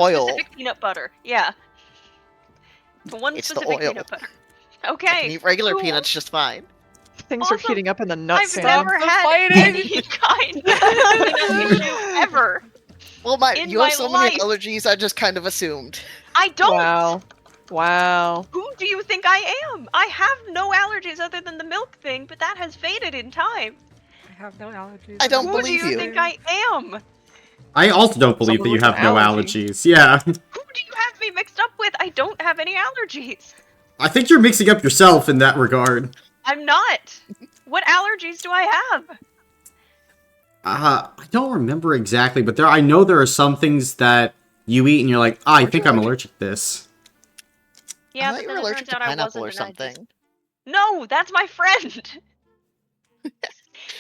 Oil. specific peanut butter. Yeah. The one It's the specific oil. peanut butter. I can Okay. eat regular cool. peanuts just fine. Things are Awesome. heating up in the nut I've stand. never the had fighting! any kind of peanut issue ever. Well, In you my have so life. many allergies, I just kind of assumed. I don't. Wow. Wow. Who do you think I am? I have no allergies other than the milk thing, but that has faded in time. I have no allergies. I don't Who believe do you you. think I am? I also don't believe Someone that you with an have no allergy. allergies. Yeah. Who do you have me mixed up with? I don't have any allergies. I think you're mixing up yourself in that regard. I'm not. What allergies do I have? I don't remember exactly, but I know there are some things that you eat and you're like, I Aren't think you I'm allergic- allergic to this. Yeah, I but thought you then were it allergic turns to out I pineapple wasn't, or and I just... something. No, that's my friend.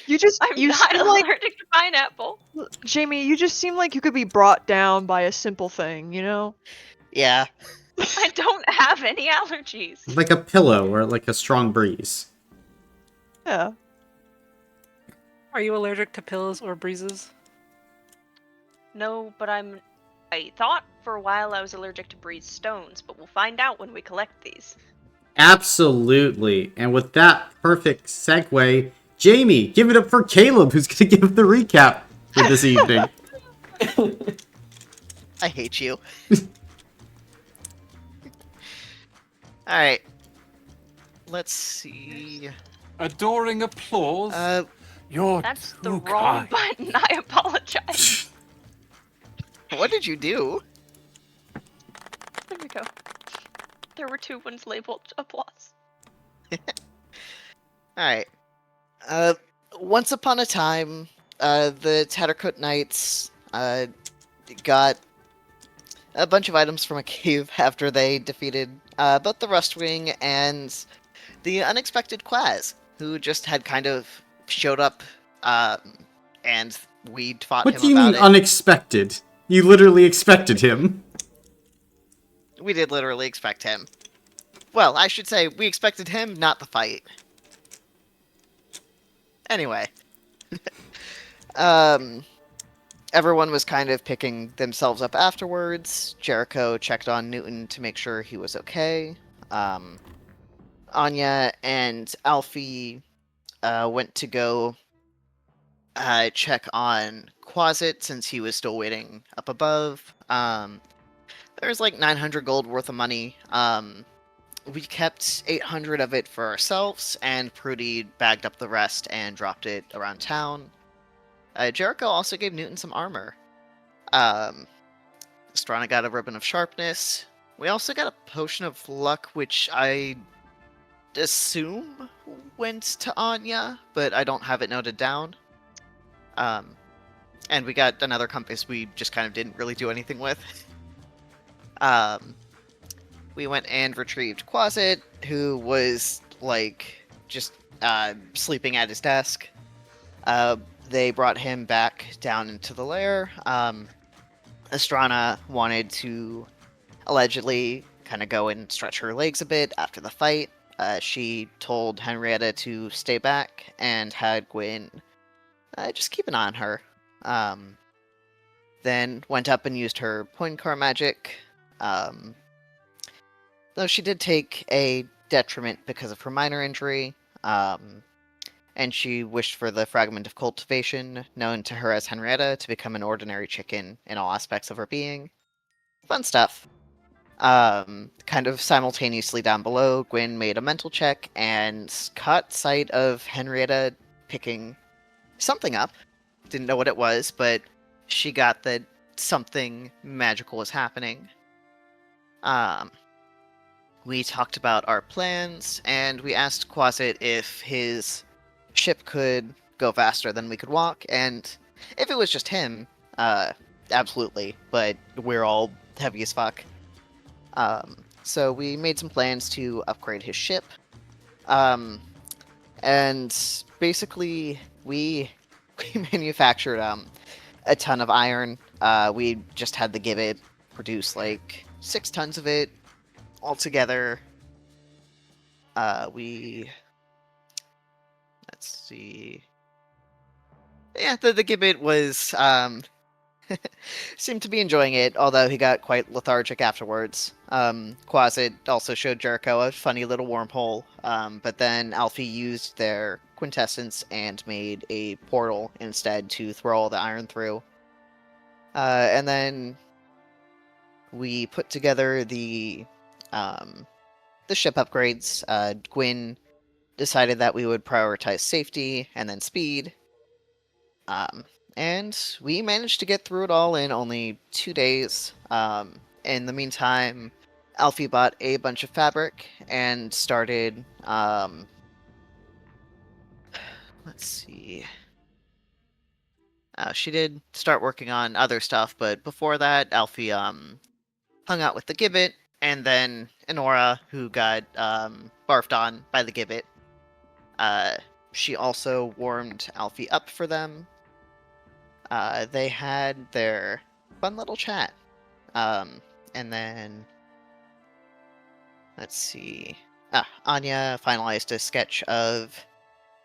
You just I'm you not seem like allergic to pineapple. Jamie, you just seem like you could be brought down by a simple thing, you know? Yeah. I don't have any allergies. Like a pillow or like a strong breeze. Yeah. Are you allergic to pills or breezes? No, but I thought for a while I was allergic to breeze stones, but we'll find out when we collect these. Absolutely. And with that perfect segue, Jamie, give it up for Caleb, who's going to give the recap for this evening. I hate you. Alright. Let's see. Adoring applause. You're That's the too wrong kind. button. I apologize. What did you do? There we go. There were 2 ones labeled applause. Alright. Once upon a time, the Tattercoat Knights, got a bunch of items from a cave after they defeated, both the Rustwing and the unexpected Quaz, who just had kind of showed up, and we fought What him do you about mean it. unexpected? You literally expected him. We did literally expect him. Well, I should say, we expected him, not the fight. Anyway. Everyone was kind of picking themselves up afterwards. Jericho checked on Newton to make sure he was okay. Anya and Alfie went to go check on Quasit since he was still waiting up above. There's like 900 gold worth of money. We kept 800 of it for ourselves, and Prudy bagged up the rest and dropped it around town. Jericho also gave Newton some armor. Strana got a ribbon of sharpness. We also got a potion of luck, which I assume went to Anya, but I don't have it noted down. And we got another compass we just kind of didn't really do anything with. We went and retrieved Quasit, who was, like, just sleeping at his desk. They brought him back down into the lair. Estrana wanted to allegedly kind of go and stretch her legs a bit after the fight. She told Henrietta to stay back and had Gwyn just keep an eye on her. Then went up and used her Poincar magic. Though she did take a detriment because of her minor injury. And she wished for the fragment of cultivation, known to her as Henrietta, to become an ordinary chicken in all aspects of her being. Fun stuff. Kind of simultaneously down below, Gwyn made a mental check and caught sight of Henrietta picking something up. Didn't know what it was, but she got that something magical was happening. We talked about our plans, and we asked Quasit if his ship could go faster than we could walk, and if it was just him, absolutely, but we're all heavy as fuck. So we made some plans to upgrade his ship, and basically we manufactured a ton of iron. We just had to give it produce like 6 tons of it altogether. Let's see. Yeah, the gibbet was seemed to be enjoying it, although he got quite lethargic afterwards. Quasit also showed Jericho a funny little wormhole, but then Alfie used their quintessence and made a portal instead to throw all the iron through. And then we put together the ship upgrades. Gwyn decided that we would prioritize safety and then speed. And we managed to get through it all in only 2 days. In the meantime, Alfie bought a bunch of fabric and started, let's see. She did start working on other stuff, but before that, Alfie, hung out with the gibbet, and then Enora, who got, barfed on by the gibbet. She also warmed Alfie up for them. They had their fun little chat. And then, let's see. Anya finalized a sketch of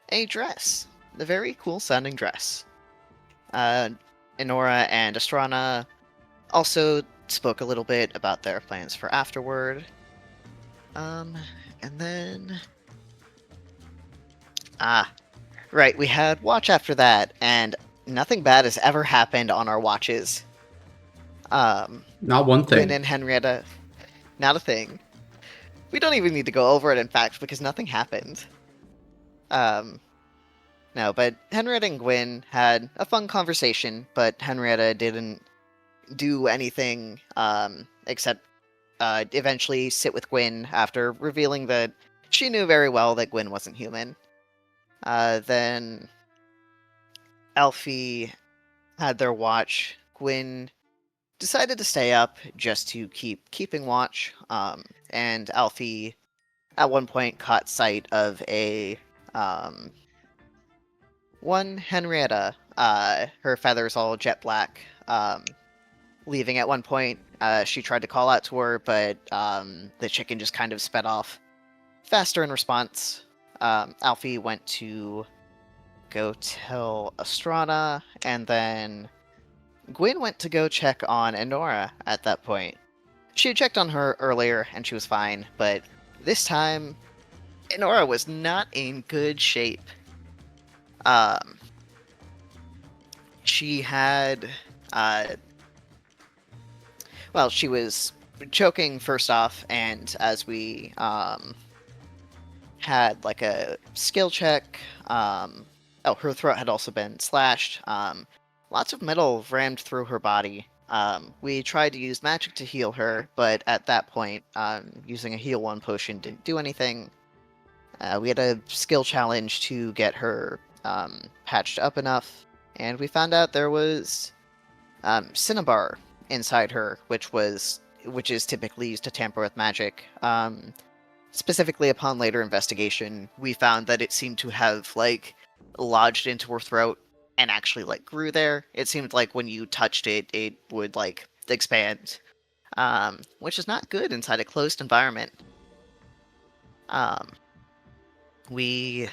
a dress. A very cool sounding dress. Enora and Astrana also spoke a little bit about their plans for afterward. And then... right, we had watch after that, and nothing bad has ever happened on our watches. Not one thing. Gwyn and Henrietta, not a thing. We don't even need to go over it, in fact, because nothing happened. No, but Henrietta and Gwyn had a fun conversation, but Henrietta didn't do anything except eventually sit with Gwyn after revealing that she knew very well that Gwyn wasn't human. Then Alfie had their watch. Gwyn decided to stay up just to keeping watch, and Alfie at one point caught sight of a one Henrietta, her feathers all jet black, leaving at one point. She tried to call out to her, but the chicken just kind of sped off faster in response. Alfie went to go tell Astrana, and then Gwyn went to go check on Enora at that point. She had checked on her earlier, and she was fine, but this time, Enora was not in good shape. She had, well, she was choking first off, and as we, had like a skill check, her throat had also been slashed, lots of metal rammed through her body. We tried to use magic to heal her, but at that point, using a heal 1 potion didn't do anything. We had a skill challenge to get her patched up enough, and we found out there was cinnabar inside her, which is typically used to tamper with magic. Specifically, upon later investigation, we found that it seemed to have lodged into her throat and actually grew there. It seemed like when you touched it, it would expand, which is not good inside a closed environment. We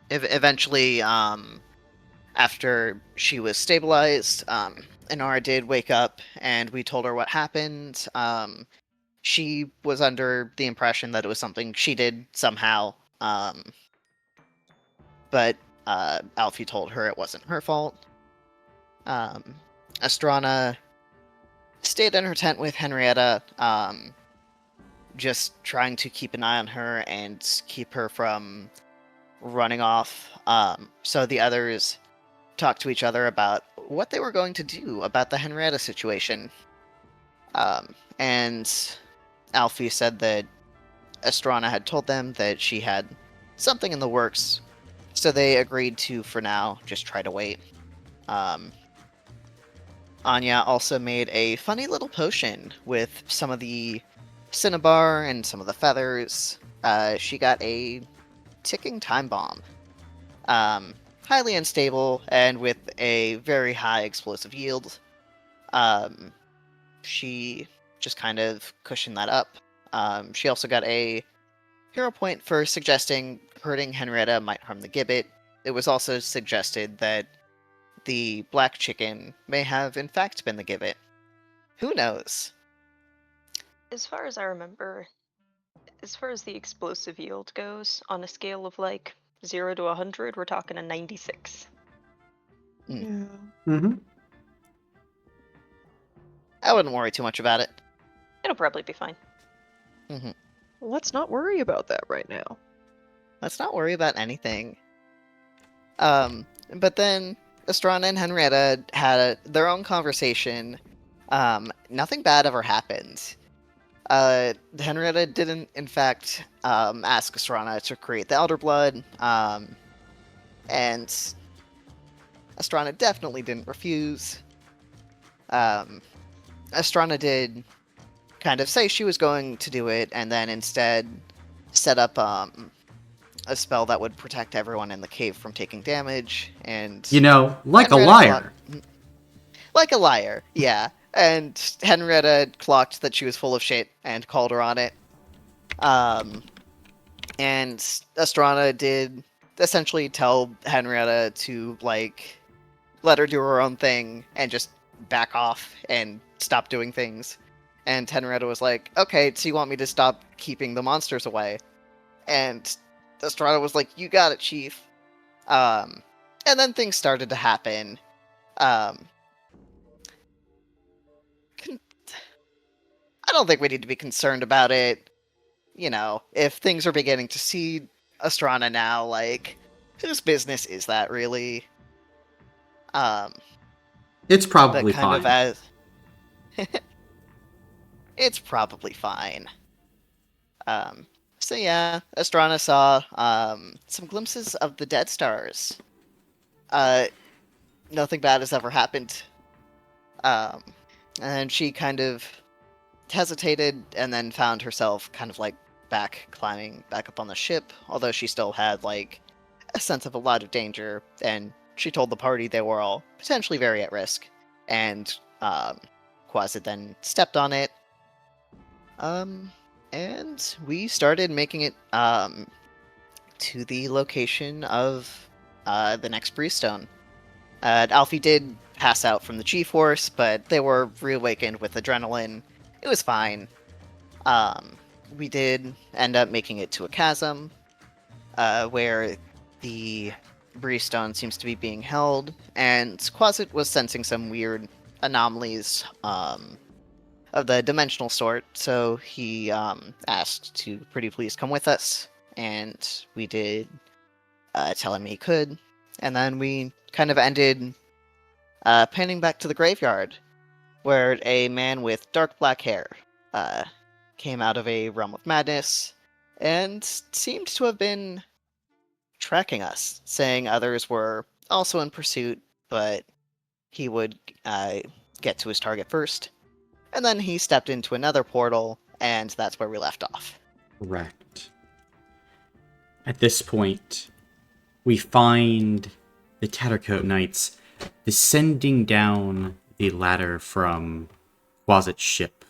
eventually, after she was stabilized, Inara did wake up, and we told her what happened. She was under the impression that it was something she did somehow, but Alfie told her it wasn't her fault. Astrana stayed in her tent with Henrietta, just trying to keep an eye on her and keep her from running off. So the others talked to each other about what they were going to do about the Henrietta situation. And Alfie said that Astrana had told them that she had something in the works, so they agreed to, for now, just try to wait. Anya also made a funny little potion with some of the cinnabar and some of the feathers. She got a ticking time bomb. Highly unstable and with a very high explosive yield. She just kind of cushioned that up. She also got a hero point for suggesting hurting Henrietta might harm the gibbet. It was also suggested that the black chicken may have in fact been the Gibbet. Who knows? As far as I remember, as far as the explosive yield goes, on a scale of like 0 to 100, we're talking a 96. Yeah. Mm-hmm. I wouldn't worry too much about it. It'll probably be fine. Hmm. Well, let's not worry about that right now. Let's not worry about anything. But then Estrana and Henrietta had their own conversation. Nothing bad ever happened. Henrietta didn't, in fact, ask Estrana to create the Elder Blood, and Estrana definitely didn't refuse. Estrana did kind of say she was going to do it, and then instead set up a spell that would protect everyone in the cave from taking damage, and You know, like a Henrietta liar. like a liar, yeah. And Henrietta clocked that she was full of shit and called her on it. And Estrana did essentially tell Henrietta to, like, let her do her own thing and just back off and stop doing things. And Henrietta was like, okay, so you want me to stop keeping the monsters away? And Estrada was like, you got it, Chief. And then things started to happen. I don't think we need to be concerned about it. You know, if things are beginning to see Estrana now, like, whose business is that really? It's But probably kind fine. of as it's probably fine. So yeah, Estrana saw some glimpses of the Dead Stars. Nothing bad has ever happened. And she kind of hesitated and then found herself kind of like climbing back up on the ship, although she still had like a sense of a lot of danger, and she told the party they were all potentially very at risk, and Quasit then stepped on it, and we started making it to the location of the next Breestone. Alfie did pass out from the G-Force, but they were reawakened with adrenaline. It was fine. We did end up making it to a chasm, where the Breestone seems to be being held, and Quasit was sensing some weird anomalies of the dimensional sort, so he asked to pretty please come with us, and we did tell him he could, and then we kind of ended panning back to the graveyard, where a man with dark black hair came out of a realm of madness and seemed to have been tracking us, saying others were also in pursuit, but he would get to his target first. And then he stepped into another portal, and that's where we left off. Correct. At this point, we find the Tattercoat Knights descending down the ladder from Quasit's ship.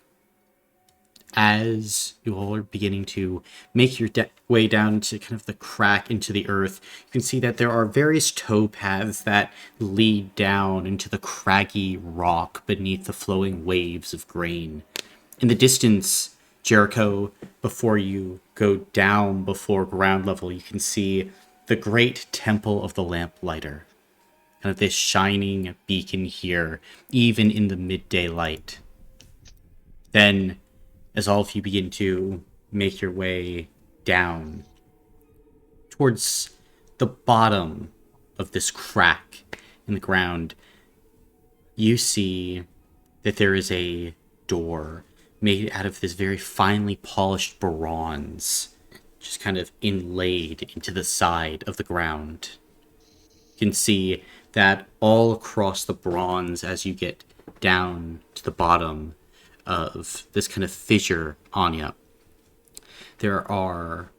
As you all are beginning to make your way down to kind of the crack into the earth, you can see that there are various tow paths that lead down into the craggy rock beneath the flowing waves of grain. In the distance, Jericho, before you go down before ground level, you can see the great Temple of the Lamplighter. Kind of this shining beacon here, even in the midday light. Then, as all of you begin to make your way down towards the bottom of this crack in the ground, you see that there is a door made out of this very finely polished bronze, just kind of inlaid into the side of the ground. You can see that all across the bronze as you get down to the bottom of this kind of fissure on you, there are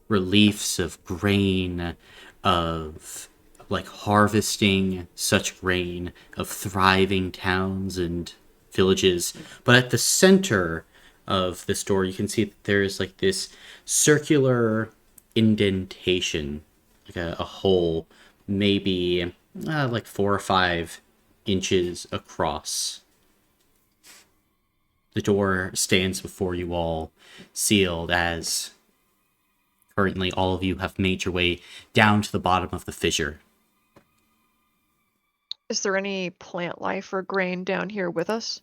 reliefs of grain, of like harvesting such grain, of thriving towns and villages. But at the center of this door, you can see that there's like this circular indentation, like a hole, maybe like 4 or 5 inches across. The door stands before you all, sealed, as currently all of you have made your way down to the bottom of the fissure. Is there any plant life or grain down here with us?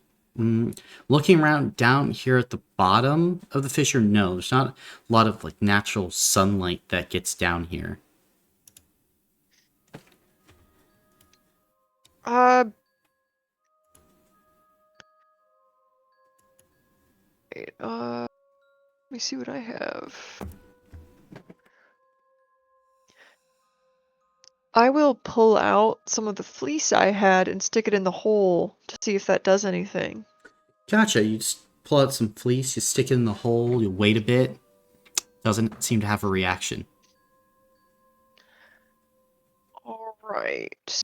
Looking around down here at the bottom of the fissure, no, there's not a lot of like natural sunlight that gets down here. Wait, let me see what I have. I will pull out some of the fleece I had and stick it in the hole to see if that does anything. Gotcha. You just pull out some fleece, you stick it in the hole, you wait a bit. Doesn't seem to have a reaction. Alright.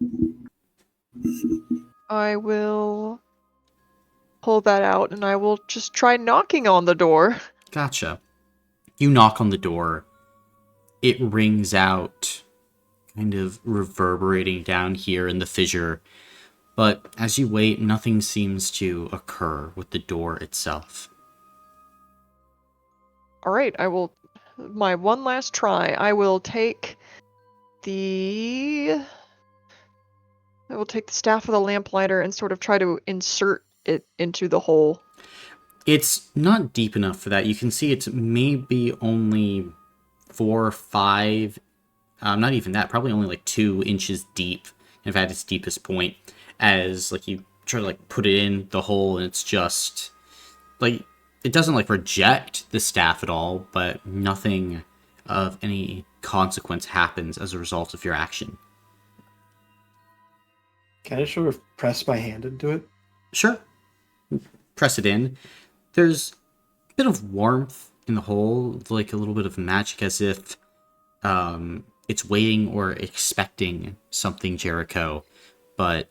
I will pull that out and I will just try knocking on the door. Gotcha. You knock on the door. It rings out, kind of reverberating down here in the fissure. But as you wait, nothing seems to occur with the door itself. Alright, my one last try. I will take the staff of the lamplighter and sort of try to insert it into the hole. It's not deep enough for that. You can see it's maybe only 4 or 5, not even that, probably only like 2 inches deep, in fact, its deepest point, as like you try to like put it in the hole and it's just like, it doesn't like reject the staff at all, but nothing of any consequence happens as a result of your action. Can I sort of press my hand into it? Sure. Press it in. There's a bit of warmth in the hole, like a little bit of magic, as if it's waiting or expecting something, Jericho, but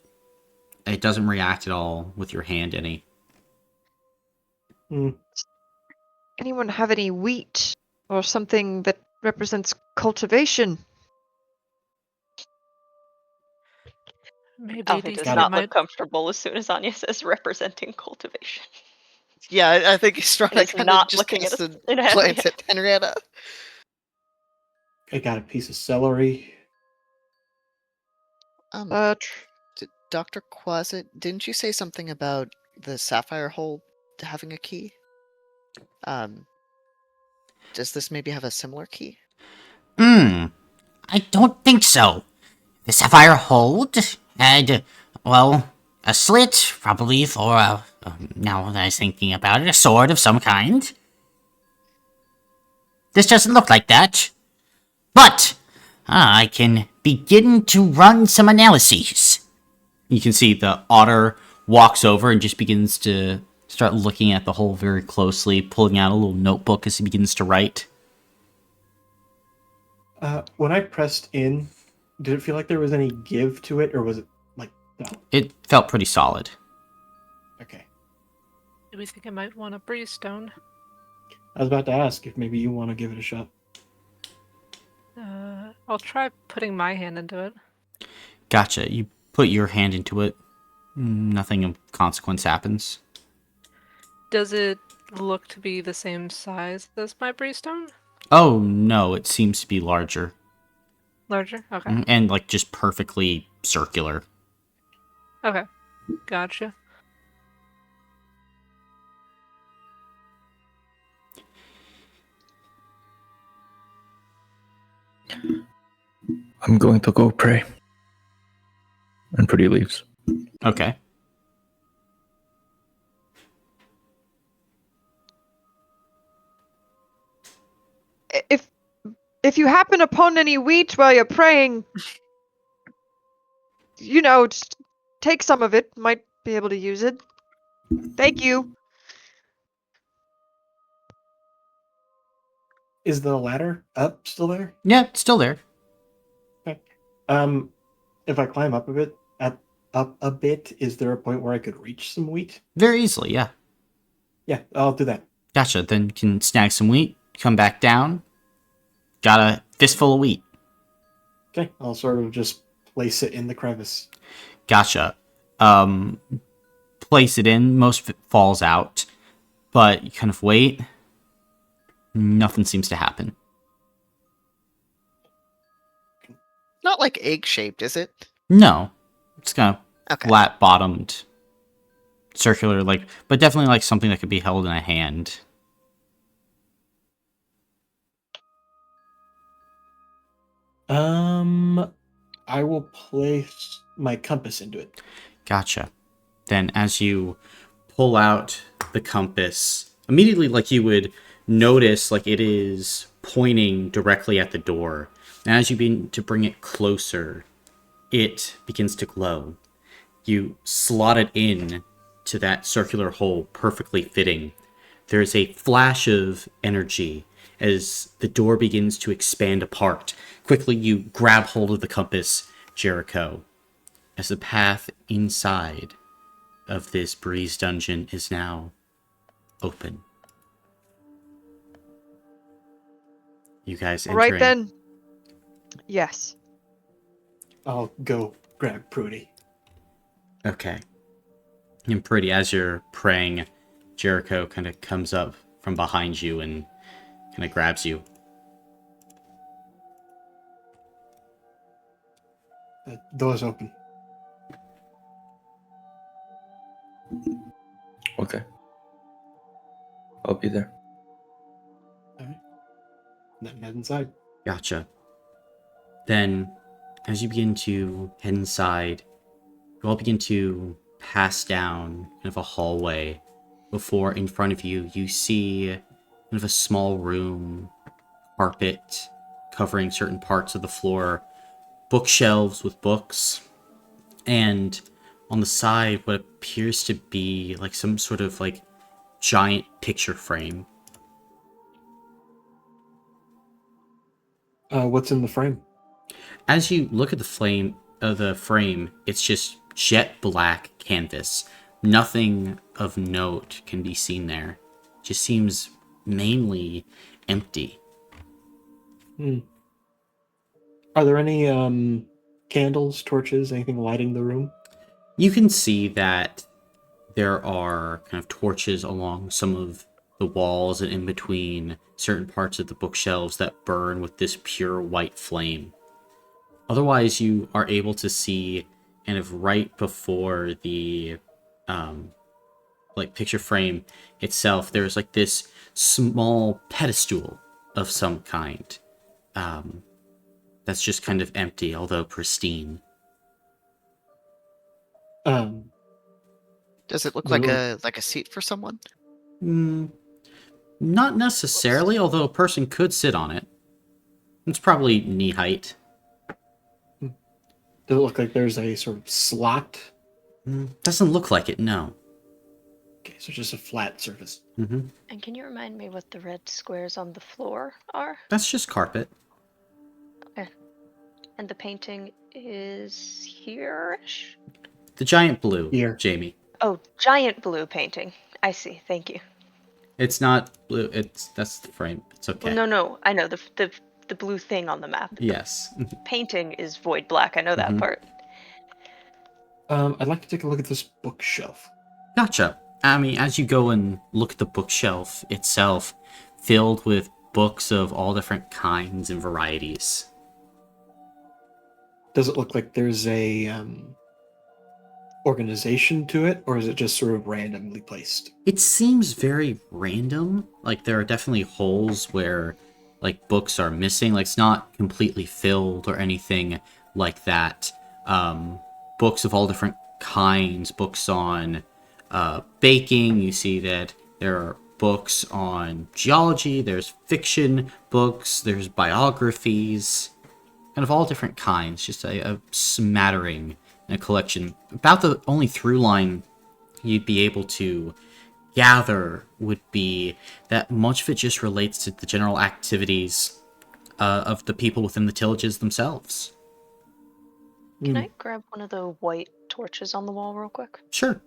it doesn't react at all with your hand any. Anyone have any wheat or something that represents cultivation? Maybe Alfie these does two not might. look comfortable as soon as Anya says representing cultivation. Yeah, I think Strana It is kind of not just looking at casts us a in Henrietta. glance at Henrietta. I got a piece of celery. Dr. Quasit, didn't you say something about the sapphire hole having a key? Does this maybe have a similar key? I don't think so. The sapphire hold had, well, a slit, probably for now that I was thinking about it, a sword of some kind. This doesn't look like that. But I can begin to run some analyses. You can see the otter walks over and just begins to start looking at the hole very closely, pulling out a little notebook as he begins to write. When I pressed in, did it feel like there was any give to it, or was it like no? It felt pretty solid. Okay. Do we think I might want a breeze stone? I was about to ask if maybe you want to give it a shot. I'll try putting my hand into it. Gotcha. You put your hand into it. Nothing of consequence happens. Does it look to be the same size as my breeze stone? Oh, no, it seems to be larger. Larger? Okay. And, like, just perfectly circular. Okay. Gotcha. I'm going to go pray. And Pretty leaves. Okay. If you happen upon any wheat while you're praying, just take some of it. Might be able to use it. Thank you. Is the ladder up still there? Yeah, it's still there. Okay. If I climb up a bit, is there a point where I could reach some wheat? Very easily, yeah. Yeah, I'll do that. Gotcha. Then you can snag some wheat, come back down. Got a fistful of wheat. Okay, I'll sort of just place it in the crevice. Gotcha. Place it in. Most of it falls out, but you kind of wait. Nothing seems to happen. Not like egg-shaped, is it? No, it's kind of Okay. flat-bottomed, circular, but definitely like something that could be held in a hand. I will place my compass into it. Gotcha. Then as you pull out the compass, immediately you would notice it is pointing directly at the door. And as you begin to bring it closer, it begins to glow. You slot it in to that circular hole, perfectly fitting. There is a flash of energy as the door begins to expand apart. Quickly, you grab hold of the compass, Jericho, as the path inside of this breeze dungeon is now open. You guys entering. Right then. Yes. I'll go grab Prudy. Okay. And pretty, as you're praying, Jericho kind of comes up from behind you and kind of grabs you. The door's open. Okay. I'll be there. All right. Then head inside. Gotcha. Then, as you begin to head inside, you all begin to pass down kind of a hallway before in front of you, you see kind of a small room, carpet covering certain parts of the floor, bookshelves with books, and on the side, what appears to be some sort of giant picture frame. What's in the frame? As you look at the frame, it's just jet black canvas. Nothing of note can be seen there. Just seems mainly empty. Are there any candles, torches, anything lighting the room? You can see that there are kind of torches along some of the walls and in between certain parts of the bookshelves that burn with this pure white flame. Otherwise, you are able to see kind of right before the picture frame itself, there's this small pedestal of some kind that's just kind of empty, although pristine. Does it look like a seat for someone? Not necessarily, although a person could sit on it. It's probably knee height. Does it look like there's a sort of slot? Doesn't look like it, no. Okay, so just a flat surface. Mm-hmm. And can you remind me what the red squares on the floor are? That's just carpet. Okay. And the painting is here-ish? The giant blue, Here. Jamie. Oh, giant blue painting. I see. Thank you. It's not blue. That's the frame. It's okay. Well, no. I know the blue thing on the map. Yes. The painting is void black. I know that part. I'd like to take a look at this bookshelf. Gotcha. I mean, as you go and look at the bookshelf itself, filled with books of all different kinds and varieties. Does it look like there's a organization to it, or is it just sort of randomly placed? It seems very random. There are definitely holes where books are missing. It's not completely filled or anything like that. Books of all different kinds, books on baking. You see that there are books on geology, there's fiction books, there's biographies, kind of all different kinds, just a smattering in a collection. About the only through line you'd be able to gather would be that much of it just relates to the general activities of the people within the tillages themselves. Can I grab one of the white torches on the wall real quick? Sure.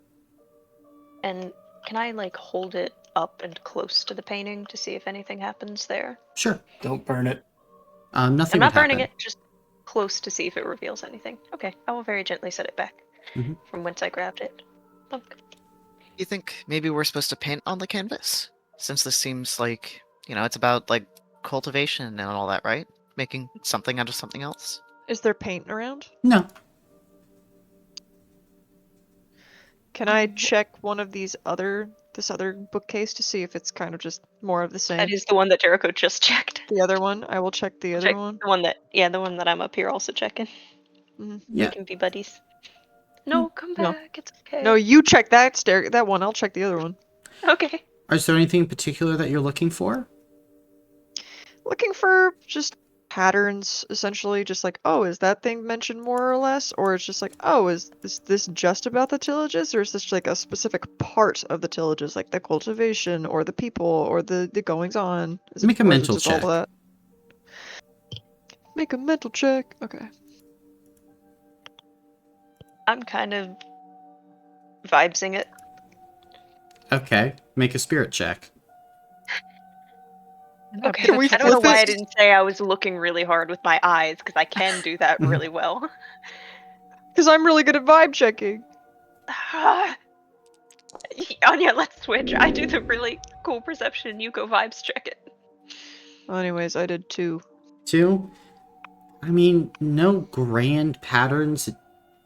And can I hold it up and close to the painting to see if anything happens there? Sure. Don't burn it. Nothing. I'm not would burning happen. it. Just close to see if it reveals anything. Okay, I will very gently set it back from whence I grabbed it. Look. You think maybe we're supposed to paint on the canvas? Since this seems like, it's about, like, cultivation and all that, right? Making something out of something else? Is there paint around? No. Can I check one of this other bookcase to see if it's kind of just more of the same? That is the one that Tattercoat just checked. The other one? I will check the other one. The one that I'm up here also checking. Mm-hmm. Yeah. We can be buddies. No, come back. No. It's okay. No, you check that one. I'll check the other one. Okay. Is there anything in particular that you're looking for? Looking for just patterns, essentially. Just like, oh, is that thing mentioned more or less? Or it's just like, oh, is this just about the tillages? Or is this like a specific part of the tillages, like the cultivation or the people or the goings-on? Make a mental check. All that? Make a mental check. Okay. I'm kind of vibesing it. Okay. Make a spirit check. Okay, Can we I don't know flip why I it? didn't say I was looking really hard with my eyes, because I can do that really well. Because I'm really good at vibe checking. Anya, let's switch. I do the really cool perception, you go vibes check it. Well, anyways, I did 2. 2? I mean, no grand patterns. It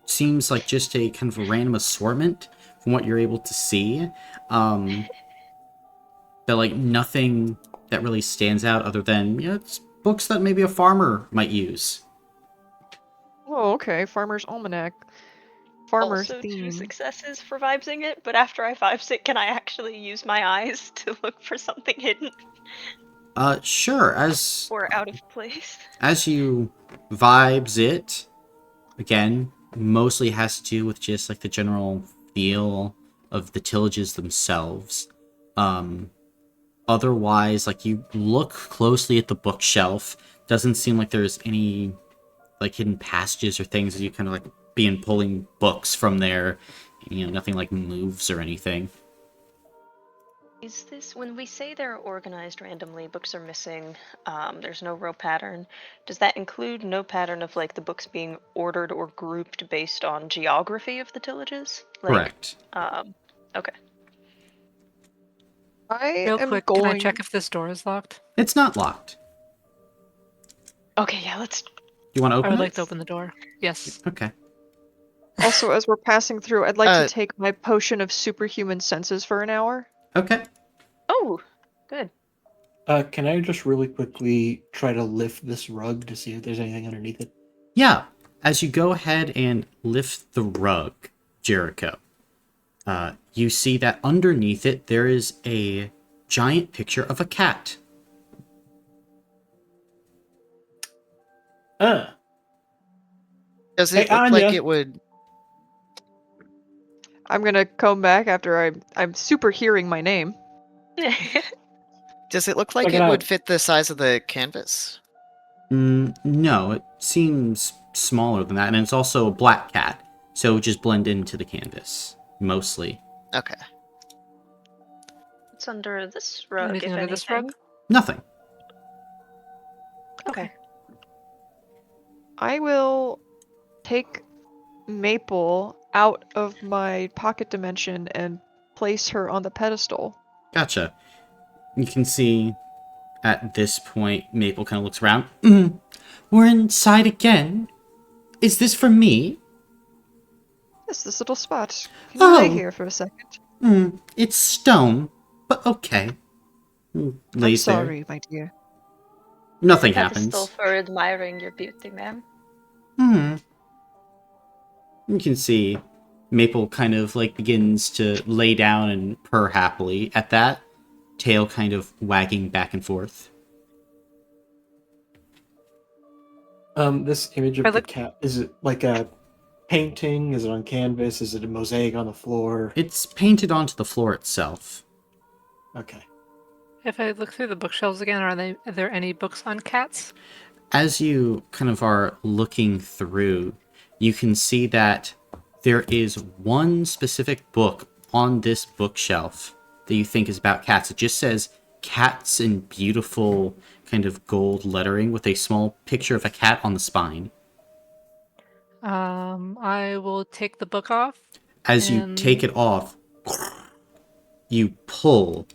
seems like just a kind of a random assortment from what you're able to see. But like nothing that really stands out other than, it's books that maybe a farmer might use. Oh, okay. Farmer's Almanac. Farmer Also theme. 2 successes for vibesing it, but after I vibes it, can I actually use my eyes to look for something hidden Sure. or out of place? As you vibes it, again, mostly has to do with just like the general feel of the tillages themselves. Otherwise, like you look closely at the bookshelf, doesn't seem like there's any like hidden passages or things that you kind of like pulling books from there. Nothing like moves or anything. Is this, when we say they're organized randomly, books are missing, there's no real pattern, does that include no pattern of like the books being ordered or grouped based on geography of the tillages? Correct. Okay. Real quick, can I check if this door is locked? It's not locked. Okay, yeah, let's... You want to open I would it? like to open the door. Yes. Okay. Also, as we're passing through, I'd like to take my potion of superhuman senses for an hour. Okay. Oh, good. Can I just really quickly try to lift this rug to see if there's anything underneath it? Yeah. As you go ahead and lift the rug, Jericho, you see that underneath it there is a giant picture of a cat. Does it Hey, look like Anya. it would... I'm gonna come back after I'm super hearing my name. Does it look like Check it it out. would fit the size of the canvas? No, it seems smaller than that, and it's also a black cat, so it would just blend into the canvas, mostly. Okay. What's under this rug, Anything if under anything? this rug? Nothing. Okay. I will take Maple out of my pocket dimension and place her on the pedestal. Gotcha. You can see at this point, Maple kind of looks around. We're inside again. Is this for me? Yes, this little spot. Can you lay Oh. here for a second? It's stone, but okay. I'm Lays there. sorry, my dear. Nothing That is still happens. for admiring your beauty, ma'am. You can see Maple kind of like begins to lay down and purr happily at that, tail kind of wagging back and forth. This image of I the look- cat, is it like a painting? Is it on canvas? Is it a mosaic on the floor? It's painted onto the floor itself. Okay. If I look through the bookshelves again, are there any books on cats? As you kind of are looking through, you can see that there is one specific book on this bookshelf that you think is about cats. It just says cats in beautiful kind of gold lettering with a small picture of a cat on the spine. I will take the book off. As you take it off, you pull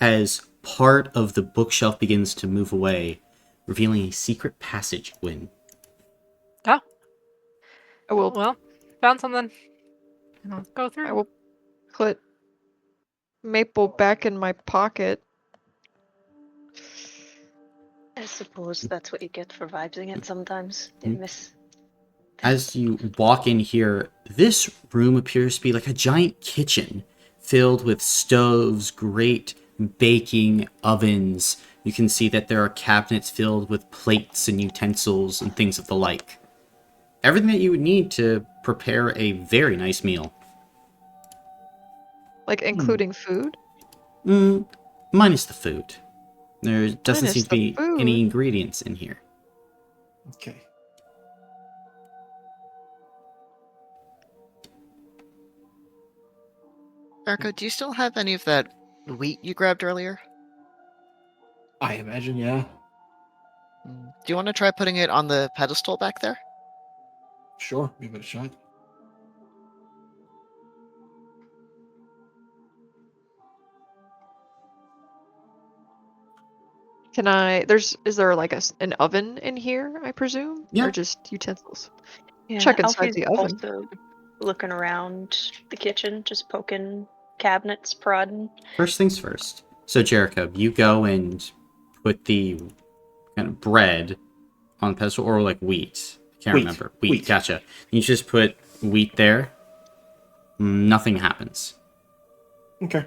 as part of the bookshelf begins to move away, revealing a secret passage, Gwyn. Oh. I will. Well, found something. And I'll go through. I will put Maple back in my pocket. I suppose that's what you get for vibing it sometimes. You miss. As you walk in here, this room appears to be like a giant kitchen filled with stoves, great baking ovens. You can see that there are cabinets filled with plates and utensils and things of the like. Everything that you would need to prepare a very nice meal. Like, including food? Minus the food. There doesn't Minus seem to the be food? any ingredients in here. Okay. Marco, do you still have any of that wheat you grabbed earlier? I imagine, yeah. Do you want to try putting it on the pedestal back there? Sure, give it a shot. Can I? Is there like an oven in here? I presume, Yeah. or just utensils? Yeah, Check inside Alfie's the oven. also looking around the kitchen, just poking cabinets, prodding. First things first. So, Jericho, you go and put the kind of bread on the pedestal, or like wheat. I can't remember. Wheat. Gotcha. You just put wheat there. Nothing happens. Okay.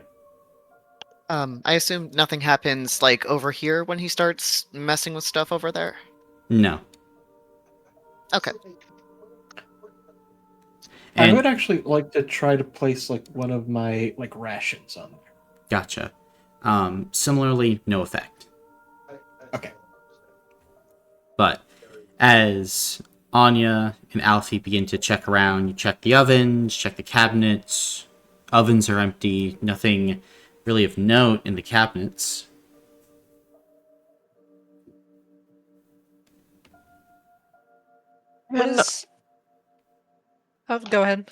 I assume nothing happens like over here when he starts messing with stuff over there? No. Okay. And I would actually like to try to place like one of my like rations on there. gotcha. Similarly, no effect. Okay. But as Anya and Alfie begin to check around, you check the ovens, check the cabinets. Ovens are empty. Nothing really of note in the cabinets. What is... Oh, go ahead.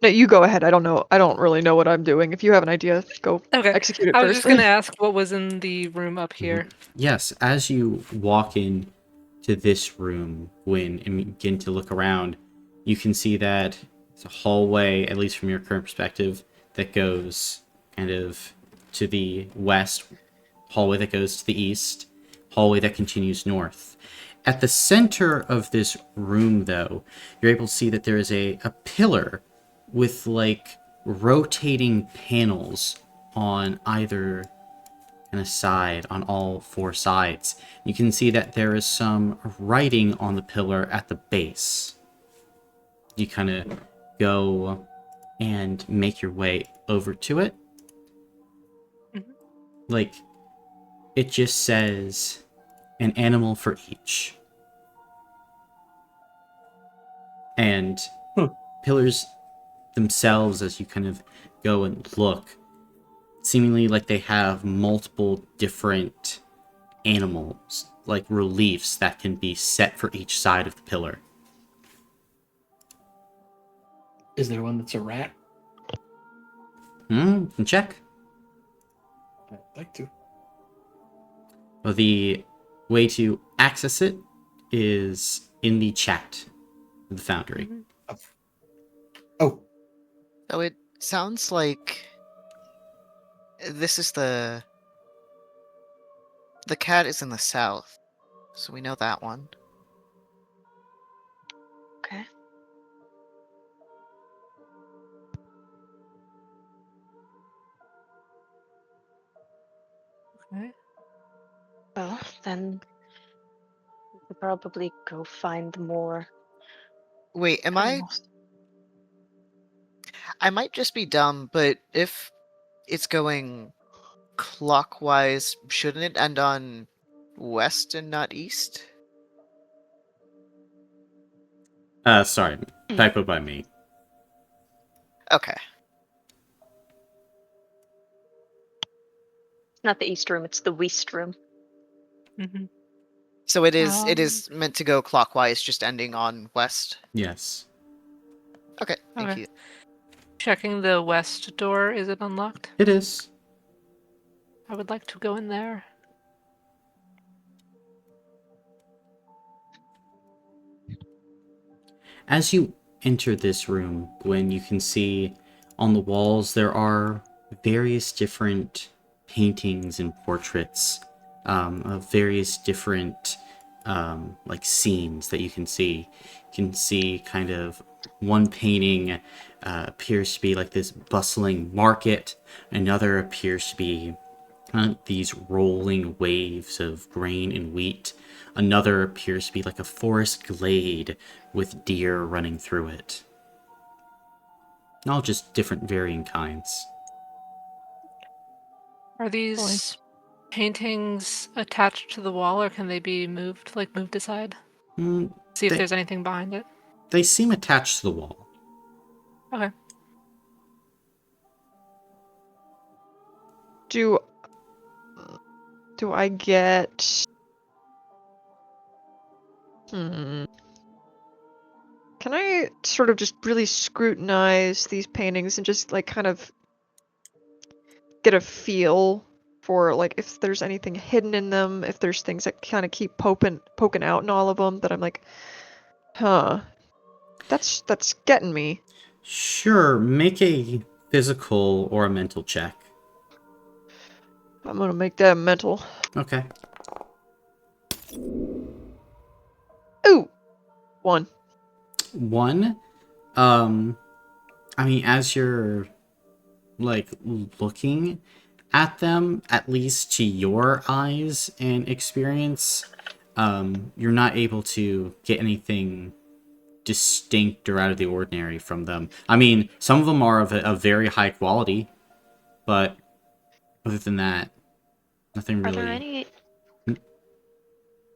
No, you go ahead. I don't know. I don't really know what I'm doing. If you have an idea, go execute it I was first. just going to ask what was in the room up here. Yes, as you walk in to this room, Gwyn, and begin to look around, you can see that it's a hallway, at least from your current perspective, that goes kind of to the west, hallway that goes to the east, hallway that continues north. At the center of this room, though, you're able to see that there is a pillar with like rotating panels on either kind of side, on all four sides. You can see that there is some writing on the pillar at the base. You kind of go and make your way over to it. Like, it just says an animal for each. And pillars themselves, as you kind of go and look, seemingly like they have multiple different animals, like reliefs that can be set for each side of the pillar. Is there one that's a rat? Can check. I'd like to. Well, the way to access it is in the chat of the Foundry. Oh. So it sounds like this is the cat is in the south, so we know that one. Okay. Okay. Well, then we could probably go find more. Wait, animals. I might just be dumb, but if it's going clockwise, shouldn't it end on west and not east? Sorry, typo by me. Okay. Not the east room, it's the west room. So it is meant to go clockwise, just ending on west. Yes. Okay, thank Okay. you. Checking the west door, is it unlocked? It is. I would like to go in there. As you enter this room, Gwen, you can see on the walls there are various different paintings and portraits of various different like scenes that you can see. You can see kind of one painting appears to be like this bustling market. Another appears to be these rolling waves of grain and wheat. Another appears to be like a forest glade with deer running through it. All just different varying kinds. Are these paintings attached to the wall, or can they be moved, like moved aside? See if They, there's anything behind it. they seem attached to the wall. Okay. Do I get... Can I sort of just really scrutinize these paintings and just like kind of get a feel for like if there's anything hidden in them, if there's things that kind of keep poking out in all of them that I'm like, huh, that's getting me. Sure, make a physical or a mental check. I'm gonna make that mental. Okay. Ooh, 1. One, I mean, as you're like looking at them, at least to your eyes and experience, you're not able to get anything distinct or out of the ordinary from them. I mean, some of them are of a very high quality, but other than that, nothing Are there really. any...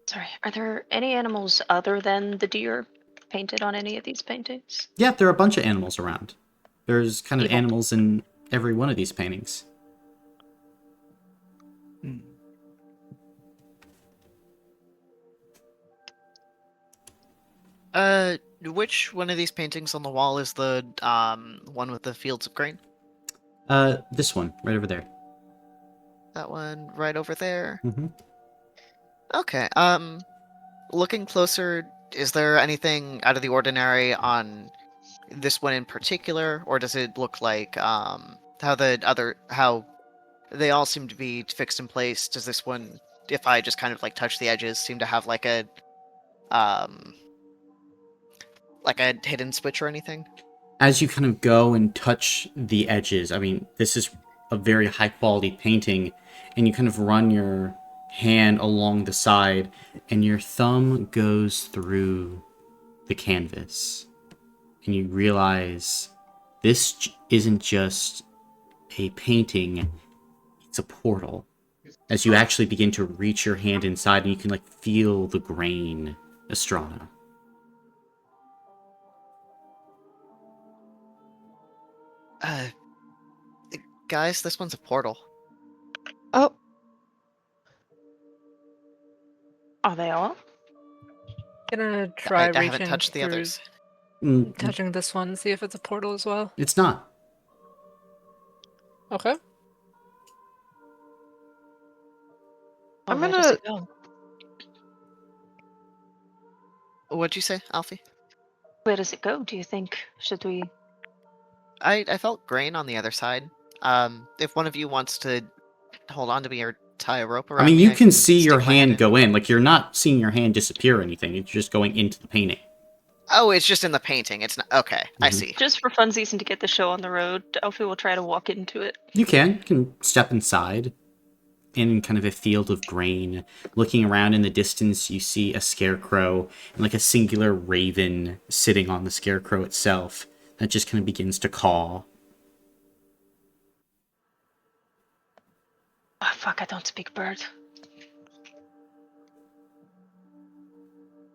Sorry, are there any animals other than the deer painted on any of these paintings? Yeah, there are a bunch of animals around. There's kind of Evil. animals in every one of these paintings. Which one of these paintings on the wall is the one with the fields of grain? This one right over there. That one right over there. Mm-hmm. Okay. Looking closer, is there anything out of the ordinary on this one in particular, or does it look like how they all seem to be fixed in place? Does this one, if I just kind of like touch the edges, seem to have like a hidden switch or anything? As you kind of go and touch the edges, I mean, this is a very high quality painting, and you kind of run your hand along the side, and your thumb goes through the canvas, and you realize this isn't just a painting, it's a portal. As you actually begin to reach your hand inside, and you can like feel the grain, Estrana. Guys, this one's a portal. Oh, Are they all? Gonna try I haven't reaching touched the through, others. touching this one, see if it's a portal as well. It's not. Okay. Well, I'm where does gonna... it go? What'd you say, Alfie? Where does it go, do you think? Should we... I felt grain on the other side. If one of you wants to hold on to me or tie a rope I around mean, me, you I can see your stick my hand hand in. go in. Like, you're not seeing your hand disappear or anything. It's just going into the painting. Oh, it's just in the painting. It's not okay. I Mhm. see. Just for funsies and to get the show on the road, Elfie will try to walk into it. You can step inside in kind of a field of grain. Looking around in the distance, you see a scarecrow and like a singular raven sitting on the scarecrow itself that just kind of begins to caw. Oh, fuck, I don't speak bird.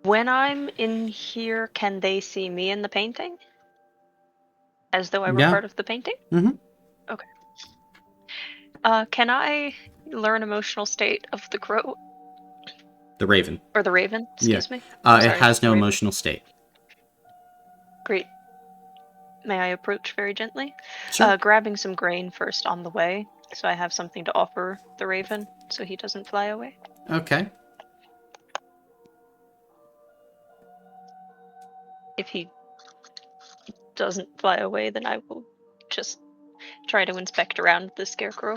When I'm in here, can they see me in the painting? As though I were Yeah. part of the painting? Mm-hmm. Okay. Can I learn emotional state of the crow? The Raven. Or the Raven, excuse me. It Sorry, has no Raven. emotional state. Great. May I approach very gently? Sure. Grabbing some grain first on the way, so I have something to offer the Raven, so he doesn't fly away. Okay. If he doesn't fly away, then I will just try to inspect around the scarecrow.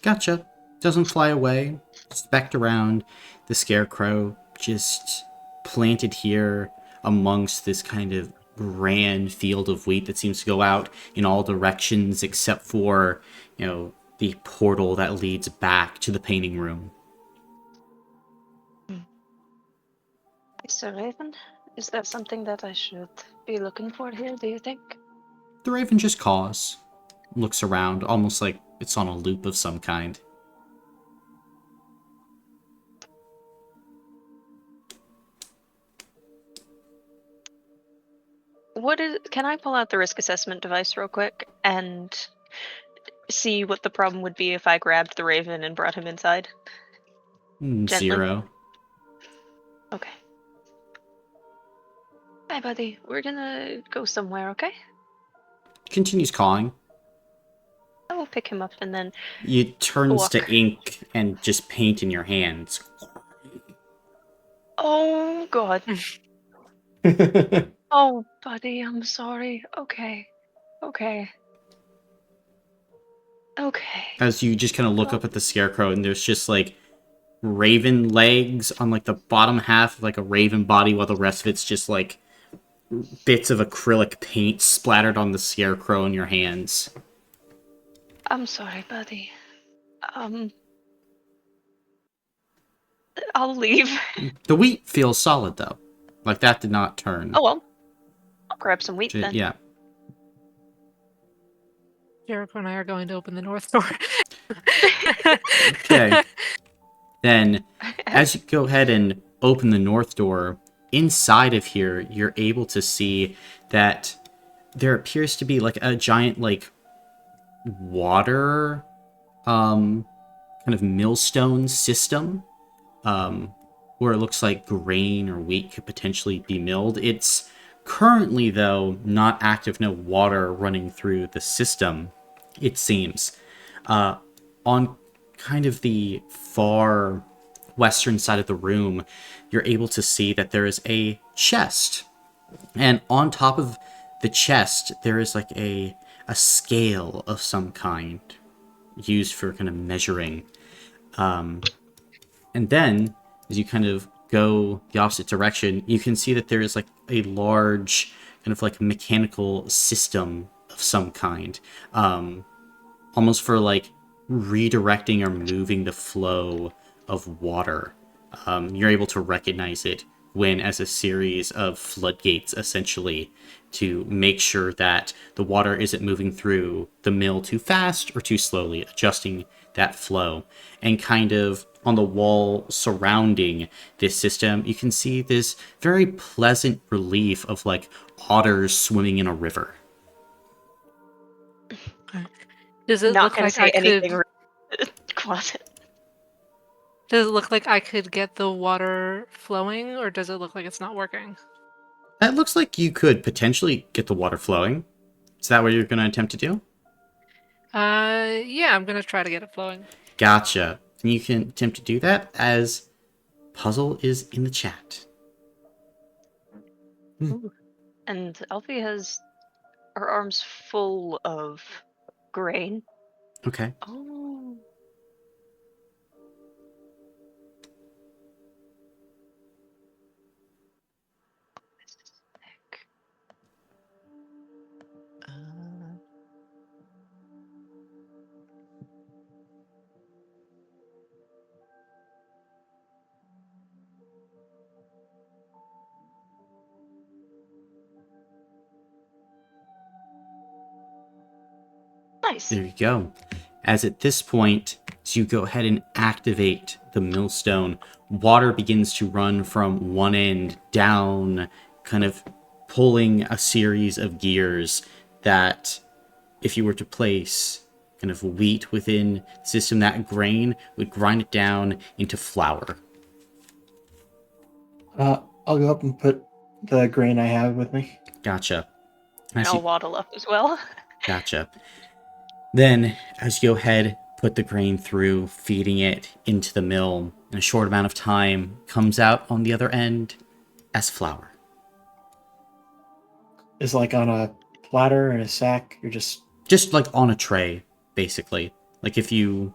Gotcha. Doesn't fly away. Inspect around the scarecrow, just planted here amongst this kind of grand field of wheat that seems to go out in all directions except for, the portal that leads back to the painting room. Mr. Raven, is there something that I should be looking for here, do you think? The Raven just caws, looks around, almost like it's on a loop of some kind. Can I pull out the risk assessment device real quick and see what the problem would be if I grabbed the Raven and brought him inside? Gently. 0. Okay. Hi, buddy. We're gonna go somewhere, okay? Continues cawing. I will pick him up and then It turns walk. to ink and just paint in your hands. Oh, God. Oh, buddy, I'm sorry. Okay. As you just kind of look up at the scarecrow, and there's just like raven legs on like the bottom half of like a raven body, while the rest of it's just like bits of acrylic paint splattered on the scarecrow in your hands. I'm sorry, buddy. I'll leave. The wheat feels solid though. Like that did not turn. Oh, well. I'll grab some wheat then. Yeah. Jericho and I are going to open the north door. Okay. Then, as you go ahead and open the north door, inside of here, you're able to see that there appears to be like a giant like water kind of millstone system where it looks like grain or wheat could potentially be milled. It's currently, though, not active, no water running through the system, it seems. On kind of the far western side of the room, you're able to see that there is a chest. And on top of the chest, there is like a scale of some kind used for kind of measuring. And then, as you kind of go the opposite direction, you can see that there is like a large kind of like mechanical system of some kind. Almost for like redirecting or moving the flow of water. You're able to recognize it when as a series of floodgates, essentially, to make sure that the water isn't moving through the mill too fast or too slowly, adjusting that flow. And kind of on the wall surrounding this system, you can see this very pleasant relief of like otters swimming in a river. Does it Not look gonna like say I anything. could? Closet. Does it look like I could get the water flowing, or does it look like it's not working? It looks like you could potentially get the water flowing. Is that what you're going to attempt to do? Yeah, I'm gonna try to get it flowing. Gotcha. And you can attempt to do that as puzzle is in the chat. Ooh. And Elfie has her arms full of grain. Okay. Oh. This is sick. Nice. There you go. As at this point, as you go ahead and activate the millstone, water begins to run from one end down, kind of pulling a series of gears that, if you were to place kind of wheat within the system, that grain would grind it down into flour. I'll go up and put the grain I have with me. Gotcha. And As I'll you, waddle up as well. gotcha. Then, as you go ahead, put the grain through, feeding it into the mill, in a short amount of time, comes out on the other end as flour. Is like on a platter in a sack. You're just Like on a tray, basically. Like if you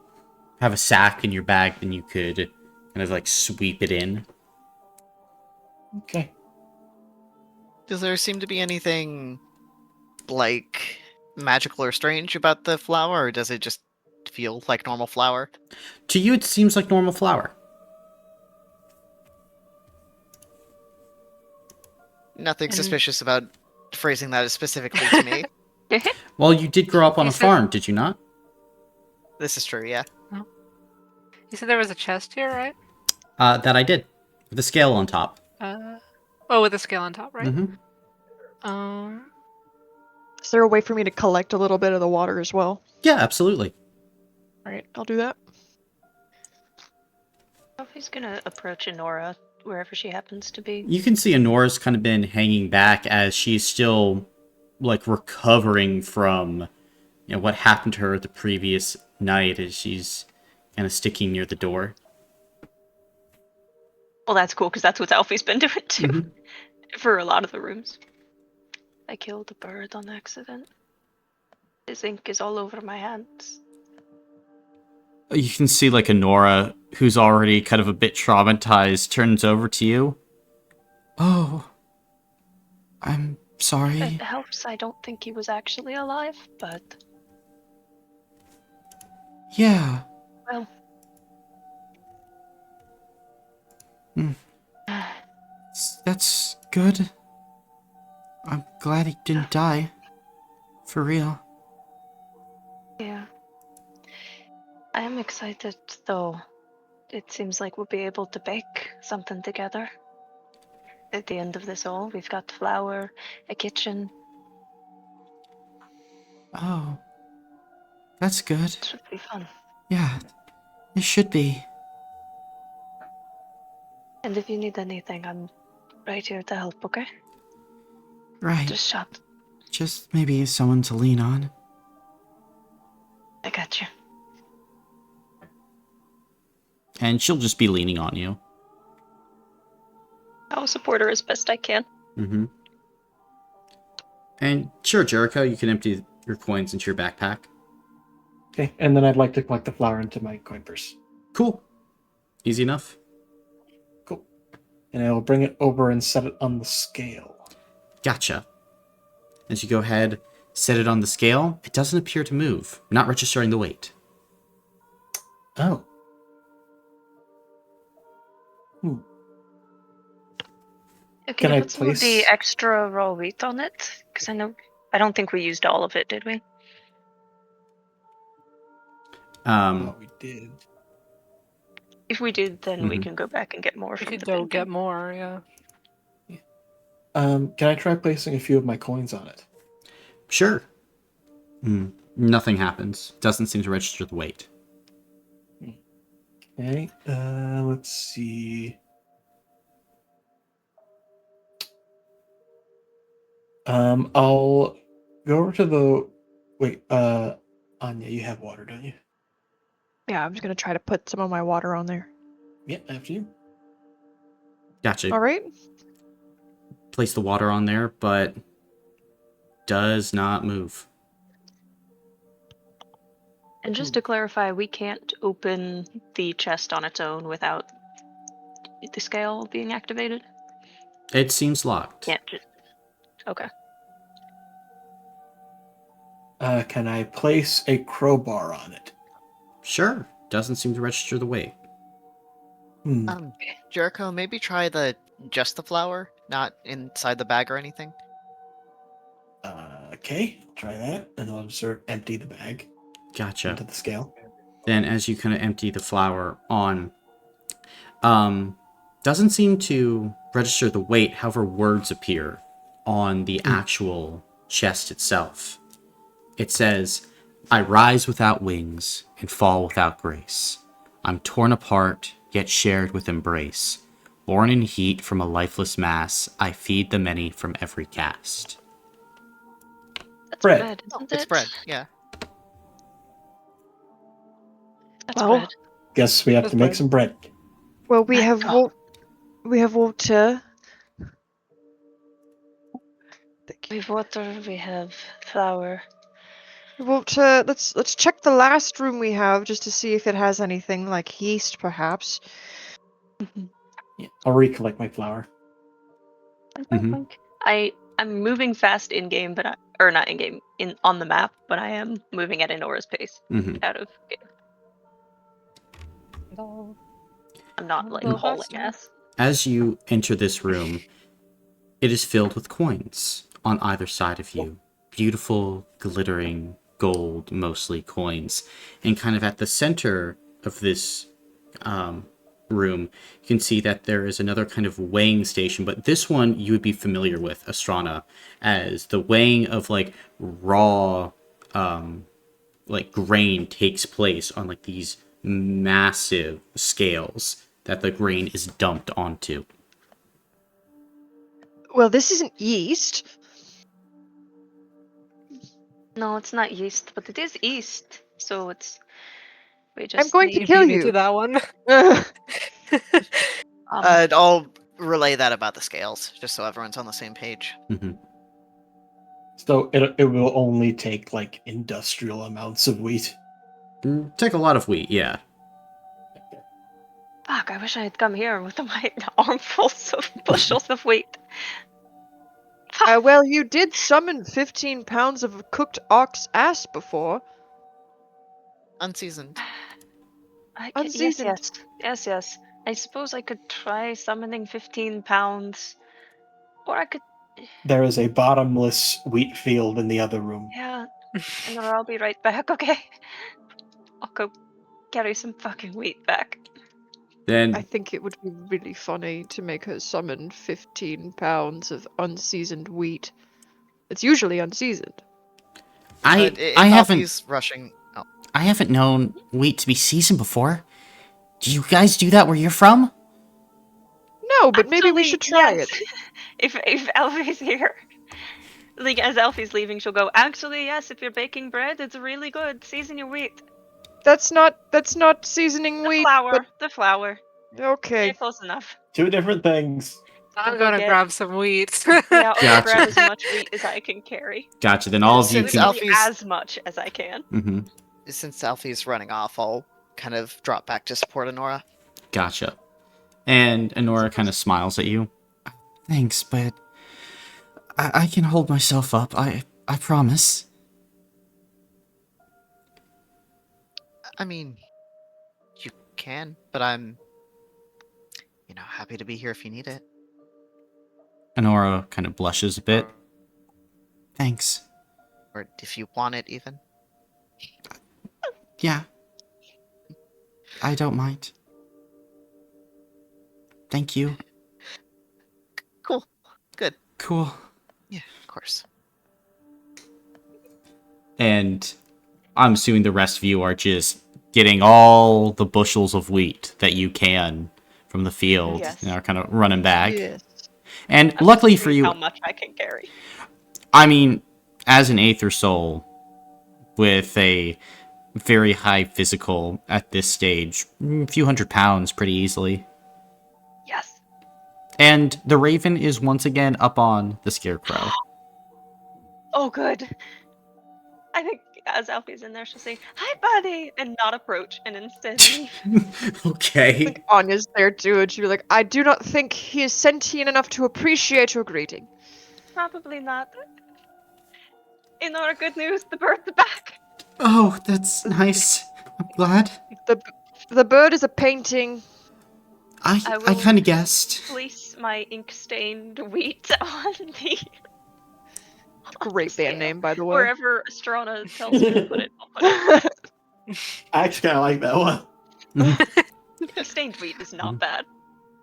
have a sack in your bag, then you could kind of like sweep it in. okay. Does there seem to be anything like magical or strange about the flour, or does it just feel like normal flour? To you, it seems like normal flour. Nothing And- suspicious about phrasing that specifically to me. Well, you did grow up on You a said- farm, did you not? This is true, yeah. You said there was a chest here, right? That I did. With a scale on top. With a scale on top, right? Mm-hmm. Is there a way for me to collect a little bit of the water as well? Yeah, absolutely. Alright, I'll do that. Sophie's gonna approach Honora wherever she happens to be. You can see Honora's kind of been hanging back as she's still, like, recovering from, what happened to her the previous night as she's kind of sticking near the door. Well, that's cool, because that's what Alfie's been doing too. Mhm. For a lot of the rooms. I killed a bird on accident. His ink is all over my hands. You can see, like, Honora, who's already kind of a bit traumatized, turns over to you. Oh, I'm sorry. It helps I don't think he was actually alive, but... Yeah. Well... That's good. I'm glad he didn't die. For real. Yeah. I am excited, though. It seems like we'll be able to bake something together. At the end of this all, we've got flour, a kitchen. Oh. That's good. It should be fun. Yeah. It should be. And if you need anything, I'm right here to help, okay? Right. Just shout. Just maybe someone to lean on. I got you. And she'll just be leaning on you. I'll support her as best I can. Mm-hmm. And sure, Jericho, you can empty your coins into your backpack. Okay, and then I'd like to collect the flour into my coin purse. Cool. Easy enough. Cool. And I will bring it over and set it on the scale. Gotcha. As you go ahead, set it on the scale, it doesn't appear to move, not registering the weight. Oh. Can I you put some of the place- extra raw wheat on it? Because I don't think we used all of it, did we? Oh, we did. If we did, then we Mhm. can go back and get more We from could the go bin. get more, yeah. Can I try placing a few of my coins on it? Sure. Nothing happens. Doesn't seem to register the weight. Okay, let's see. I'll go over to the... Wait, Anya, you have water, don't you? Yeah, I'm just gonna try to put some of my water on there. Yeah, after you. Gotcha. Alright. Place the water on there, but does not move. And just to clarify, we can't open the chest on its own without the scale being activated? It seems locked. Can't just... Okay. Can I place a crowbar on it? Sure. Doesn't seem to register the weight. Jericho, maybe try just the flour, not inside the bag or anything. Okay, try that, and I'll just sort of empty the bag Gotcha. into the scale. Then as you kind of empty the flour on, doesn't seem to register the weight, however words appear on the actual chest itself. It says, I rise without wings and fall without grace. I'm torn apart, yet shared with embrace. Born in heat from a lifeless mass, I feed the many from every cast. That's Bread. bread, Oh, isn't it's it? bread. Yeah. That's Well, bread. Guess we have That's to make bread. some bread. Well, Oh. we have water. Thank We you. have water, we have flour. Water. Let's check the last room we have just to see if it has anything like yeast, perhaps. I'll recollect my flour. Mhm. I'm moving fast in game, but or not in game, on the map, but I am moving at Enora's pace Mhm. out of game. I'm not like Go hauling faster. ass. As you enter this room, it is filled with coins on either side of you. Beautiful, glittering gold, mostly coins. And kind of at the center of this room, you can see that there is another kind of weighing station, but this one you would be familiar with, Astrana, as the weighing of like raw like grain takes place on like these massive scales that the grain is dumped onto. Well, this isn't yeast. No, it's not yeast, but it is east. So it's we I'm just going to need kill Beat me you. to that one. I'll relay that about the scales, just so everyone's on the same page. Mm-hmm. So it will only take like industrial amounts of wheat. Take a lot of wheat, yeah. fuck, I wish I had come here with my armfuls of bushels of wheat. Well, you did summon 15 pounds of cooked ox ass before. Unseasoned. Unseasoned. Yes. I suppose I could try summoning 15 pounds. Or I could, There is a bottomless wheat field in the other room. yeah. And then I'll be right back, okay? I'll go carry some fucking wheat back. Then I think it would be really funny to make her summon 15 pounds of unseasoned wheat. It's usually unseasoned. I If haven't Alfie's rushing. Oh, I haven't known wheat to be seasoned before. Do you guys do that where you're from? No, but maybe we Actually, should try yes. it. if Alfie's here. Like, as Alfie's leaving, she'll go, actually, yes, if you're baking bread, it's really good. Season your wheat. That's not seasoning wheat, but The flour. okay. Yeah, close enough. Two different things. I'm I'll go gonna get- grab some wheat. Yeah, I'll go Gotcha. grab as much wheat as I can carry. gotcha. Then all of you Since can. Literally Alfie's- as much as I can. Mm-hmm. since Alfie's running off, I'll kind of drop back to support Honora. Gotcha. And Honora kind of smiles at you. Thanks, but I can hold myself up. I promise. I mean, you can, but I'm, happy to be here if you need it. Honora kind of blushes a bit. Thanks. Or if you want it, even. Yeah. I don't mind. Thank you. Cool. Good. Cool. Yeah, of course. And I'm assuming the rest of you are just getting all the bushels of wheat that you can from the field Yes. and are kind of running back. Yes. And I'm luckily just for seeing you, how much I can carry. I mean, as an Aether Soul with a very high physical at this stage, a few 100 pounds pretty easily. Yes. And the Raven is once again up on the Scarecrow. Oh, good. I think as Alfie's in there, she'll say, "Hi, buddy," and not approach, and instead leave. I Okay. think Anya's there too, and she'll be like, I do not think he is sentient enough to appreciate your greeting. Probably not. In our good news, the bird's back. Oh, that's nice. I'm glad. The bird is a painting. I I will kind of guessed. Place my ink-stained wheat on the Great scale. band name, by the way. Wherever Astrana tells me to put it, I'll put it. I actually kind of like that one. Ink-stained wheat is not bad.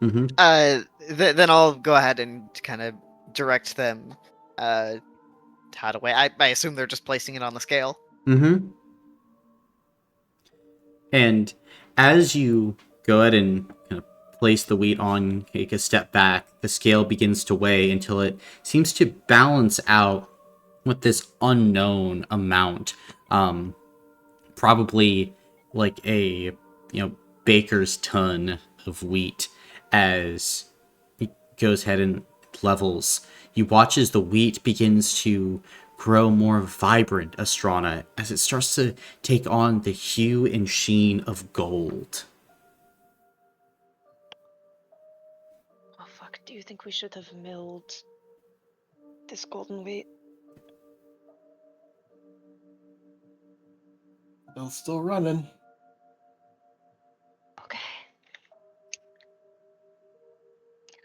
Mm-hmm. Then I'll go ahead and kind of direct them how to weigh. I assume they're just placing it on the scale. Mm-hmm. And as you go ahead and kind of place the wheat on, take a step back, the scale begins to weigh until it seems to balance out with this unknown amount. Probably like a, baker's ton of wheat as it goes ahead and levels. You watch as the wheat begins to grow more vibrant, Astrana, as it starts to take on the hue and sheen of gold. Oh fuck, do you think we should have milled this golden wheat? Bill's still running. Okay.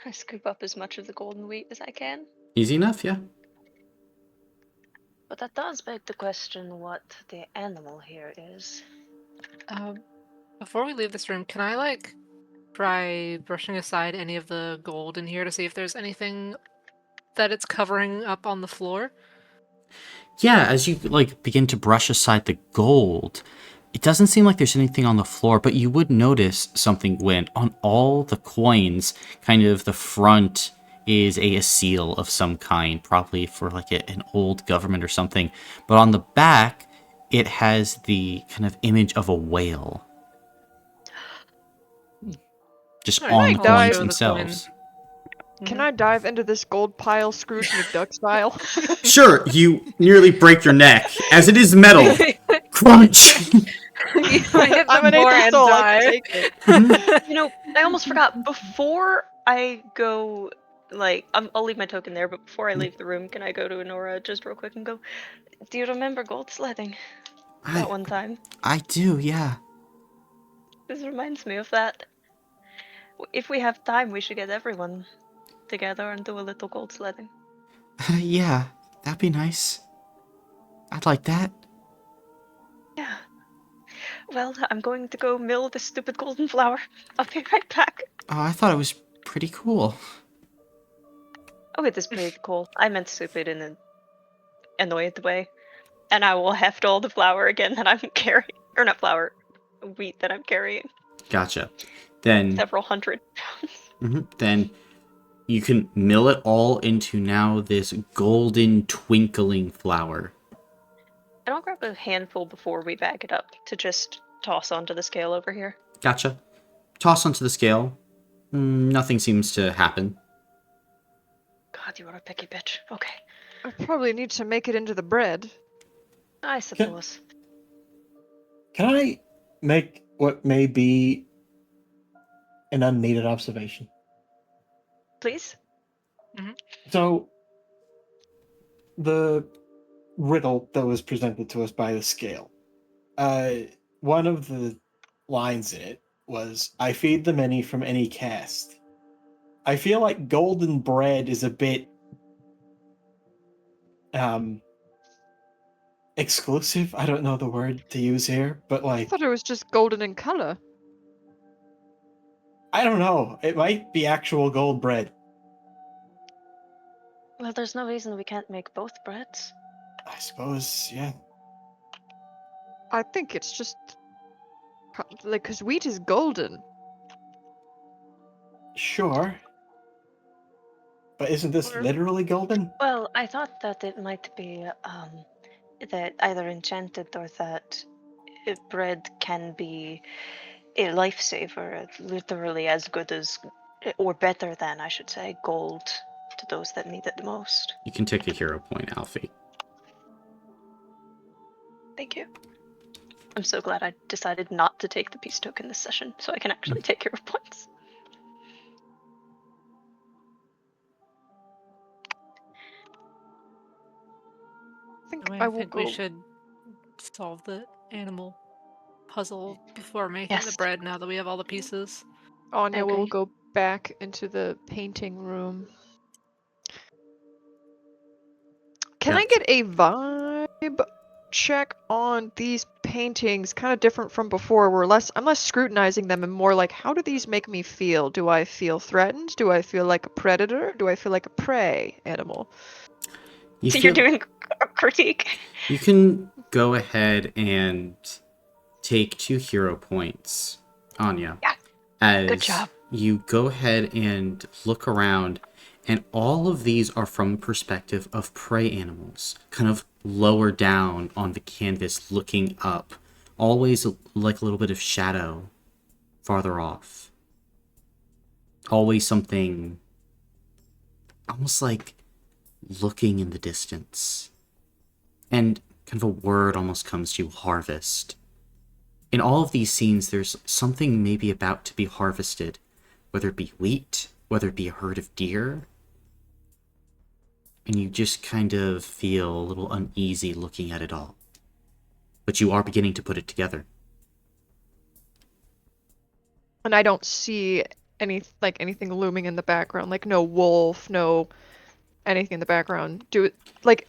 I scoop up as much of the golden wheat as I can. Easy enough, yeah. But that does beg the question what the animal here is. Before we leave this room, can I try brushing aside any of the gold in here to see if there's anything that it's covering up on the floor? Yeah, as you begin to brush aside the gold, it doesn't seem like there's anything on the floor, but you would notice something, Gwen. On all the coins, kind of the front is a seal of some kind, probably for an old government or something. But on the back, it has the kind of image of a whale. Just on the coins themselves. Can I dive into this gold pile Scrooge McDuck style? Sure, you nearly break your neck, as it is metal. Crunch! I'm an ancient soul, I can take it. You know, I almost forgot. Before I go, I'll leave my token there, but before I leave the room, can I go to Honora just real quick and go, do you remember gold sledding? That one time? I do, yeah. This reminds me of that. If we have time, we should get everyone together and do a little gold sledding. Yeah, that'd be nice. I'd like that. Yeah. Well, I'm going to go mill this stupid golden flower. I'll be right back. Oh, I thought it was pretty cool. Oh, it is pretty cool. I meant stupid in an annoyed way. And I will heft all the flour again that I'm carrying. Or not flour, wheat that I'm carrying. Gotcha. Then Several hundred pounds. Then you can mill it all into now this golden twinkling flour. And I'll grab a handful before we bag it up to just toss onto the scale over here. Gotcha. Toss onto the scale. Nothing seems to happen. God, you are a picky bitch. Okay. I probably need to make it into the bread. I suppose. Can I make what may be an unneeded observation? Please? So, the riddle that was presented to us by the scale, one of the lines in it was, I feed the many from any caste. I feel like golden bread is a bit exclusive. I don't know the word to use here, but I thought it was just golden in color. I don't know. It might be actual gold bread. Well, there's no reason we can't make both breads. I suppose, yeah. I think it's just because wheat is golden. Sure. But isn't this literally golden? Well, I thought that it might be that either enchanted or that bread can be a lifesaver, literally as good as, or better than, I should say, gold to those that need it the most. You can take a hero point, Alfie. Thank you. I'm so glad I decided not to take the peace token this session, so I can actually take hero points. I will think we should solve the animal puzzle before making the bread now that we have all the pieces. Anya will go back into the painting room. Can I get a vibe check on these paintings? Kind of different from before. I'm less scrutinizing them and more like, how do these make me feel? Do I feel threatened? Do I feel like a predator? Do I feel like a prey animal? You're doing a critique. You can go ahead and take 2 hero points, Anya. Yeah. As Good job. you go ahead and look around, and all of these are from the perspective of prey animals, kind of lower down on the canvas, looking up, always like a little bit of shadow farther off. Always something almost like looking in the distance. And kind of a word almost comes to you, harvest. In all of these scenes, there's something maybe about to be harvested, whether it be wheat, whether it be a herd of deer. And you just kind of feel a little uneasy looking at it all. But you are beginning to put it together. And I don't see anything looming in the background, like no wolf, no anything in the background.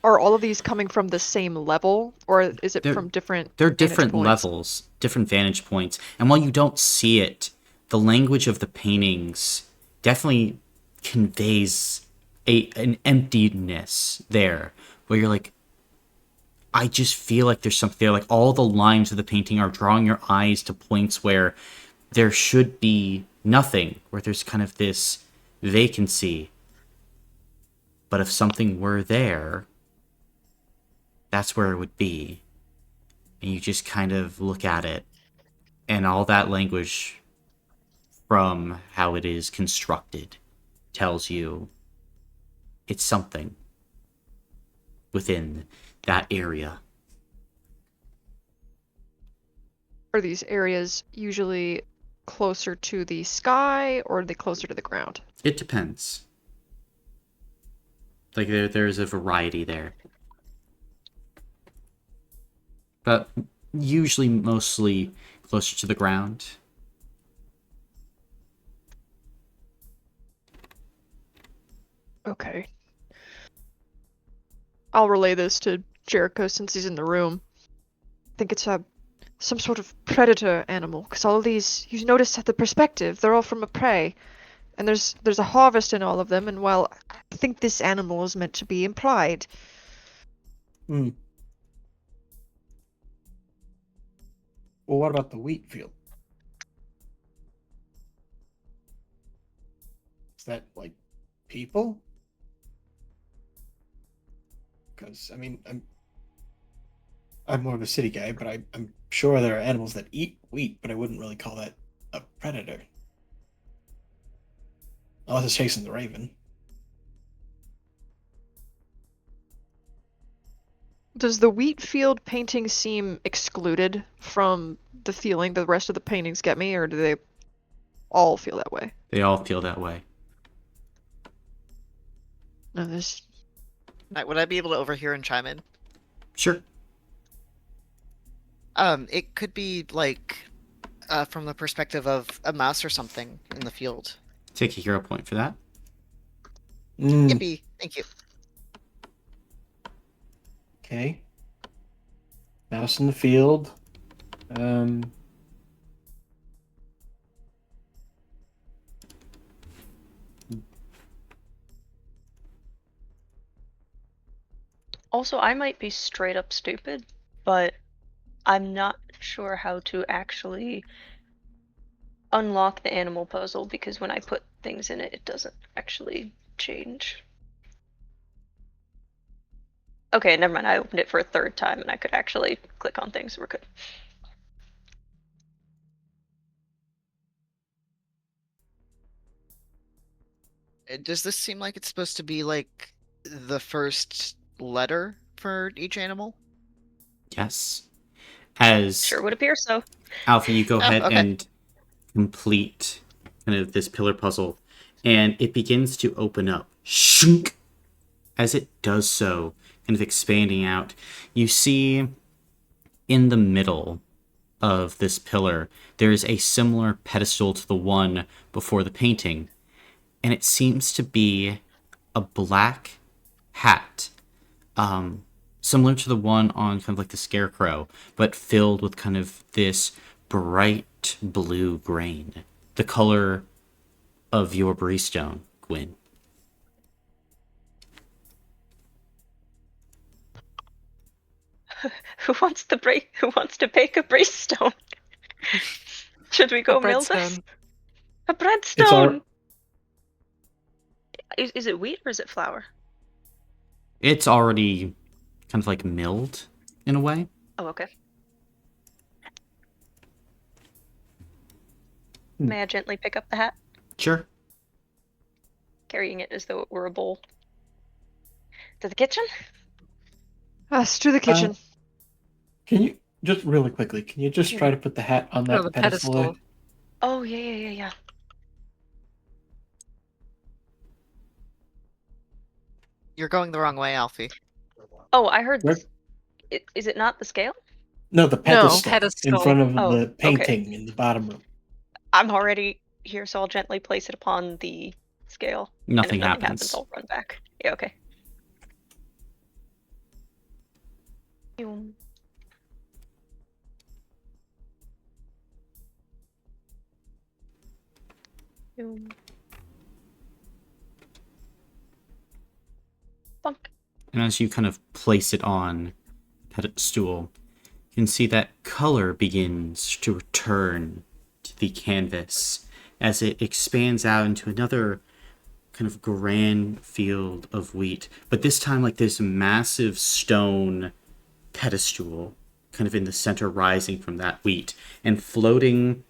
Are all of these coming from the same level, or is it from different They're vantage different points? levels, different vantage points. And while you don't see it, the language of the paintings definitely conveys an emptiness there, where you're like, I just feel like there's something there. Like all the lines of the painting are drawing your eyes to points where there should be nothing, where there's kind of this vacancy. But if something were there, that's where it would be. And you just kind of look at it, and all that language from how it is constructed tells you it's something within that area. Are these areas usually closer to the sky, or are they closer to the ground? It depends. Like there's a variety there. But usually mostly closer to the ground. Okay. I'll relay this to Jericho since he's in the room. I think it's some sort of predator animal, because all of these, you notice at the perspective, they're all from a prey. And there's a harvest in all of them, and well, I think this animal is meant to be implied. Hmm. Well, what about the wheat field? Is that like people? Because I mean, I'm more of a city guy, but I'm sure there are animals that eat wheat, but I wouldn't really call that a predator. Unless it's chasing the raven. Does the wheat field painting seem excluded from the feeling the rest of the paintings get me, or do they all feel that way? They all feel that way. No, there's... Would I be able to overhear and chime in? Sure. It could be like from the perspective of a mouse or something in the field. Take a hero point for that. Yippee! Thank you. Okay. Mouse in the field. Also, I might be straight up stupid, but I'm not sure how to actually unlock the animal puzzle, because when I put things in it, it doesn't actually change. Okay, never mind. I opened it for a third time and I could actually click on things. We're good. Does this seem like it's supposed to be like the first letter for each animal? Yes. As Sure would appear so. Alpha, you go ahead okay. and complete kind of this pillar puzzle, and it begins to open up. Shunk! As it does so, kind of expanding out, you see in the middle of this pillar, there is a similar pedestal to the one before the painting, and it seems to be a black hat, similar to the one on kind of like the scarecrow, but filled with kind of this bright blue grain, the color of your Breestone, Gwyn. Who wants to bake a Breastone? Should we go mill this? Breadstone. A It's breadstone! Is it wheat or is it flour? It's already kind of like milled in a way. Oh, okay. Hmm. May I gently pick up the hat, Sure. carrying it as though it were a bowl? To the kitchen? Us to the kitchen. Can you just really quickly? Can you just try to put the hat on Oh, that the pedestal? There? pedestal. Oh, yeah. You're going the wrong way, Alfie. Oh, I heard Where? this. Is it not the scale? No, the pedestal, in Pedestal. front of Oh, the okay. painting in the bottom room. I'm already here, so I'll gently place it upon the scale. Nothing and if nothing happens. happens, I'll run back. Yeah, okay. Boom. Boom. Bonk. And as you kind of place it on pedestal, you can see that color begins to return to the canvas as it expands out into another kind of grand field of wheat. But this time, like this massive stone pedestal kind of in the center rising from that wheat, and floating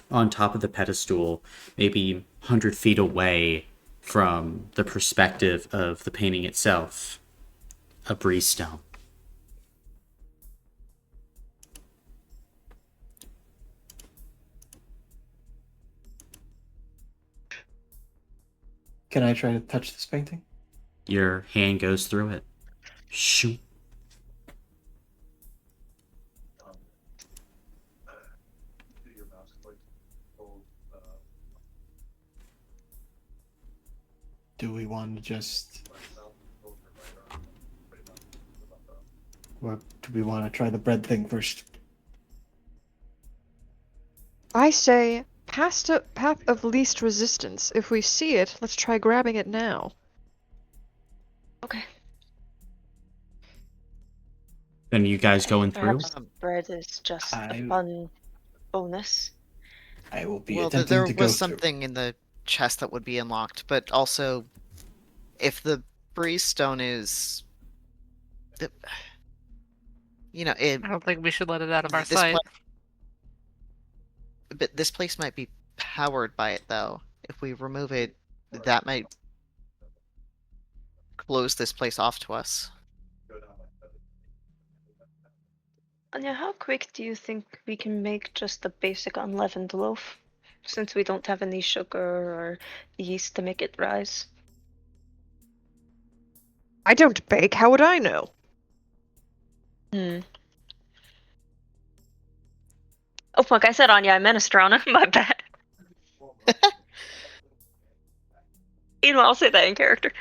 on top of the pedestal, maybe 100 feet away from the perspective of the painting itself, a breeze stone. Can I try to touch this painting? Your hand goes through it. Shoot. Do we want to just... Or do we want to try the bread thing first? I say path of least resistance. If we see it, let's try grabbing it now. Okay. Then you guys going through? Perhaps bread is just a I- fun bonus. I will be Well, attempting there to go was through. something in the chest that would be unlocked, but also, if the breeze stone is, you know, it I don't think we should let it out of our this sight. but this place might be powered by it, though. If we remove it, that might close this place off to us. Anya, how quick do you think we can make just a basic unleavened loaf? Since we don't have any sugar or yeast to make it rise. I don't bake. How would I know? Oh fuck, I said Anya, I meant Astrana. My bad. You know, I'll say that in character.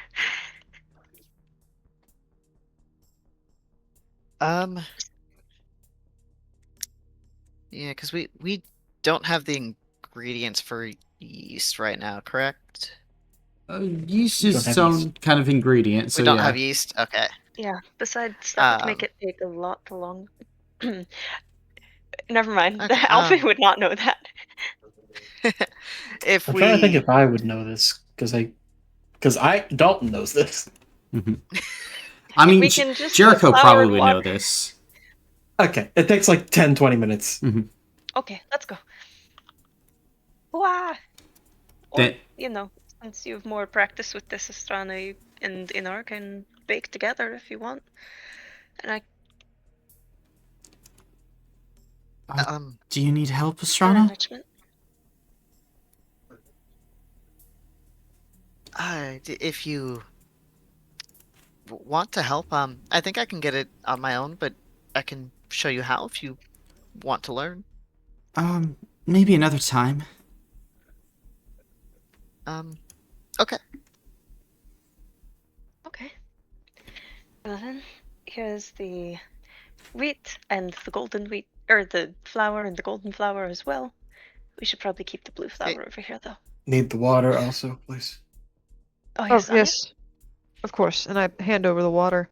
Yeah, because we don't have the ingredients for yeast right now, correct? Yeast Don't is have some yeast. kind of ingredient, so We don't yeah. have yeast? Okay. Yeah, besides stuff would make it take a lot too long. Never mind. Okay, Alfie would not know that. If I'm we... trying to think if I would know this, because Dalton knows this. I mean, We can just Jericho flour probably and would water. know this. Okay, it takes like 10-20 minutes. Okay, let's go. Wah! Or, That- you know, since you have more practice with this, Astrana, you and Inar can bake together if you want. And Do you need help, for Astrana? enrichment. If you want to help, I think I can get it on my own, but I can show you how if you want to learn. Maybe another time. Okay. Okay. Well then, here's the wheat and the golden wheat, or the flour and the golden flour as well. We should probably keep the blue flour over here, though. Need the water also, please. Oh yes, Oh, yes. Of course. And I hand over the water.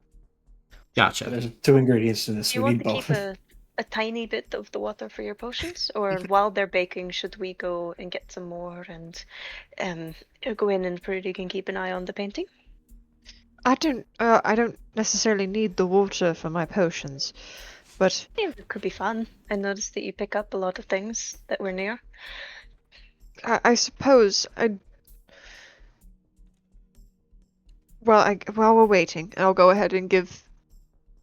Gotcha. There's 2 ingredients to this. Do you We want need to both. keep a a tiny bit of the water for your potions, or while they're baking, should we go and get some more and go in and Prudy can keep an eye on the painting? I don't necessarily need the water for my potions, but Yeah, it could be fun. I noticed that you pick up a lot of things that were near. I suppose I. While we're waiting, I'll go ahead and give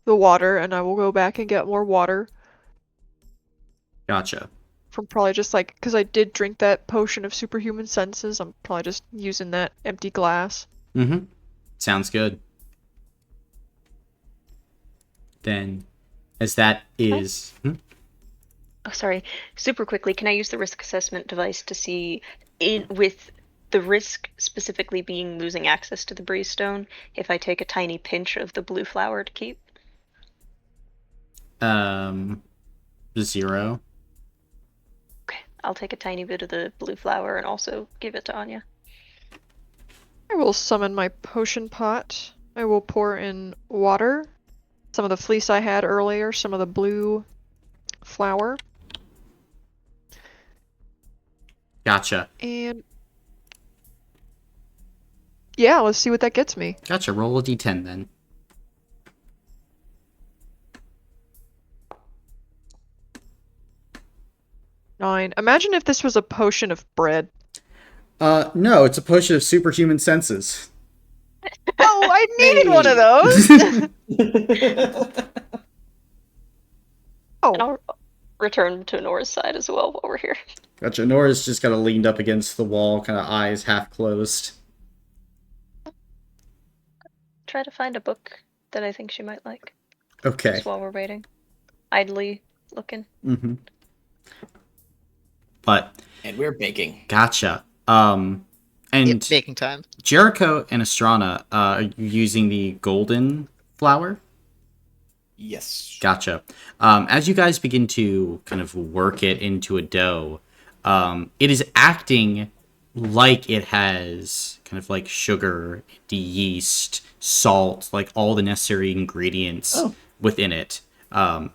the water, and I will go back and get more water Gotcha. from probably just like because I did drink that potion of superhuman senses. I'm probably just using that empty glass. Mm-hmm. Sounds good. Then, as that is... Oh, sorry. Super quickly, can I use the risk assessment device to see, with the risk specifically being losing access to the breeze stone, if I take a tiny pinch of the blue flower to keep? 0. Okay, I'll take a tiny bit of the blue flower and also give it to Anya. I will summon my potion pot. I will pour in water, some of the fleece I had earlier, some of the blue flower. Gotcha. And yeah, let's see what that gets me. Gotcha. Roll a d10 then. 9. Imagine if this was a potion of bread. No, it's a potion of superhuman senses. Oh, I needed one of those! Oh. And I'll return to Nora's side as well while we're here. Gotcha. Nora's just kind of leaned up against the wall, kind of eyes half closed. Try to find a book that I think she might like. Okay. Just while we're waiting. Idly looking. Mm-hmm. But... And we're baking. Gotcha. And It's baking time. Jericho and Astrana, are you using the golden flower? Yes. Gotcha. As you guys begin to kind of work it into a dough, it is acting like it has kind of like sugar, the yeast, salt, like all the necessary ingredients within it. And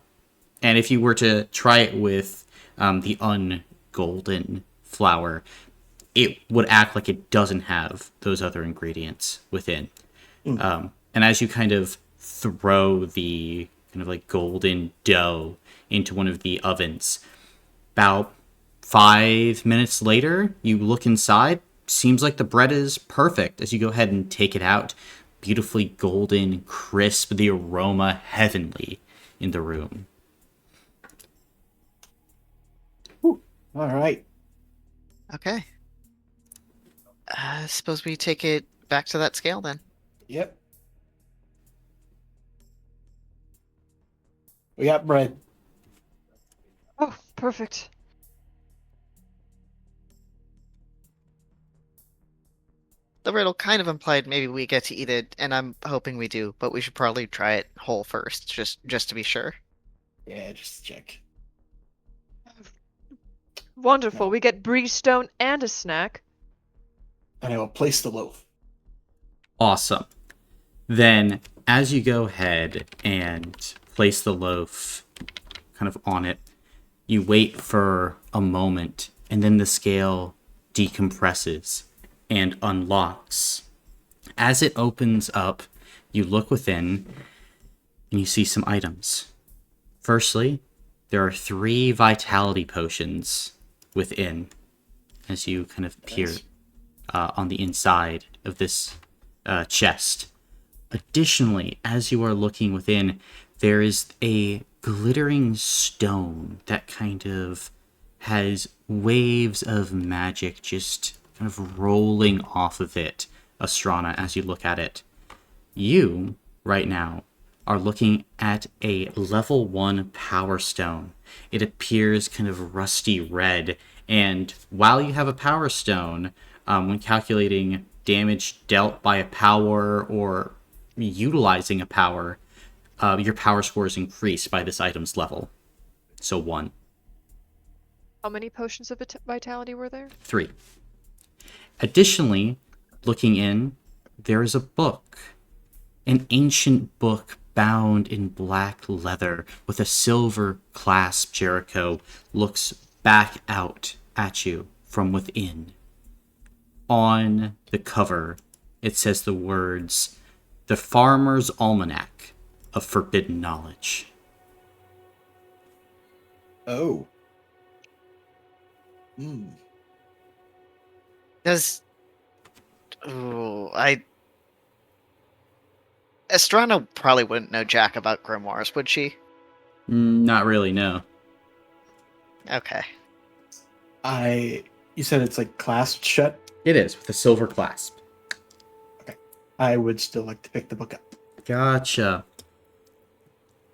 if you were to try it with the ungolden flour, it would act like it doesn't have those other ingredients within. And as you kind of throw the kind of like golden dough into one of the ovens, about 5 minutes later, you look inside. Seems like the bread is perfect. As you go ahead and take it out, beautifully golden, crisp, the aroma heavenly in the room. All right. Okay. Suppose we take it back to that scale then. Yep. We got bread. Oh, perfect. The riddle kind of implied maybe we get to eat it, and I'm hoping we do, but we should probably try it whole first, just to be sure. Yeah, just check. Wonderful. No. We get breeze stone and a snack. And I will place the loaf. Awesome. Then, as you go ahead and place the loaf kind of on it, you wait for a moment, and then the scale decompresses and unlocks. As it opens up, you look within, and you see some items. Firstly, there are 3 vitality potions within, as you kind of peer on the inside of this chest. Additionally, as you are looking within, there is a glittering stone that kind of has waves of magic just kind of rolling off of it, Astrana, as you look at it. You, right now, are looking at a level 1 power stone. It appears kind of rusty red, and while you have a power stone, when calculating damage dealt by a power or utilizing a power, your power score is increased by this item's level. So 1. How many potions of vitality were there? 3. Additionally, looking in, there is a book. An ancient book bound in black leather with a silver clasp, Jericho looks back out at you from within. On the cover, it says the words, "The Farmer's Almanac of Forbidden Knowledge." Oh. Does... Ooh, Estrana probably wouldn't know jack about grimoires, would she? Not really, no. Okay. You said it's like clasped shut? It is, with a silver clasp. Okay. I would still like to pick the book up. Gotcha.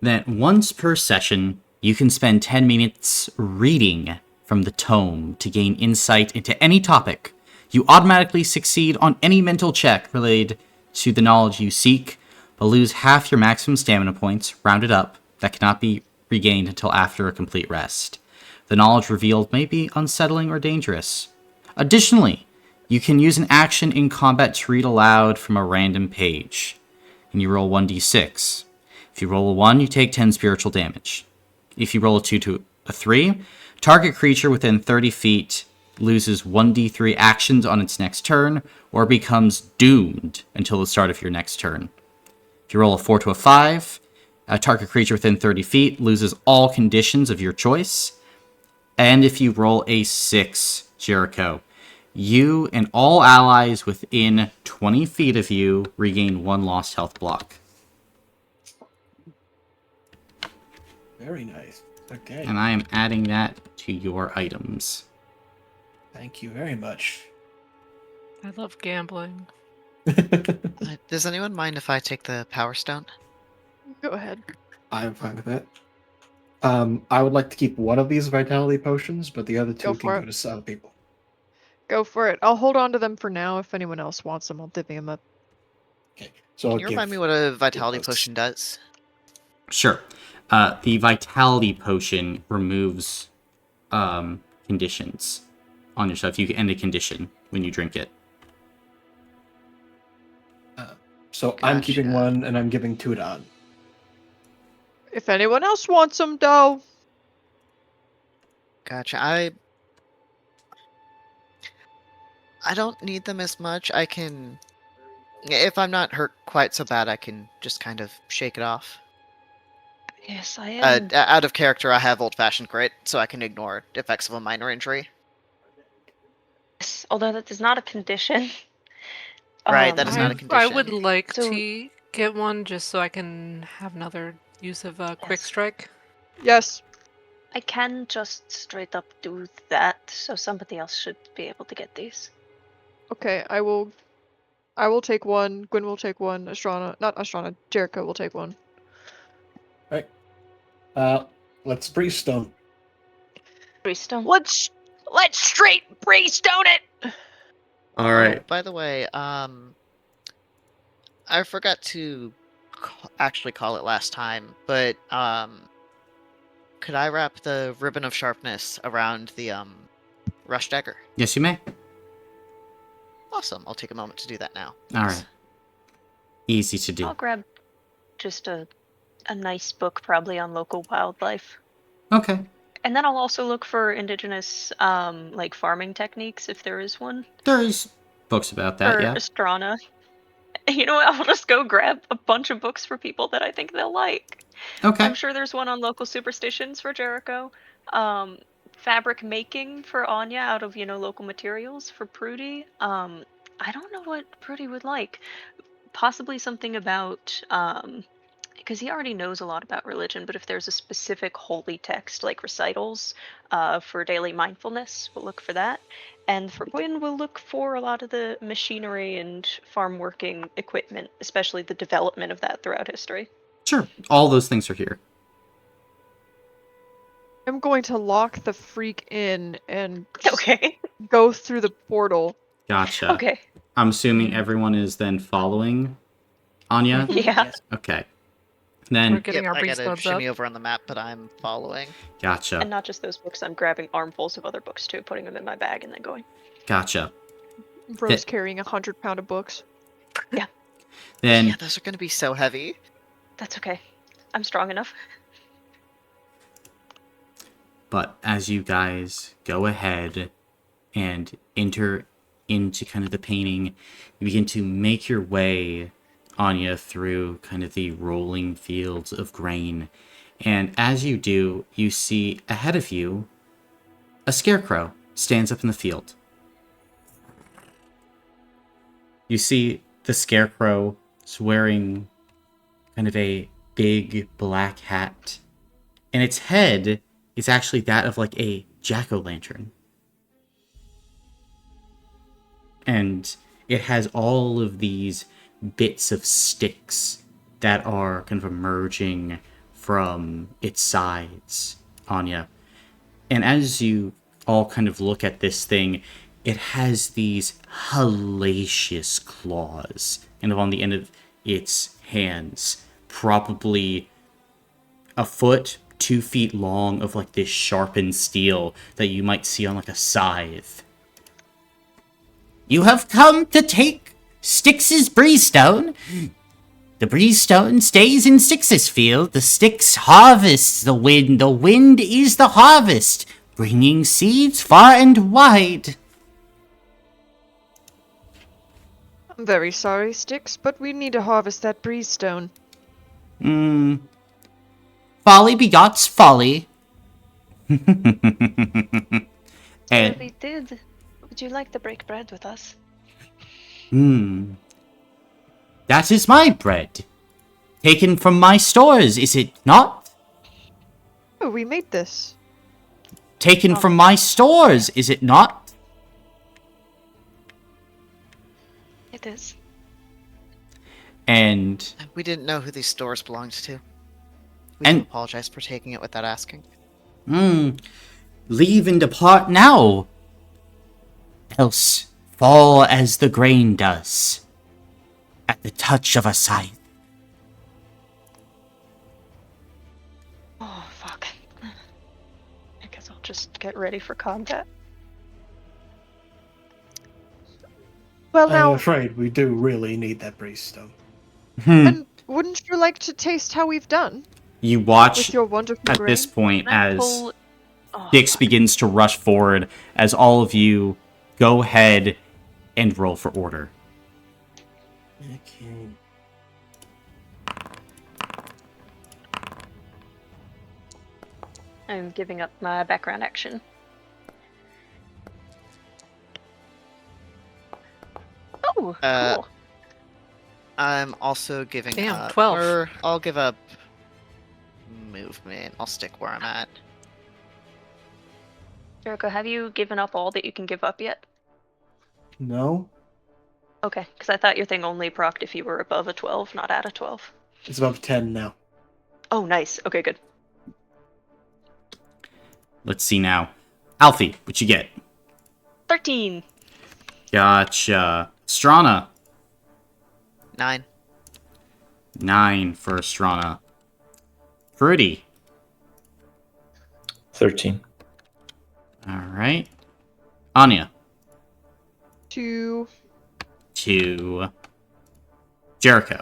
Then once per session, you can spend 10 minutes reading from the tome to gain insight into any topic. You automatically succeed on any mental check related to the knowledge you seek, but lose half your maximum stamina points, rounded up, that cannot be regained until after a complete rest. The knowledge revealed may be unsettling or dangerous. Additionally, you can use an action in combat to read aloud from a random page, and you roll 1d6. If you roll a 1, you take 10 spiritual damage. If you roll a 2 to a 3, target creature within 30 feet loses 1d3 actions on its next turn, or becomes doomed until the start of your next turn. If you roll a 4 to a 5, a target creature within 30 feet loses all conditions of your choice. And if you roll a 6, Jericho, you and all allies within 20 feet of you regain 1 lost health block. Very nice. Okay. And I am adding that to your items. Thank you very much. I love gambling. Does anyone mind if I take the Power Stone? Go ahead. I'm fine with that. I would like to keep one of these vitality potions, but the other 2 Go can for go it. to other people. Go for it. I'll hold on to them for now. If anyone else wants them, I'll divvy them up. Okay. So Can I'll you remind me what a Vitality Potion does? Sure. The Vitality Potion removes conditions on yourself. You can end a condition when you drink it. So I'm keeping 1, and I'm giving 2 to An. If anyone else wants them, though. Gotcha. I don't need them as much. I can... If I'm not hurt quite so bad, I can just kind of shake it off. Yes, I am. Out of character, I have Old-Fashioned Grit, so I can ignore effects of a minor injury. Yes, although that is not a condition. Right, that is not a I condition. would like So- to get one just so I can have another use of Quick Yes. Strike. Yes. I can just straight up do that, so somebody else should be able to get these. Okay, I will take 1. Gwyn will take 1. Not Astrana. Jericho will take 1. Right. Let's Breezestone. Freestone. Let's straight Breezestone it. All right. Oh, by the way, I forgot to actually call it last time, but could I wrap the Ribbon of Sharpness around the Rush Dagger? Yes, you may. Awesome. I'll take a moment to do that now. All right. Easy to do. I'll grab just a nice book, probably on local wildlife. Okay. And then I'll also look for indigenous, like farming techniques, if there is one. There's books about that, Or yeah. Astrana. You know what? I'll just go grab a bunch of books for people that I think they'll like. Okay. I'm sure there's one on local superstitions for Jericho. Fabric making for Anya out of, local materials for Prudy. I don't know what Prudy would like. Possibly something about, because he already knows a lot about religion, but if there's a specific holy text, like recitals, for daily mindfulness, we'll look for that. And for Gwyn, we'll look for a lot of the machinery and farm working equipment, especially the development of that throughout history. Sure. All those things are here. I'm going to lock the freak in and Okay. go through the portal. Gotcha. Okay. I'm assuming everyone is then following Anya? Yeah. Okay. We're Then, getting our I breeze gotta buds shimmy up. over on the map, but I'm following. gotcha. And not just those books, I'm grabbing armfuls of other books too, putting them in my bag and then going. Gotcha. Bro's Th- carrying 100-pound of books. Then, Yeah, those are gonna be so heavy. That's okay. I'm strong enough. But as you guys go ahead and enter into kind of the painting, you begin to make your way, Anya, through kind of the rolling fields of grain. And as you do, you see ahead of you a scarecrow stands up in the field. You see the scarecrow is wearing kind of a big black hat, and its head is actually that of like a jack-o'-lantern. And it has all of these bits of sticks that are kind of emerging from its sides, Anya. And as you all kind of look at this thing, it has these hellacious claws kind of on the end of its hands, probably a foot, 2 feet long, of like this sharpened steel that you might see on like a scythe. You have come to take Styx's Breezestone. The Breezestone stays in Styx's field. The Styx harvests the wind. The wind is the harvest, bringing seeds far and wide. I'm very sorry, Styx, but we need to harvest that Breezestone. Folly begots folly. Yeah, we did. Would you like to break bread with us? That is my bread. Taken from my stores, is it not? Oh, we made this. Taken from my stores, is it not? It is. And We didn't know who these stores belonged to. We do apologize for taking it without asking. Leave and depart now. Else fall as the grain does at the touch of a scythe. Oh, fuck. I guess I'll just get ready for combat. Well, I'm now, afraid we do really need that Breezestone. and wouldn't you like to taste how we've done? you watch With your wonderful at grain? this point Can I as pull... Oh, Dix fuck. begins to rush forward as all of you go ahead and roll for order. Okay. I'm giving up my background action. Oh, cool. I'm also giving Damn, up... 12. Or I'll give up movement. I'll stick where I'm at. Jericho, have you given up all that you can give up yet? No? Okay, because I thought your thing only procced if you were above a 12, not at a 12. It's above 10 now. Oh, nice. Okay, good. Let's see now. Alfie, what you get? 13! Gotcha. Strana, 9. 9 for Strana. Fruity. 13. Alright. Anya, 2. 2. Jericho.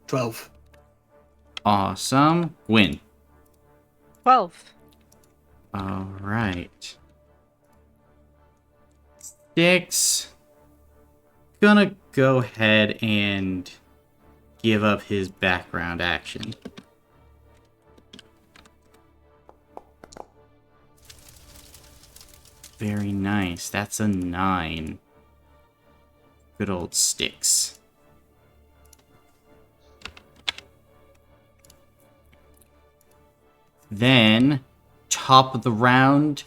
12. Awesome. Win. 12. Alright. 6. Gonna go ahead and give up his background action. Very nice. That's a 9. Good old Sticks. Then, top of the round,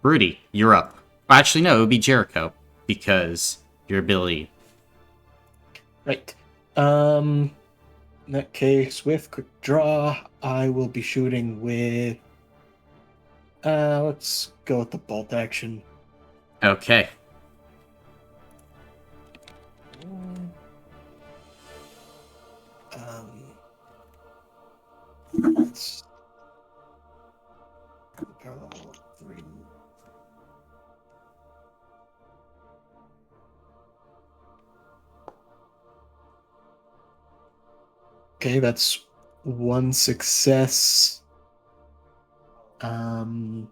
Rudy, you're up. Actually, no, it would be Jericho, because your ability. Right. In that case, with quick draw, I will be shooting with... let's go with the bolt action. Okay. Let's... Parallel 3. Okay, that's one success. That's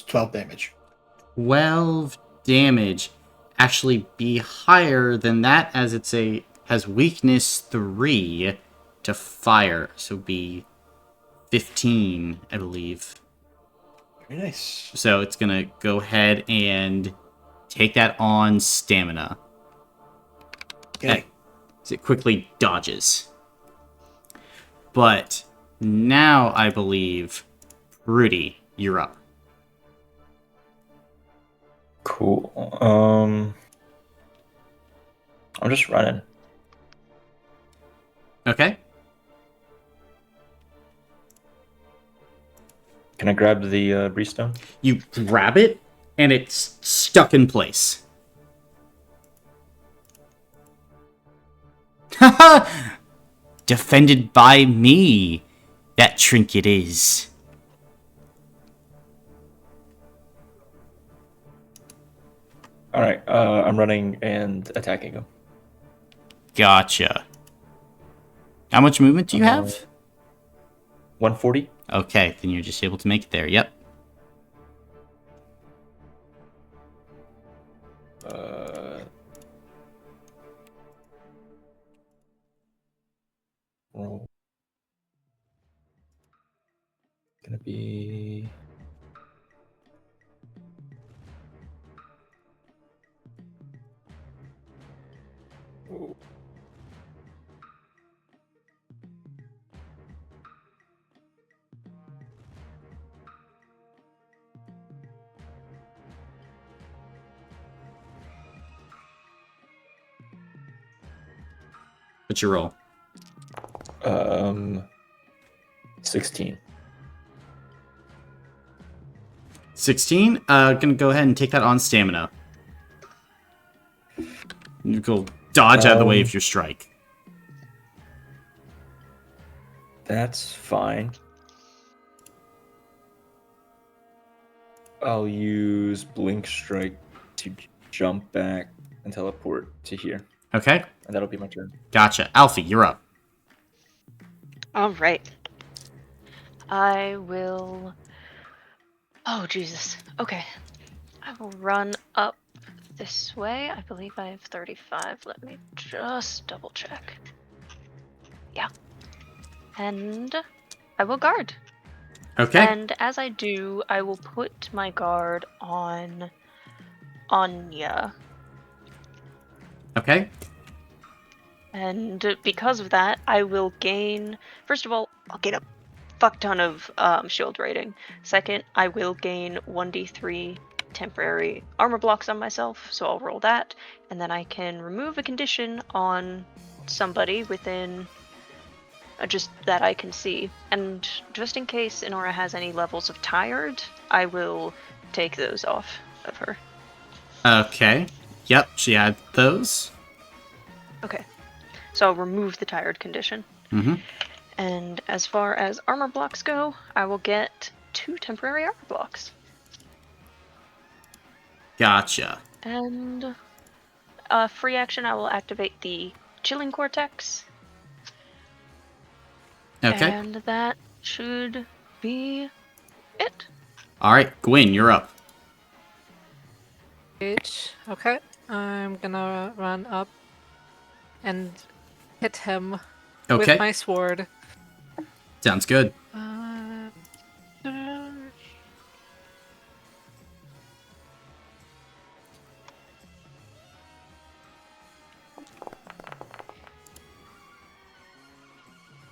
12 damage. 12 damage. Actually be higher than that, as has weakness 3 to fire. So be 15, I believe. Very nice. So it's gonna go ahead and take that on stamina. Okay. As it quickly dodges. But now I believe, Rudy, you're up. Cool. I'm just running. Okay. Can I grab the Breestone? You grab it, and it's stuck in place. Haha! Defended by me, that trinket is. Alright, I'm running and attacking him. Gotcha. How much movement do you have? 140. Okay, then you're just able to make it there. Yep. Roll. Gonna be... Ooh. What's your roll? 16. 16? Gonna go ahead and take that on stamina. You go dodge out of the way of your strike. That's fine. I'll use Blink Strike to jump back and teleport to here. Okay. And that'll be my turn. Gotcha. Alfie, you're up. All right. I will. Oh, Jesus. Okay. I will run up this way. I believe I have 35. Let me just double check. Yeah. And I will guard. Okay. And as I do, I will put my guard on Anya. Okay. And because of that, I will gain. First of all, I'll gain a fuck ton of shield rating. Second, I will gain 1d3 temporary armor blocks on myself, so I'll roll that, and then I can remove a condition on somebody within just that I can see. And just in case Inora has any levels of tired, I will take those off of her. Okay. Yep, she had those. Okay. So I'll remove the tired condition. Mm-hmm. And as far as armor blocks go, I will get 2 temporary armor blocks. Gotcha. And free action, I will activate the Chilling Cortex. Okay. And that should be it. Alright, Gwyn, you're up. Okay. I'm gonna run up and hit him Okay. with my sword. Sounds good.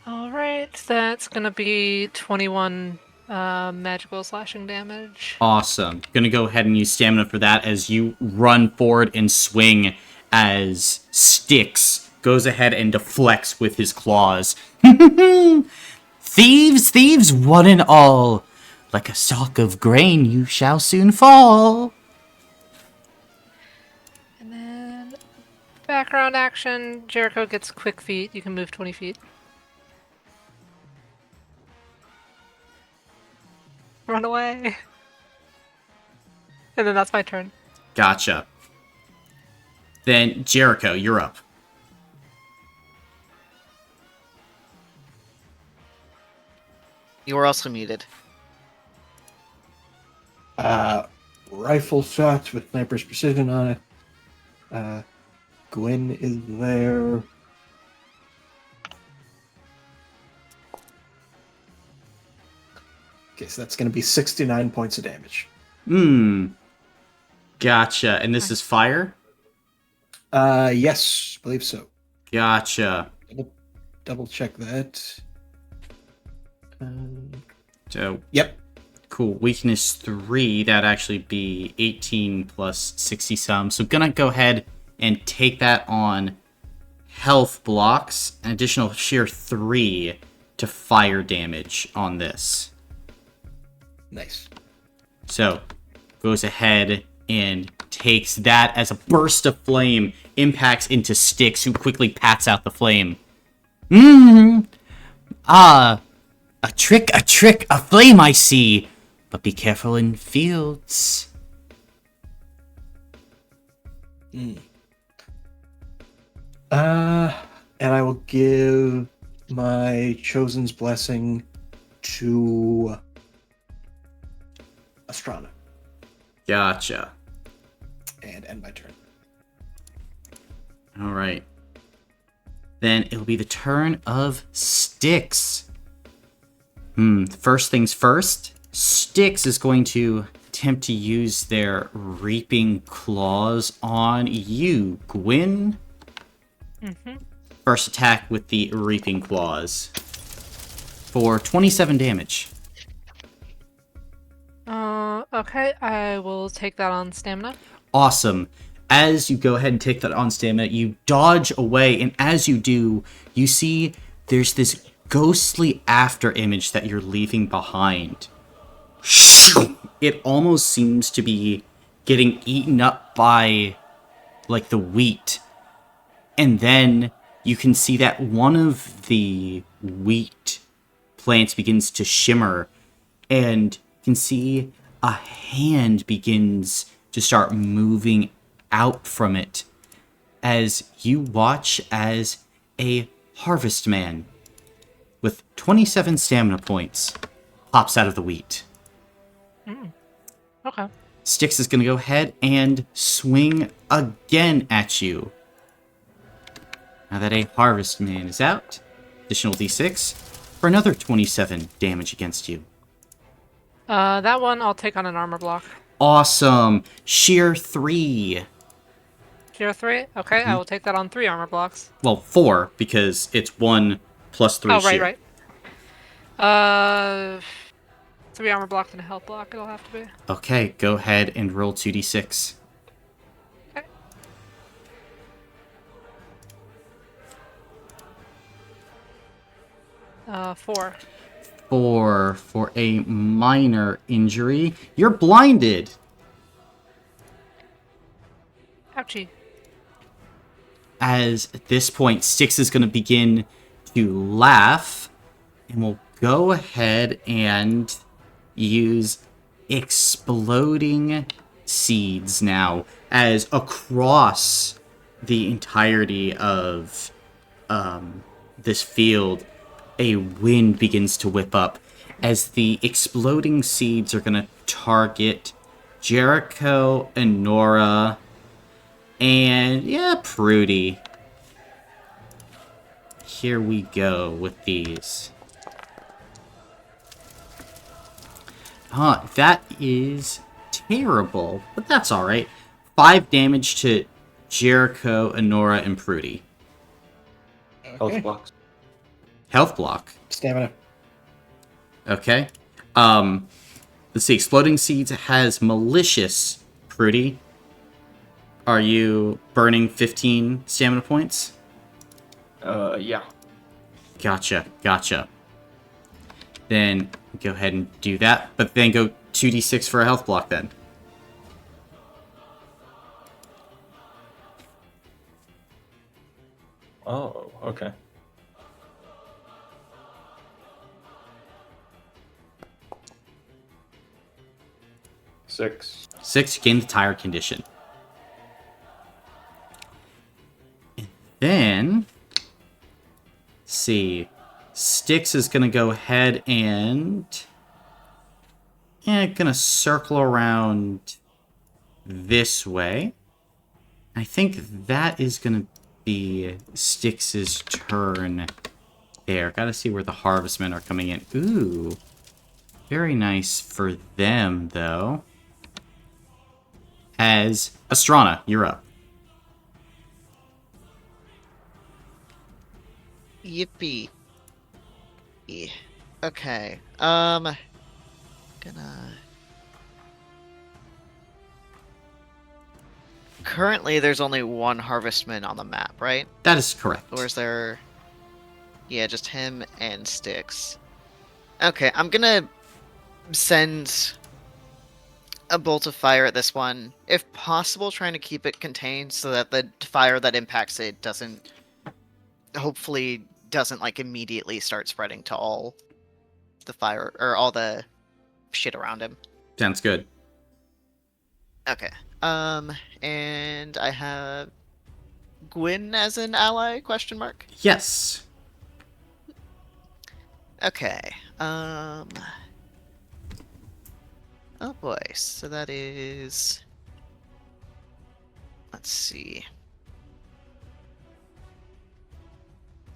Alright, that's gonna be 21 magical slashing damage. Awesome. Gonna go ahead and use stamina for that as you run forward and swing as Styx goes ahead and deflects with his claws. Thieves, thieves, one and all. Like a stalk of grain you shall soon fall. And then background action, Jericho gets quick feet. You can move 20 feet. Run away. And then that's my turn. Gotcha. Then Jericho, you're up. You were also muted. Rifle shots with sniper's precision on it. Gwen is there. Okay, so that's going to be 69 points of damage. Gotcha. And this is fire? Yes, I believe so. Gotcha. Double check that. So, Yep. cool. Weakness 3, that'd actually be 18 plus 60 some. So gonna go ahead and take that on health blocks, an additional sheer 3 to fire damage on this. Nice. So, goes ahead and takes that as a burst of flame, impacts into Styx, who quickly pats out the flame. A trick, a flame I see. But be careful in fields. And I will give my Chosen's Blessing to Astrana. Gotcha. And end my turn. Alright. Then it'll be the turn of Styx. First things first, Styx is going to attempt to use their Reaping Claws on you, Gwyn. First attack with the Reaping Claws for 27 damage. Okay, I will take that on stamina. Awesome. As you go ahead and take that on stamina, you dodge away, and as you do, you see there's this ghostly after image that you're leaving behind. It almost seems to be getting eaten up by, like, the wheat. And then you can see that one of the wheat plants begins to shimmer, and you can see a hand begins to start moving out from it as you watch as a harvest man with 27 stamina points pops out of the wheat. Okay. Styx is going to go ahead and swing again at you. Now that a harvest man is out, additional d6 for another 27 damage against you. That one I'll take on an armor block. Awesome. Sheer 3. Sheer 3? Okay, I will take that on 3 armor blocks. Well, 4, because it's 1 plus 3 Oh, sheer. right. 3 armor block and a health block it'll have to be. Okay, go ahead and roll 2d6. Okay. Uh, 4. 4 for a minor injury. You're blinded. Ouchie. As at this point, Styx is going to begin to laugh, and we'll go ahead and use exploding seeds now, as across the entirety of this field, a wind begins to whip up, as the exploding seeds are going to target Jericho and Nora, and yeah, Prudy. Here we go with these. That is terrible, but that's alright. 5 damage to Jericho, Anora, and Prudy. Okay. Health blocks. Health block. Stamina. Okay. Let's see. Exploding Seeds has Malicious, Prudy. Are you burning 15 stamina points? Yeah. Gotcha. Then go ahead and do that, but then go 2d6 for a health block then. Oh, okay. Six. 6, you gain the tire condition. And then, let's see. Styx is gonna go ahead and gonna circle around this way. I think that is gonna be Styx's turn there. Gotta see where the harvestmen are coming in. Ooh. Very nice for them, though. As Astrana, you're up. Yippee. Okay. Currently, there's only one harvestman on the map, right? That is correct. Or is there... Yeah, just him and Styx. Okay, I'm gonna send a bolt of fire at this one. If possible, trying to keep it contained so that the fire that impacts it doesn't... Hopefully doesn't, like, immediately start spreading to all the fire... Or all the shit around him. Sounds good. Okay. And I have Gwyn as an ally, question mark? Yes. Okay. Oh boy, so that is... Let's see.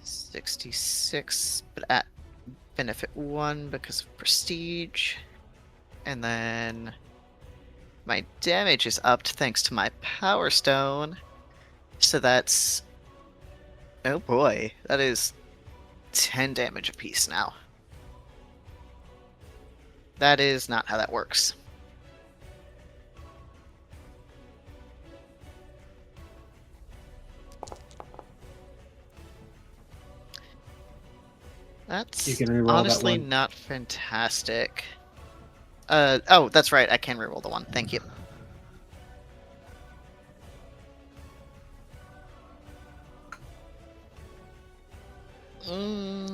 66, but at benefit 1 because of prestige. And then... My damage is upped thanks to my Power Stone. So that's... Oh boy, that is 10 damage apiece now. That is not how that works. That's You can reroll honestly that one. not fantastic. Oh, that's right, I can reroll the one. Thank you.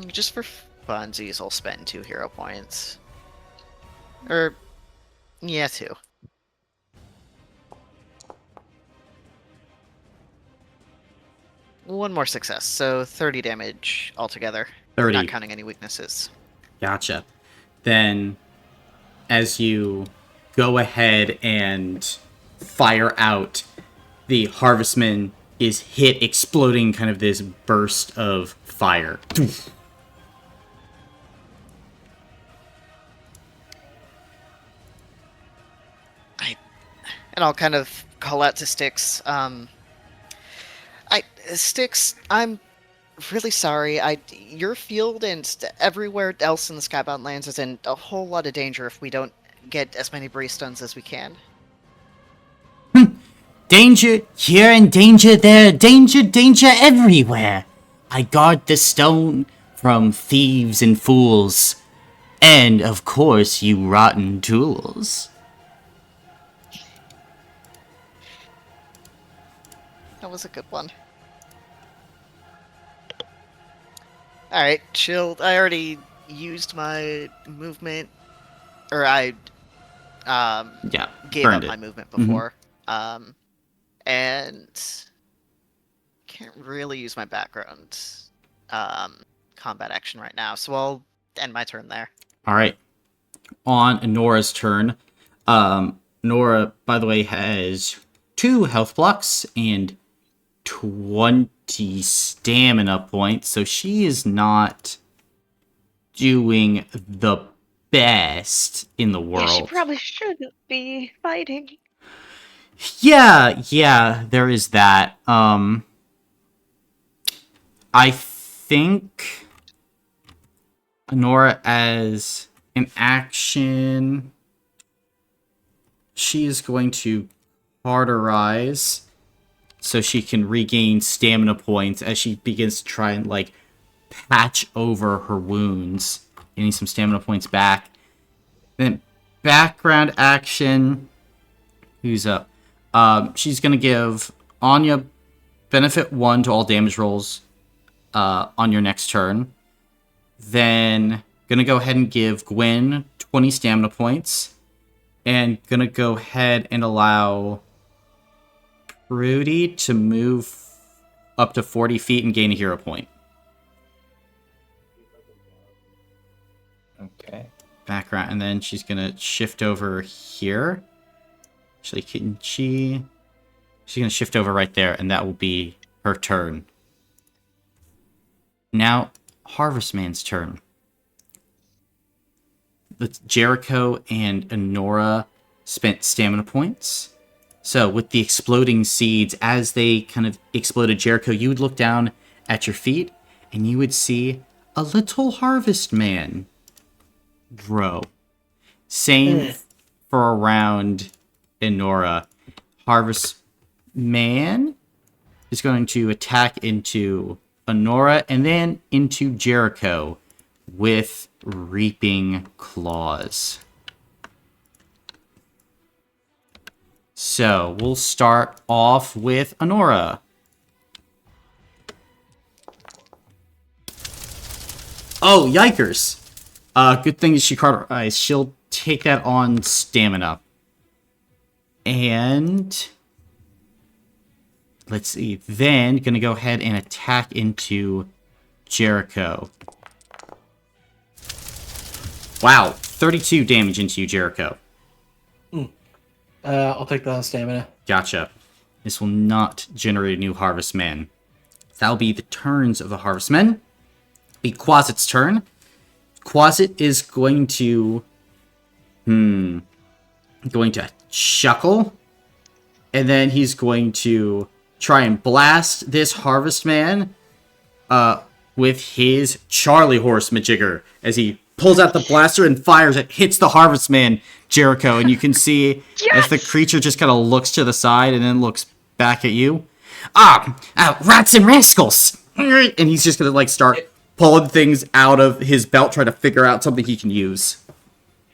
Just for funsies, I'll spend 2 hero points. Yeah, 2. One more success, so 30 damage altogether. 30. Not counting any weaknesses. Gotcha. Then, as you go ahead and fire out, the harvestman is hit, exploding kind of this burst of fire. And I'll kind of call out to Styx. Styx, I'm really sorry. Your field and everywhere else in the Skybound Lands is in a whole lot of danger if we don't get as many Breeze Stones as we can. Danger here and danger there, danger everywhere. I guard the stone from thieves and fools. And, of course, you rotten tools. That was a good one. Alright, chilled. I already used my movement. Or I gave up my movement before. And can't really use my background combat action right now, so I'll end my turn there. Alright. On Nora's turn, Nora, by the way, has 2 health blocks and 20 stamina points, so she is not doing the best in the world. Yeah, she probably shouldn't be fighting. Yeah, there is that. I think Nora, as an action, she is going to cauterize so she can regain stamina points as she begins to try and, like, patch over her wounds, getting some stamina points back. Then background action, who's up? She's going to give Anya benefit 1 to all damage rolls on your next turn. Then going to go ahead and give Gwen 20 stamina points. And going to go ahead and allow Rudy to move up to 40 feet and gain a hero point. Okay. Background, and then she's gonna shift over here. Actually, can she? She's gonna shift over right there, and that will be her turn. Now, Harvestman's turn. Jericho and Honora spent stamina points. So, with the exploding seeds, as they kind of exploded Jericho, you would look down at your feet, and you would see a little harvest man grow. Same for around Honora. Harvest man is going to attack into Honora and then into Jericho with reaping claws. So we'll start off with Honora. Oh, yikers. Good thing she cauterized. She'll take that on stamina. And let's see. Then gonna go ahead and attack into Jericho. Wow, 32 damage into you, Jericho. I'll take that on stamina. Gotcha. This will not generate a new Harvestman. That'll be the turns of the Harvestmen. Be Quasit's turn. Quasit is going to... going to chuckle. And then he's going to try and blast this Harvestman with his Charlie Horse Majigger. As he pulls out the blaster and fires it, hits the Harvestman, Jericho. And you can see as the creature just kind of looks to the side and then looks back at you. Rats and rascals! And he's just going to like start pulling things out of his belt, trying to figure out something he can use.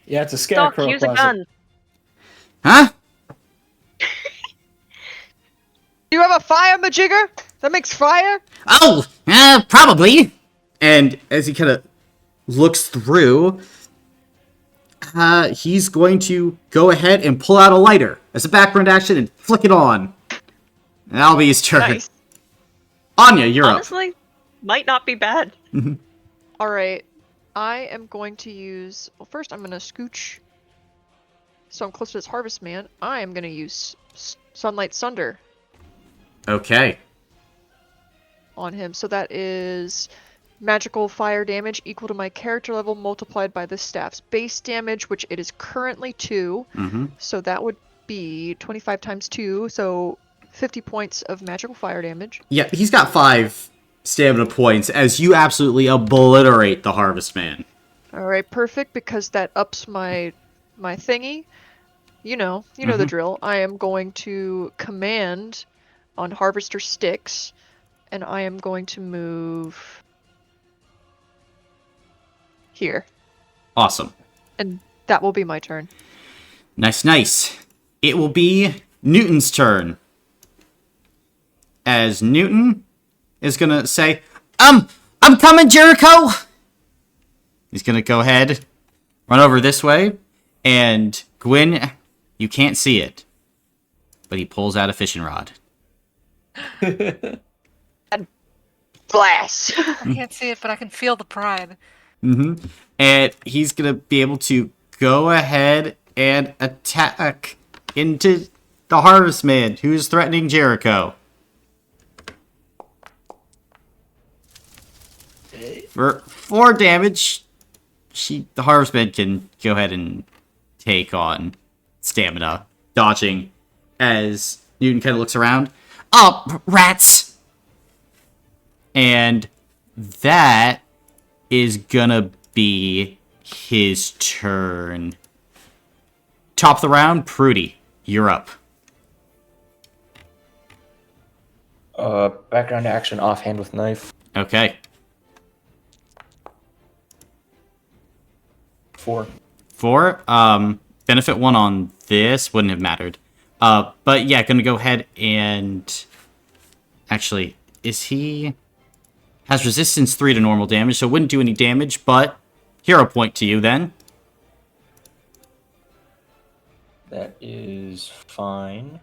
Yeah, it's a scarecrow. Use a gun. Huh? Do you have a fire, Majigger? That makes fire? Oh, probably. And as he kind of looks through, he's going to go ahead and pull out a lighter as a background action and flick it on. And that'll be his turn. Nice. Anya, you're Honestly, might not be bad. up. Alright. I am going to use... Well, first I'm going to scooch. So I'm close to this Harvest Man. I am going to use Sunlight Sunder Okay. on him. So that is magical fire damage equal to my character level multiplied by the staff's base damage, which it is currently 2. Mm-hmm. So that would be 25 times 2, so 50 points of magical fire damage. Yeah, he's got 5 stamina points as you absolutely obliterate the Harvestman. Alright, perfect, because that ups my thingy. You know the drill. I am going to command on Harvester Sticks, and I am going to move here. Awesome. And that will be my turn. Nice, nice. It will be Newton's turn. As Newton is gonna say, I'm coming, Jericho! he's gonna go ahead, run over this way, and Gwyn, you can't see it, but he pulls out a fishing rod. Blast! I can't see it, but I can feel the pride. Mm-hmm. And he's gonna be able to go ahead and attack into the Harvestman, who's threatening Jericho. For 4 damage, the Harvestman can go ahead and take on stamina, dodging as Newton kind of looks around. Oh, rats! And that is gonna be his turn. Top of the round, Prudy, you're up. Background action, offhand with knife. Okay. 4. 4. Benefit 1 on this wouldn't have mattered. But yeah, gonna go ahead and... Actually, he has resistance 3 to normal damage, so wouldn't do any damage, but hero point to you then. That is fine.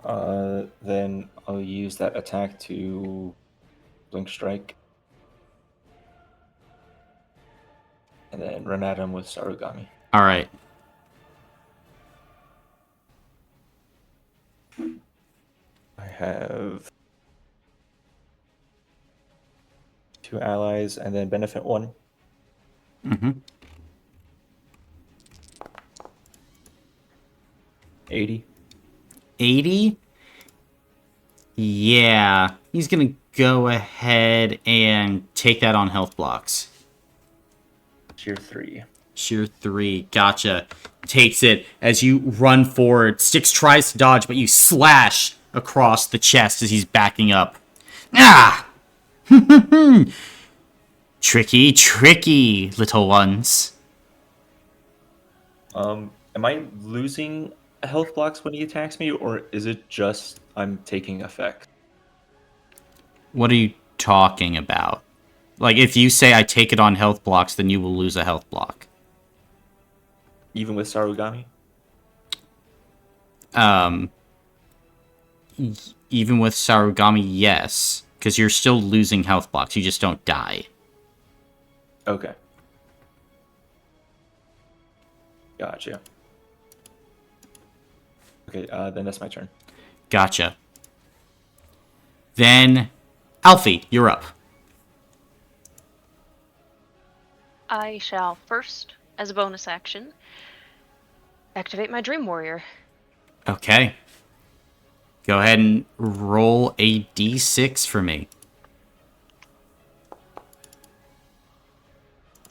Then I'll use that attack to Blink Strike. and then run at him with Sarugami. All right. I have 2 allies and then benefit 1. Mm-hmm. 80. 80? Yeah. He's going to go ahead and take that on health blocks. Sheer 3. Sheer 3. Gotcha. Takes it as you run forward. Styx tries to dodge, but you slash across the chest as he's backing up. Ah! Tricky, tricky, little ones. Am I losing health blocks when he attacks me, or is it just I'm taking effect? What are you talking about? Like, if you say I take it on health blocks, then you will lose a health block. Even with Sarugami? Even with Sarugami, yes. Because you're still losing health blocks. You just don't die. Okay. Gotcha. Okay, then that's my turn. Gotcha. Then, Alfie, you're up. I shall first, as a bonus action, activate my Dream Warrior. Okay. Go ahead and roll a d6 for me.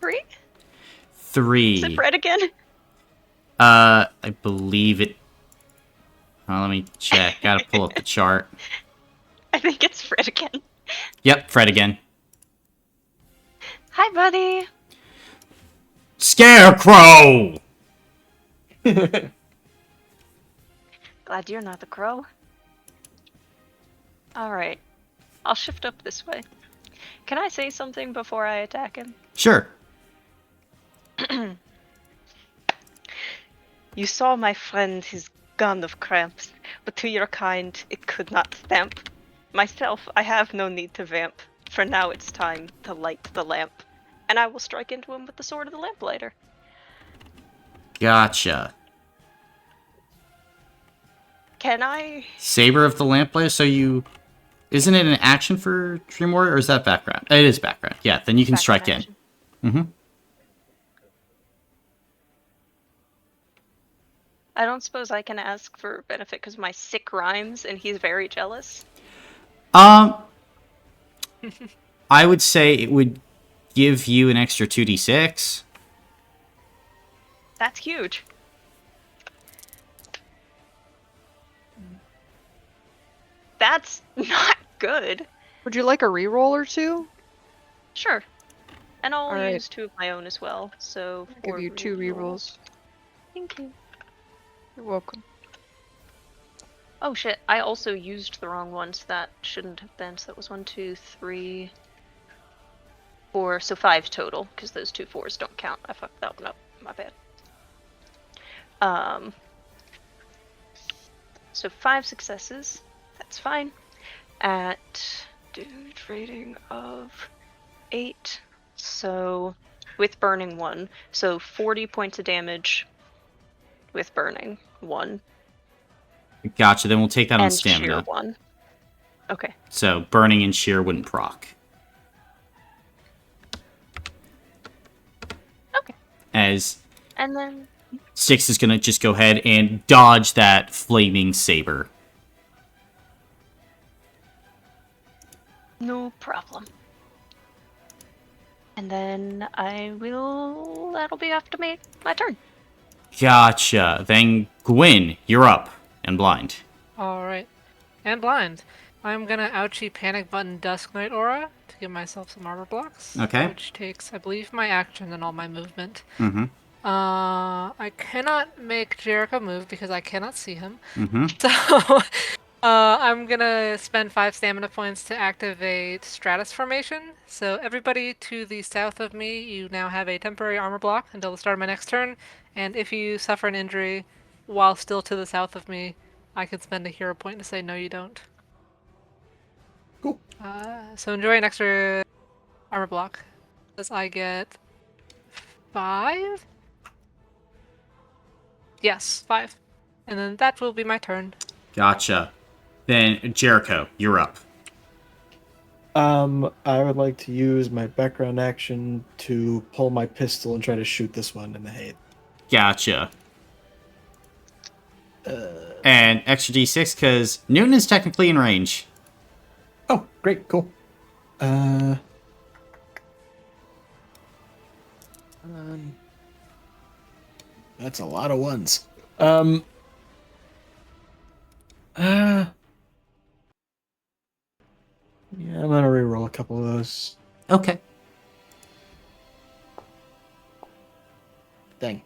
3? 3. Is it Fred again? I believe it... Oh, let me check. Gotta pull up the chart. I think it's Fred again. Yep, Fred again. Hi, buddy. Scarecrow! Glad you're not the crow. Alright. I'll shift up this way. Can I say something before I attack him? Sure. You saw my friend his gun of cramps, but to your kind it could not stamp. Myself, I have no need to vamp, for now it's time to light the lamp, and I will strike into him with the sword of the lamplighter. Gotcha. Can I? Saber of the Lamplighter, so you... Isn't it an action for Dream Warrior, or is that background? It is background. Yeah, then you can strike in. Mm-hmm. I don't suppose I can ask for benefit because my sick rhymes and he's very jealous. I would say it would give you an extra 2d6. That's huge. That's not good. Would you like a reroll or two? Sure. And I'll Alright. use 2 of my own as well, so... I'll give you 2 rerolls. Thank you. You're welcome. Oh shit, I also used the wrong one, so that shouldn't have been. So that was 1, 2, 3, 4, so 5 total, because those 2 4s don't count. I fucked that one up. My bad. So 5 successes. That's fine. At dude rating of 8. So with burning 1. So 40 points of damage with burning 1. Gotcha, then we'll take that on And stamina. sheer 1. Okay. So burning and sheer wouldn't proc. Okay. As And then Styx is gonna just go ahead and dodge that flaming saber. no problem. And then I will... That'll be after me. My turn. Gotcha. Then Gwyn, you're up and blind. Alright. And blind. I'm gonna ouchie panic button Dusk Knight aura to give myself some armor blocks. Okay. Which takes, I believe, my action and all my movement. Mm-hmm. I cannot make Jericho move because I cannot see him. Mm-hmm. So, I'm gonna spend 5 stamina points to activate Stratus Formation. So everybody to the south of me, you now have a temporary armor block until the start of my next turn. And if you suffer an injury while still to the south of me, I can spend a hero point to say no, you don't. Cool. So enjoy an extra armor block, as I get 5? Yes, 5. And then that will be my turn. Gotcha. Then, Jericho, you're up. I would like to use my background action to pull my pistol and try to shoot this one in the head. Gotcha. And extra d6, because Newton is technically in range. Oh, great, cool. That's a lot of ones. Yeah, I'm gonna reroll a couple of those. Okay. Dang.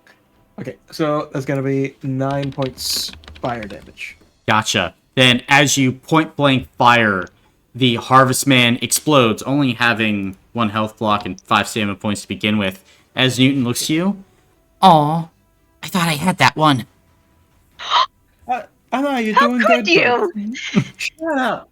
Okay, so that's gonna be 9 points fire damage. Gotcha. Then, as you point blank fire, the Harvestman explodes, only having 1 health block and 5 stamina points to begin with. As Newton looks to you, Aw, I thought I had that one. Anna, you're How doing could good, you? bud. Shut up.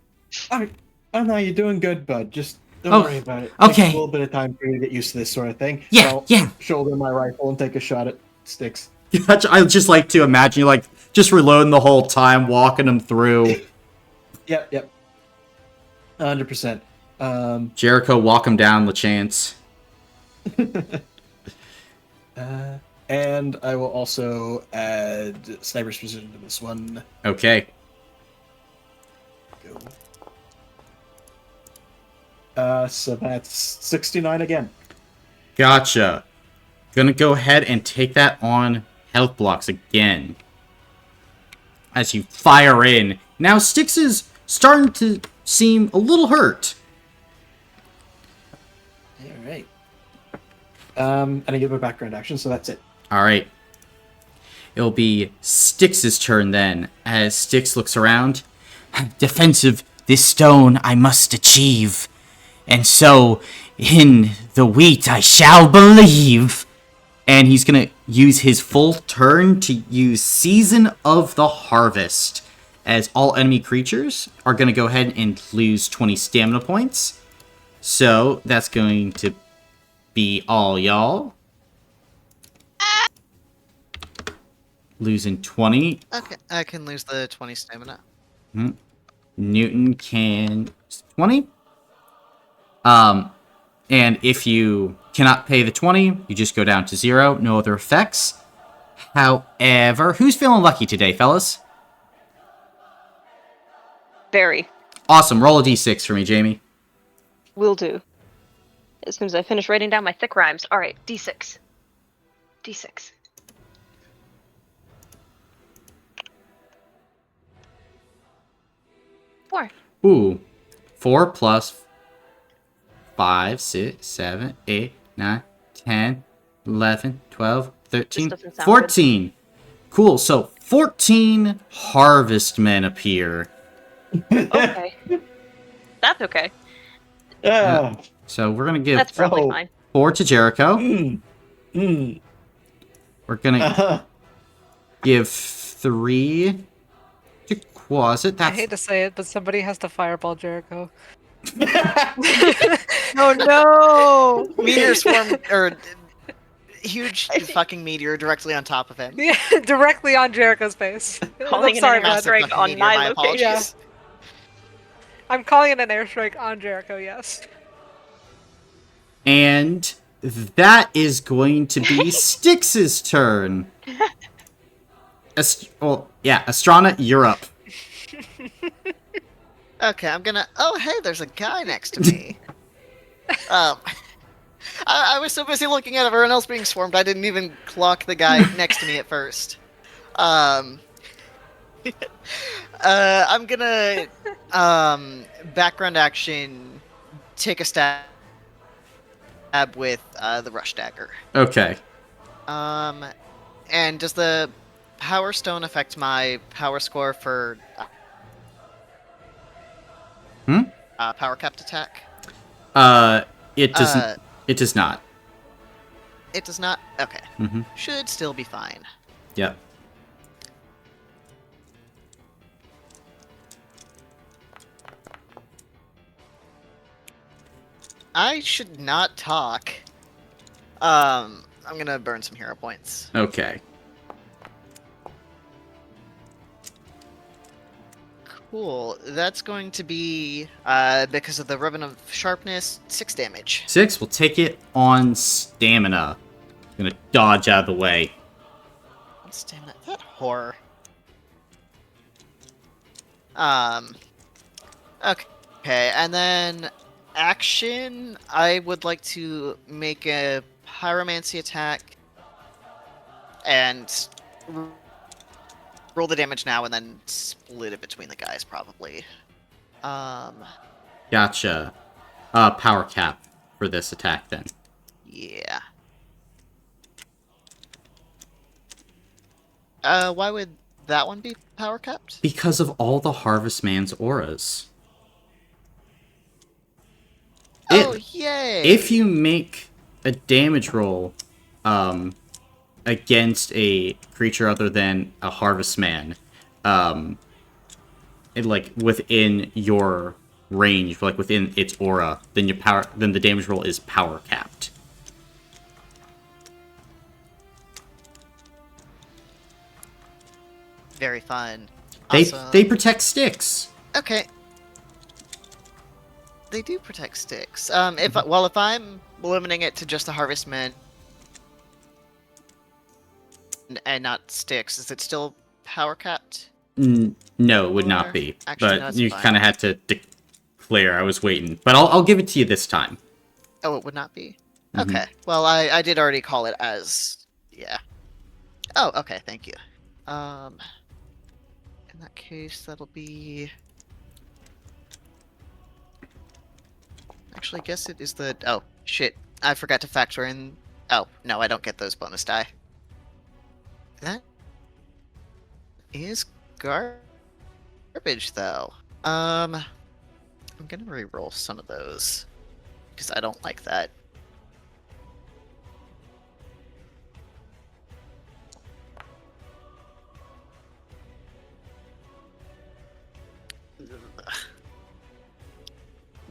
Anna, you're doing good, bud. Just don't Oh, worry about it. okay. Takes a little bit of time for you to get used to this sort of thing. Yeah, I'll yeah. shoulder my rifle and take a shot at Sticks. I just like to imagine you, like, just reloading the whole time, walking them through. Yep. 100%. Jericho, walk him down, LeChance. And I will also add Sniper's Precision to this one. Okay. Go. So that's 69 again. Gotcha. Gonna go ahead and take that on health blocks again. As you fire in. Now Styx is starting to seem a little hurt. Alright. And I give a background action, so that's it. Alright. It'll be Styx's turn then, as Styx looks around. Defense of this stone I must achieve. And so, in the wheat I shall believe. And he's gonna use his full turn to use Season of the Harvest, as all enemy creatures are gonna go ahead and lose 20 stamina points. So, that's going to be all y'all. Losing 20. Okay, I can lose the 20 stamina. Newton can 20. And if you cannot pay the 20, you just go down to 0. No other effects. However, who's feeling lucky today, fellas? Very. Awesome. Roll a d6 for me, Jamie. Will do. As soon as I finish writing down my thick rhymes. Alright, D6. D6. Four. Ooh. 4 plus 5, 6, 7, 8, 9, 10, 11, 12, 13, This doesn't sound 14. Cool. So 14 harvestmen appear. Okay. That's okay. Yeah. So we're going to give That's probably Oh. fine. 4 to Jericho. Mm. We're going to give 3 to Quasit. I That's hate to say it, but somebody has to fireball Jericho. Oh no! Meteor swarm, or huge fucking meteor directly on top of him. Yeah, directly on Jericho's face. Calling I'm sorry, it an bud. Massive airstrike fucking on meteor, my my location. apologies. I'm calling it an airstrike on Jericho, yes. And that is going to be Styx's turn. Astrana, you're up. Okay, I'm gonna. Oh, hey, there's a guy next to me. I was so busy looking at everyone else being swarmed, I didn't even clock the guy next to me at first. I'm gonna background action, take a stab with the rush dagger. Okay. And does the power stone affect my power score for power capped attack? It doesn't. It does not. It does not. Okay. Mm-hmm. Should still be fine. Yep. I should not talk. I'm gonna burn some hero points. Okay. Cool. That's going to be, because of the ribbon of sharpness, 6 damage. 6. We'll take it on stamina. I'm gonna dodge out of the way. On stamina. That horror. Okay, and then action, I would like to make a pyromancy attack and roll the damage now and then split it between the guys, probably. Gotcha. Power cap for this attack, then. Yeah. Why would that one be power capped? Because of all the Harvest Man's auras. Oh, yay! If you make a damage roll, against a creature other than a Harvest Man, within your range, like within its aura, then the damage roll is power capped. Very fun. They Awesome. protect sticks. Okay. They do protect sticks. If I'm limiting it to just the Harvestmen and not sticks, is it still power capped? No, it would not be. Actually, but you kind of had to declare. I was waiting, but I'll give it to you this time. Oh, it would not be. Okay. Well, I did already call it as Oh, okay. Thank you. In that case, that'll be. Actually, I guess it is the... Oh, shit. I forgot to factor in... Oh, no, I don't get those bonus die. That is garbage, though. I'm gonna re-roll some of those, because I don't like that.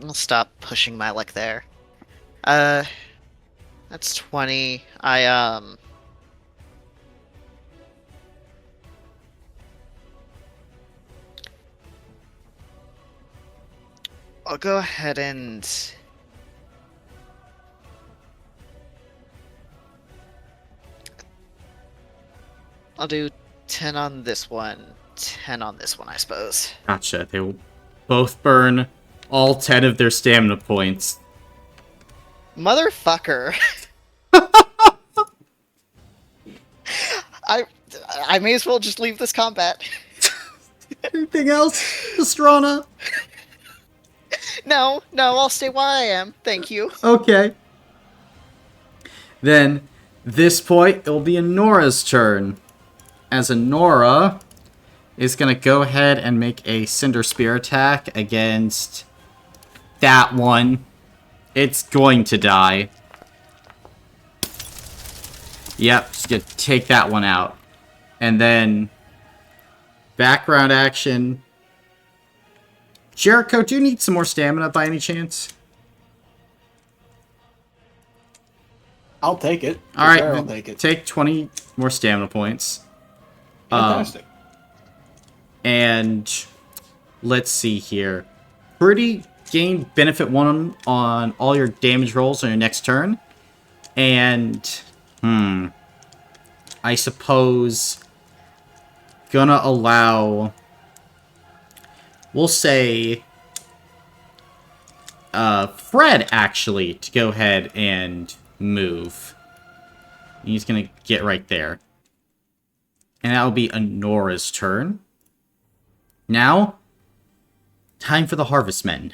I'll stop pushing my luck there. That's 20. I'll go ahead and I'll do 10 on this one, 10 on this one, I suppose. Gotcha. They will both burn all 10 of their stamina points. Motherfucker. I may as well just leave this combat. Anything else, Astrana? No, I'll stay where I am. Thank you. Okay. Then, this point, it'll be Anora's turn. As Anora is going to go ahead and make a Cinder Spear attack against that one. It's going to die. Yep, just going to take that one out. And then, background action. Jericho, do you need some more stamina by any chance? I'll take it. All right, sure, I'll take it. Take 20 more stamina points. Fantastic. And let's see here. Pretty gain benefit 1 on all your damage rolls on your next turn. And, I suppose gonna allow, we'll say, Fred, actually, to go ahead and move. He's gonna get right there. And that'll be Anora's turn. Now, time for the Harvestmen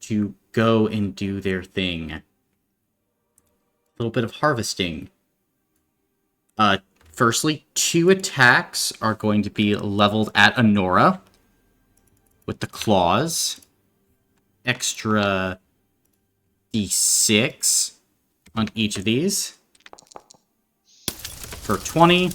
to go and do their thing. A little bit of harvesting. Firstly, 2 attacks are going to be leveled at Anora with the claws. Extra d6 on each of these for 20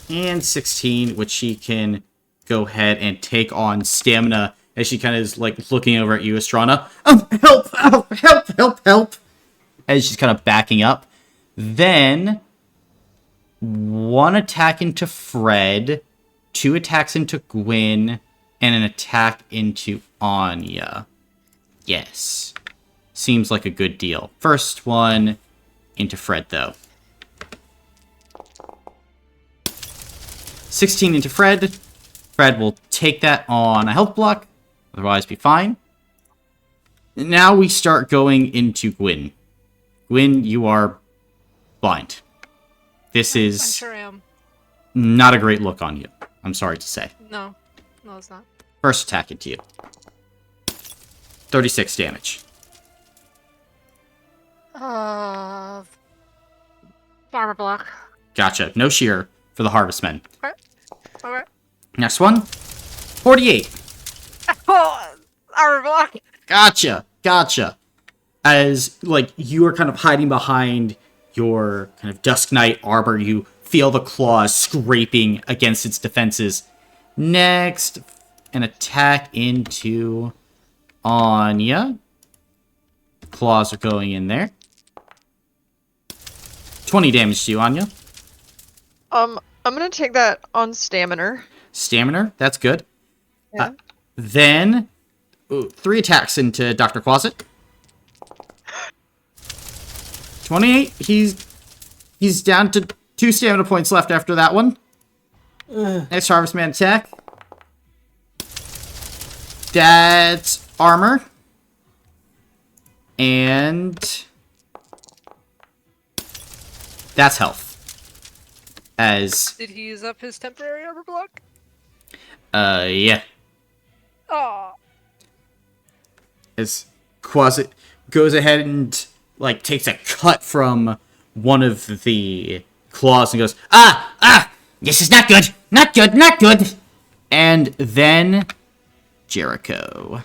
and 16, which she can go ahead and take on stamina as she kind of is like looking over at you, Astrana. Oh, help! Oh, help! as she's kind of backing up. Then 1 attack into Fred, 2 attacks into Gwyn, and an attack into Anya. Yes. Seems like a good deal. First one into Fred, though. 16 into Fred. Fred will take that on a health block, otherwise be fine. Now we start going into Gwyn. Gwyn, you are blind. This I is sure am. not a great look on you, I'm sorry to say. No, it's not. First attack into you. 36 damage. Armor block. Gotcha. No shear for the Harvestmen. Okay. Next one. 48. Oh, armor block. Gotcha. As, like, you are kind of hiding behind your kind of Dusk Knight armor, you feel the claws scraping against its defenses. Next, an attack into Anya. Claws are going in there. 20 damage to you, Anya. I'm gonna take that on Stamina. Stamina, that's good. Yeah. Then, 3 attacks into Dr. Quasit. 28. He's down to 2 stamina points left after that one. Next Harvestman attack. That's armor. And that's health. As Did he use up his temporary armor block? yeah. Oh. As Quasit goes ahead and, like, takes a cut from one of the claws and goes, This is not good. Not good. and then Jericho.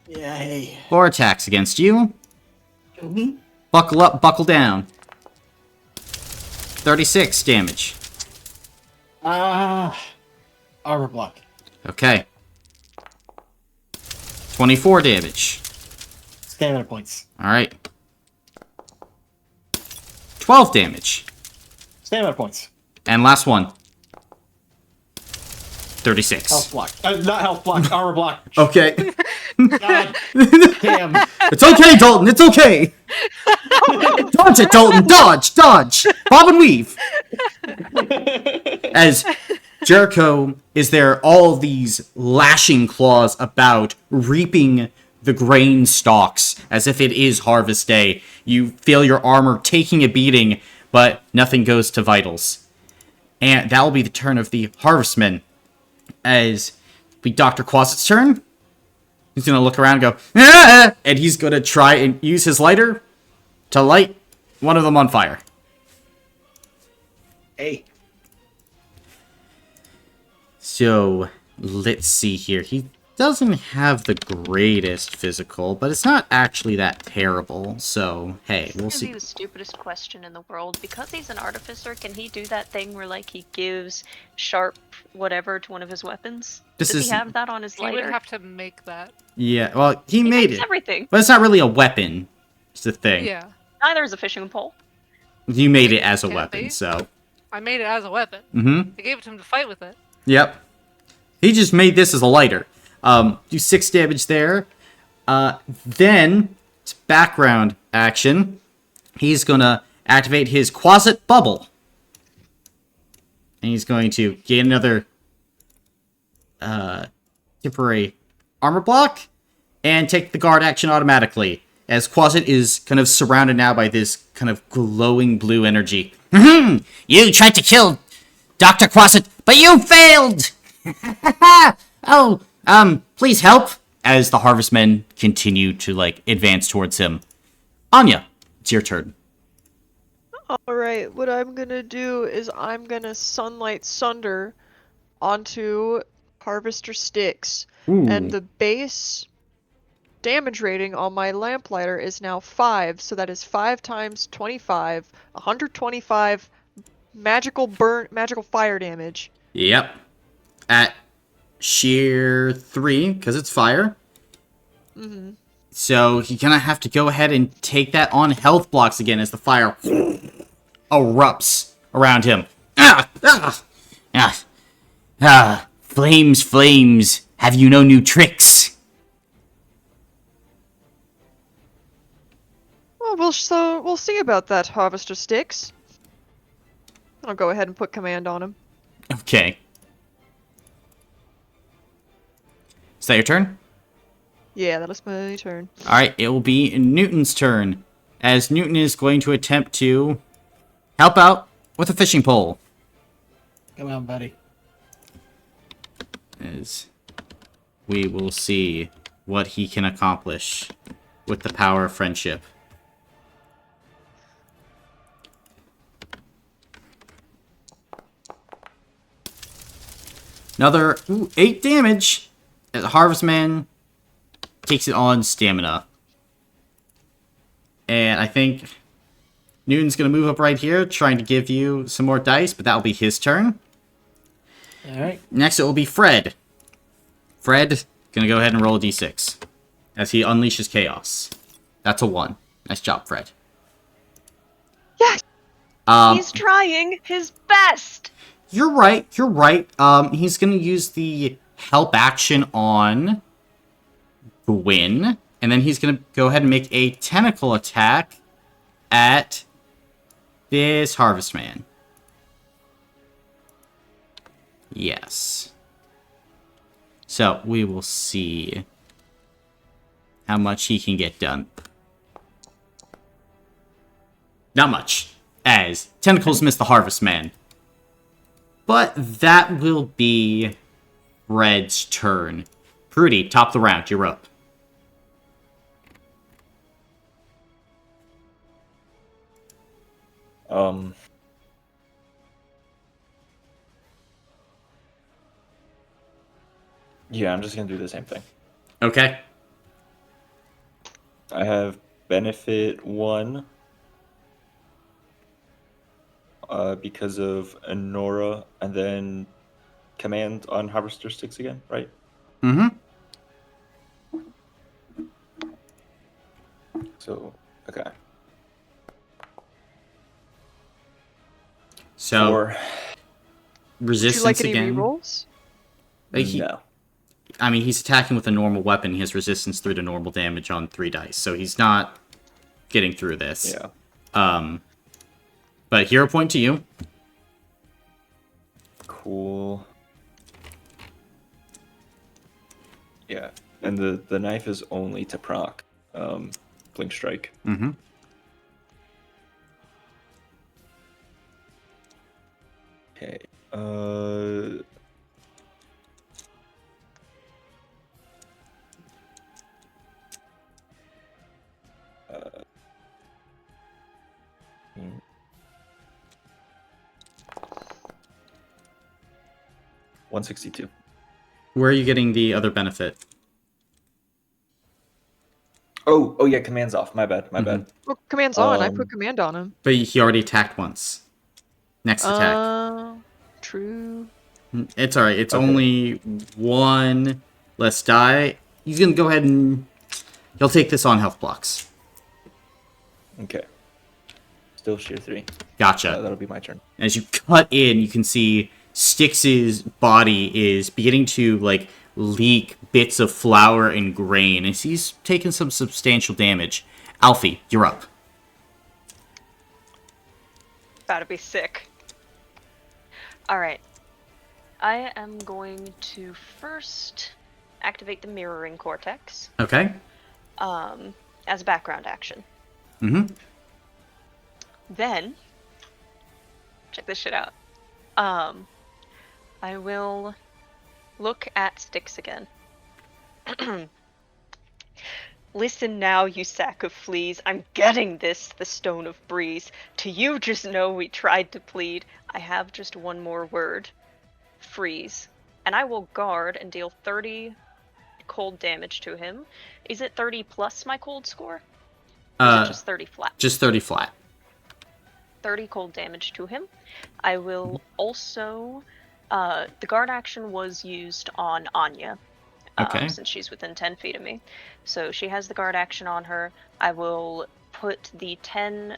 Yay. 4 attacks against you. Buckle up, buckle down. 36 damage. Armor block. Okay. 24 damage. Stamina points. Alright. 12 damage. Stamina points. And last one. 36. Health block. Not health block. Armor block. Okay. God damn. It's okay, Dalton. It's okay. Dodge it, Dalton. Dodge. Bob and weave. As Jericho is there, all of these lashing claws about, reaping the grain stalks as if it is harvest day. You feel your armor taking a beating, but nothing goes to vitals. And that will be the turn of the Harvestmen. As we Dr. Quasit's turn. He's going to look around and go, ah! And he's going to try and use his lighter to light one of them on fire. Hey. So, let's see here. He doesn't have the greatest physical, but it's not actually that terrible. So, hey, we'll This see. is the stupidest question in the world. Because he's an artificer, can he do that thing where, like, he gives sharp whatever to one of his weapons? Does he have that on his He lighter? would have to make that. Yeah, well, he made makes it. everything. But it's not really a weapon. It's the thing. Yeah. Neither is a fishing pole. You made it as a Can't weapon, be. so. I made it as a weapon. Mm-hmm. I gave it to him to fight with it. Yep. He just made this as a lighter. Do 6 damage there. Then, it's background action. He's gonna activate his Quasit Bubble. And he's going to gain another temporary armor block and take the guard action automatically. As Quasit is kind of surrounded now by this kind of glowing blue energy. You tried to kill Dr. Quasit, but you failed! Oh, Please help! As the Harvestmen continue to, like, advance towards him. Anya, it's your turn. Alright, what I'm gonna do is I'm gonna Sunlight Sunder onto Harvester Sticks. And the base damage rating on my lamplighter is now 5, so that is 5 times 25, 125 magical fire damage. Yep. At sheer 3, because it's fire. Mm-hmm. So you're gonna have to go ahead and take that on health blocks again as the fire erupts around him. Flames, flames. Have you no new tricks? Well, we'll see about that, Harvester Sticks. I'll go ahead and put command on him. Okay. Is that your turn? Yeah, that is my turn. Alright, it will be Newton's turn, as Newton is going to attempt to help out with a fishing pole. Come on, buddy. As we will see what he can accomplish with the power of friendship. Another 8 damage as the Harvestman takes it on stamina. And I think Newton's going to move up right here, trying to give you some more dice, but that'll be his turn. Alright. Next, it will be Fred. Fred, going to go ahead and roll a d6 as he unleashes chaos. That's a 1. Nice job, Fred. Yes! He's trying his best! You're right. He's going to use the help action on Gwyn, and then he's going to go ahead and make a tentacle attack at this Harvestman. Yes. So, we will see how much he can get done. Not much, as tentacles miss the Harvestman. But that will be Fred's turn. Prudy, top of the round, you're up. Yeah, I'm just gonna do the same thing. Okay. I have benefit 1 because of Enora, and then command on Harvester Sticks again, right? Mm-hmm. So, okay. So, 4. resistance Would you like any again. rerolls? No. I mean, he's attacking with a normal weapon. He has resistance 3 to normal damage on 3 dice, so he's not getting through this. Yeah. But hero point to you. Cool. Yeah, and the knife is only to proc. Blink Strike. Mm-hmm. Okay. 162. Where are you getting the other benefit? Oh yeah, command's off. My bad. Well, command's on. I put command on him. But he already attacked once. Next attack. True. It's alright. It's Okay. only 1 less die. He's gonna go ahead and he'll take this on health blocks. Okay. Still shear 3. Gotcha. That'll be my turn. As you cut in, you can see Styx's body is beginning to like leak bits of flour and grain as he's taken some substantial damage. Alfie, you're up. About to be sick. Alright. I am going to first activate the Mirroring Cortex Okay. as a background action. Mm-hmm. Then, check this shit out. I will look at Styx again. Listen now, you sack of fleas. I'm getting this, the Stone of Breeze. To you just know we tried to plead. I have just one more word. Freeze. And I will guard and deal 30 cold damage to him. Is it 30 plus my cold score? Or is it just 30 flat? Just 30 flat. 30 cold damage to him. I will also... the guard action was used on Anya. Okay. since she's within 10 feet of me. So she has the guard action on her. I will put the 10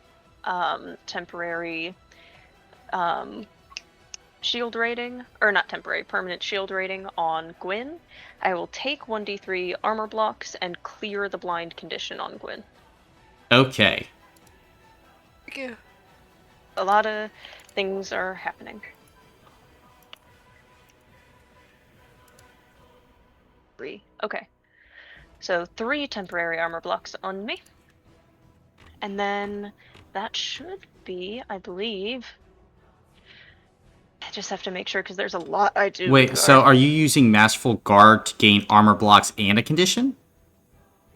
temporary shield rating, or not temporary, permanent shield rating on Gwyn. I will take 1d3 armor blocks and clear the blind condition on Gwyn. Okay. Thank you. A lot of things are happening. 3. Okay. So 3 temporary armor blocks on me. And then that should be, I believe... I just have to make sure because there's a lot I do. Wait, so are you using Masterful Guard to gain armor blocks and a condition?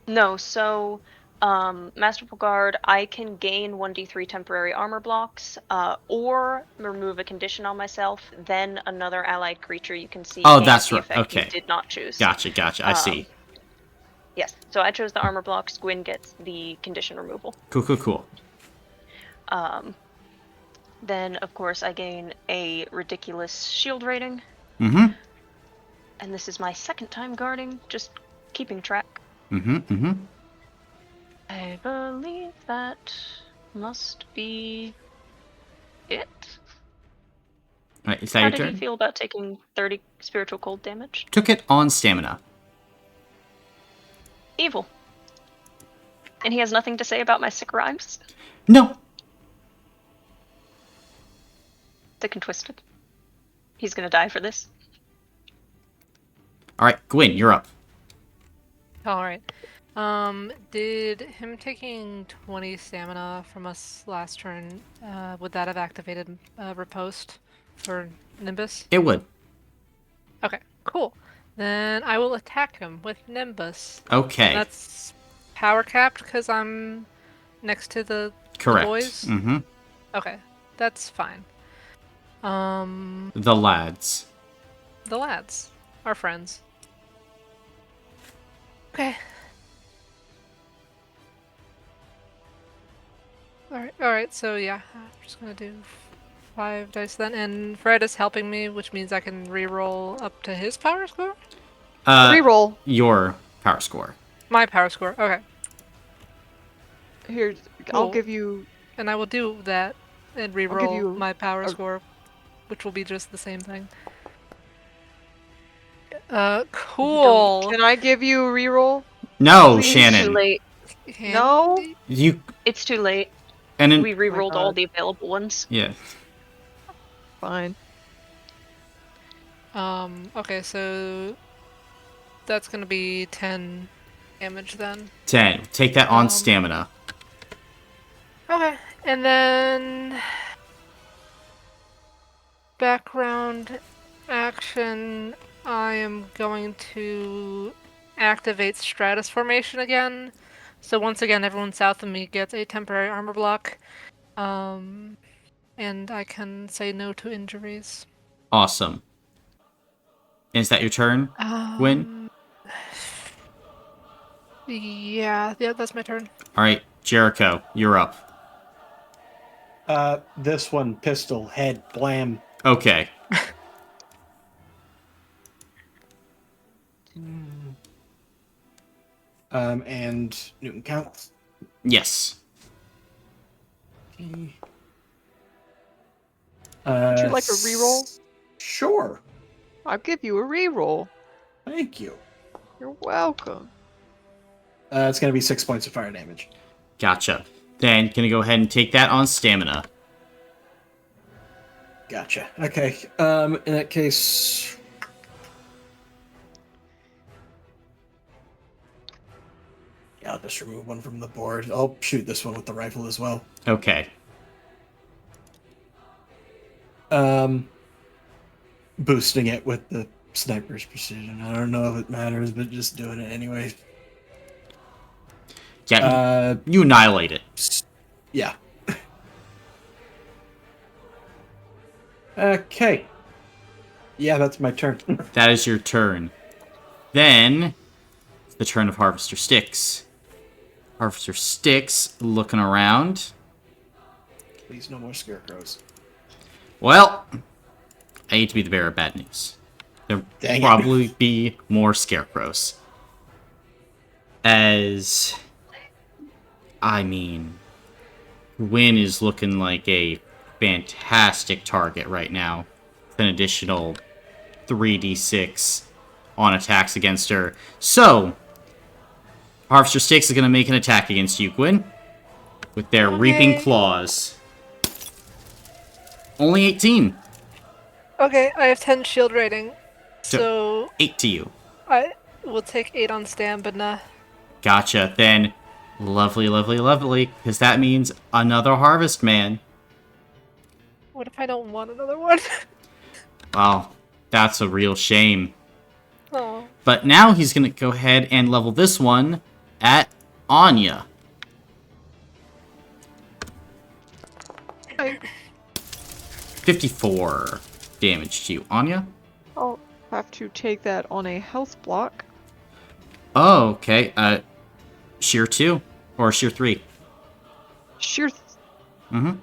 No, so Masterful Guard, I can gain 1d3 temporary armor blocks, or remove a condition on myself, then another allied creature you can see gains That's the right. effect Okay. you did not choose. Gotcha. I see. Yes, so I chose the armor blocks, Gwyn gets the condition removal. Cool. Then, of course, I gain a ridiculous shield rating. Mm-hmm. And this is my second time guarding, just keeping track. Mm-hmm. I believe that must be it. Alright, is that How your did turn? he feel about taking 30 spiritual cold damage? Took it on stamina. Evil. And he has nothing to say about my sick rhymes? No. Sick and twisted. He's gonna die for this. Alright, Gwyn, you're up. Alright. Did him taking 20 stamina from us last turn, would that have activated Riposte for Nimbus? It would. Okay, cool. Then I will attack him with Nimbus. Okay. And that's power capped because I'm next to the Correct. boys? Mm-hmm. Okay, that's fine. The lads. The lads. Our friends. Okay. Alright, so yeah, I'm just gonna do 5 dice then, and Fred is helping me, which means I can re-roll up to his power score? Reroll. Your power score. My power score, okay. Here, Cool. I'll give you... And I will do that, and re-roll you my power a- score, which will be just the same thing. Cool! Can I give you a reroll? No, Please? Shannon. It's too late. No? You It's too late. and then We re-rolled God. all the available ones. yeah. Fine. Okay, so that's gonna be 10 damage then. 10. Take that on Um, stamina. Okay, and then background action, I am going to activate Stratus Formation again. So once again, everyone south of me gets a temporary armor block. And I can say no to injuries. Awesome. Is that your turn, Gwyn? Yeah, that's my turn. Alright, Jericho, you're up. This one, pistol, head, blam. Okay. And Newton counts. Yes. Would you like a reroll? Sure. I'll give you a reroll. Thank you. You're welcome. It's going to be 6 points of fire damage. Gotcha. Then gonna go ahead and take that on stamina. Gotcha. Okay. In that case... Yeah, I'll just remove one from the board. I'll shoot this one with the rifle as well. Okay. Boosting it with the sniper's precision. I don't know if it matters, but just doing it anyway. Yeah, you annihilate it. Yeah. Okay. Yeah, that's my turn. That is your turn. Then, it's the turn of Harvester Sticks. Harvester Sticks, looking around. Please, no more scarecrows. Well, I hate to be the bearer of bad news. They're Dang it. probably be more scarecrows. As, I mean, Gwyn is looking like a fantastic target right now. With an additional 3d6 on attacks against her. So, Harvester Sticks is going to make an attack against you, Gwyn. With their Reaping Claws. Only 18. Okay, I have 10 shield rating. So 8 to you. I will take 8 on stamina. Gotcha. Then, lovely, lovely, lovely. Because that means another Harvest Man. What if I don't want another one? Well, that's a real shame. Oh. But now he's going to go ahead and level this one at Anya. Hi. 54 damage to you. Anya? I'll have to take that on a health block. Oh, okay. Sheer 2 or sheer 3? Sheer. Mm-hmm.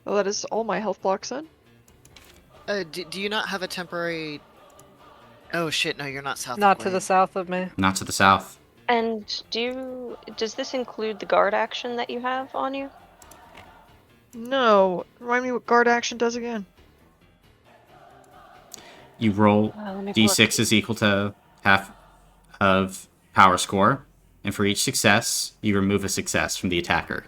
Well, that is all my health blocks then. Do you not have a temporary... Oh shit, no, you're not south Not of to the Gwyn. south of me. Not to the south. And does this include the guard action that you have on you? No. Remind me what guard action does again. You roll Let me d6 is equal to half of power score. And for each success, you remove a success from the attacker.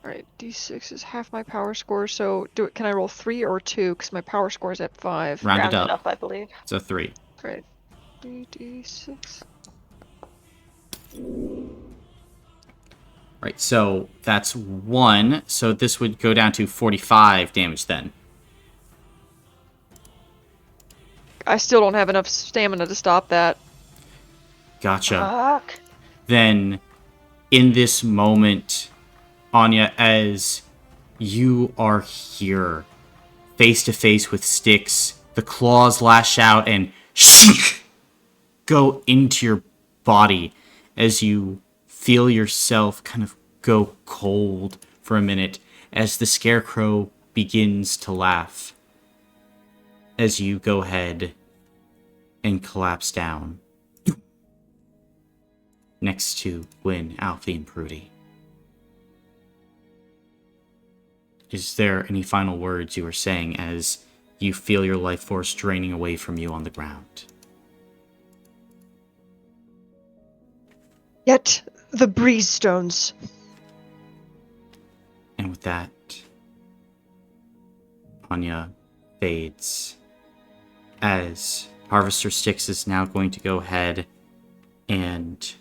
Alright, d6 is half my power score, so can I roll 3 or 2? Because my power score is at 5. Round it Rounded up. up, I believe. So 3. Great. 3d6. Right, so that's 1. So this would go down to 45 damage then. I still don't have enough stamina to stop that. Gotcha. Fuck. Then, in this moment, Anya, as you are here, face to face with Styx, the claws lash out and go into your body as you feel yourself kind of go cold for a minute as the Scarecrow begins to laugh as you go ahead and collapse down next to Gwyn, Alfie, and Prudy. Is there any final words you are saying as you feel your life force draining away from you on the ground? Get the breeze stones. And with that, Anya fades as Harvester Styx is now going to go ahead and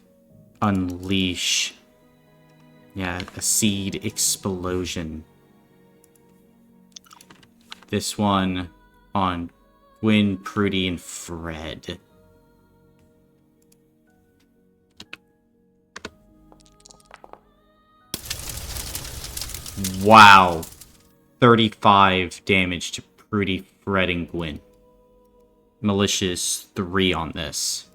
unleash a seed explosion. This one on Gwyn, Prudy, and Fred. Wow. 35 damage to Prudy, Fred, and Gwyn. Malicious 3 on this.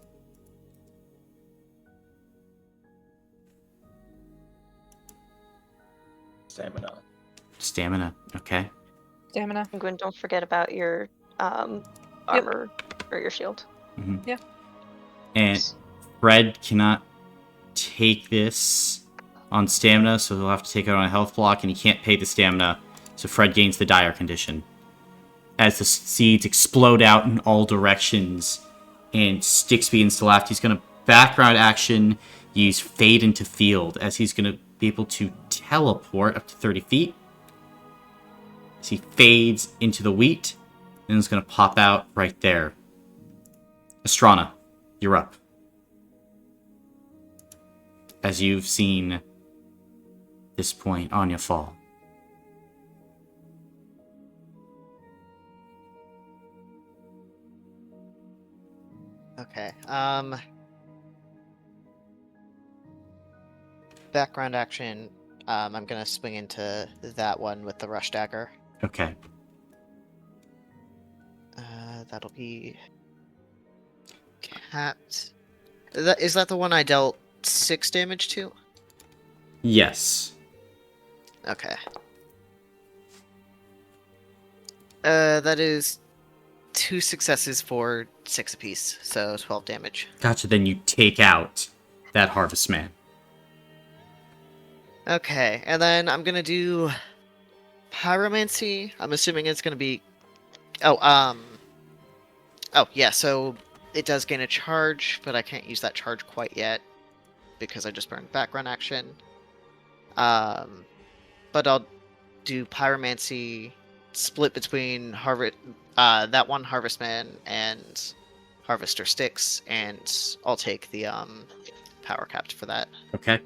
Stamina, okay. Stamina. And Gwen, don't forget about your armor or your shield. Mm-hmm. Yeah. And Fred cannot take this on stamina, so he'll have to take it on a health block, and he can't pay the stamina, so Fred gains the dire condition. As the seeds explode out in all directions, and Styx begins to laugh, he's going to background action, use Fade into Field, as he's going to be able to teleport up to 30 feet. As he fades into the wheat, and it's going to pop out right there. Astrana, you're up. As you've seen this point Anya fall. Okay. Background action. I'm gonna swing into that one with the rush dagger. Okay. That'll be capped. Is that the one I dealt 6 damage to? Yes. Okay. That is 2 successes for 6 apiece, so 12 damage. Gotcha. Then you take out that Harvestman. Okay, and then I'm gonna do Pyromancy. I'm assuming it's gonna be... Oh, yeah, so it does gain a charge, but I can't use that charge quite yet, because I just burned background action. But I'll do Pyromancy split between that one Harvestman and Harvester Sticks, and I'll take the power capped for that. Okay.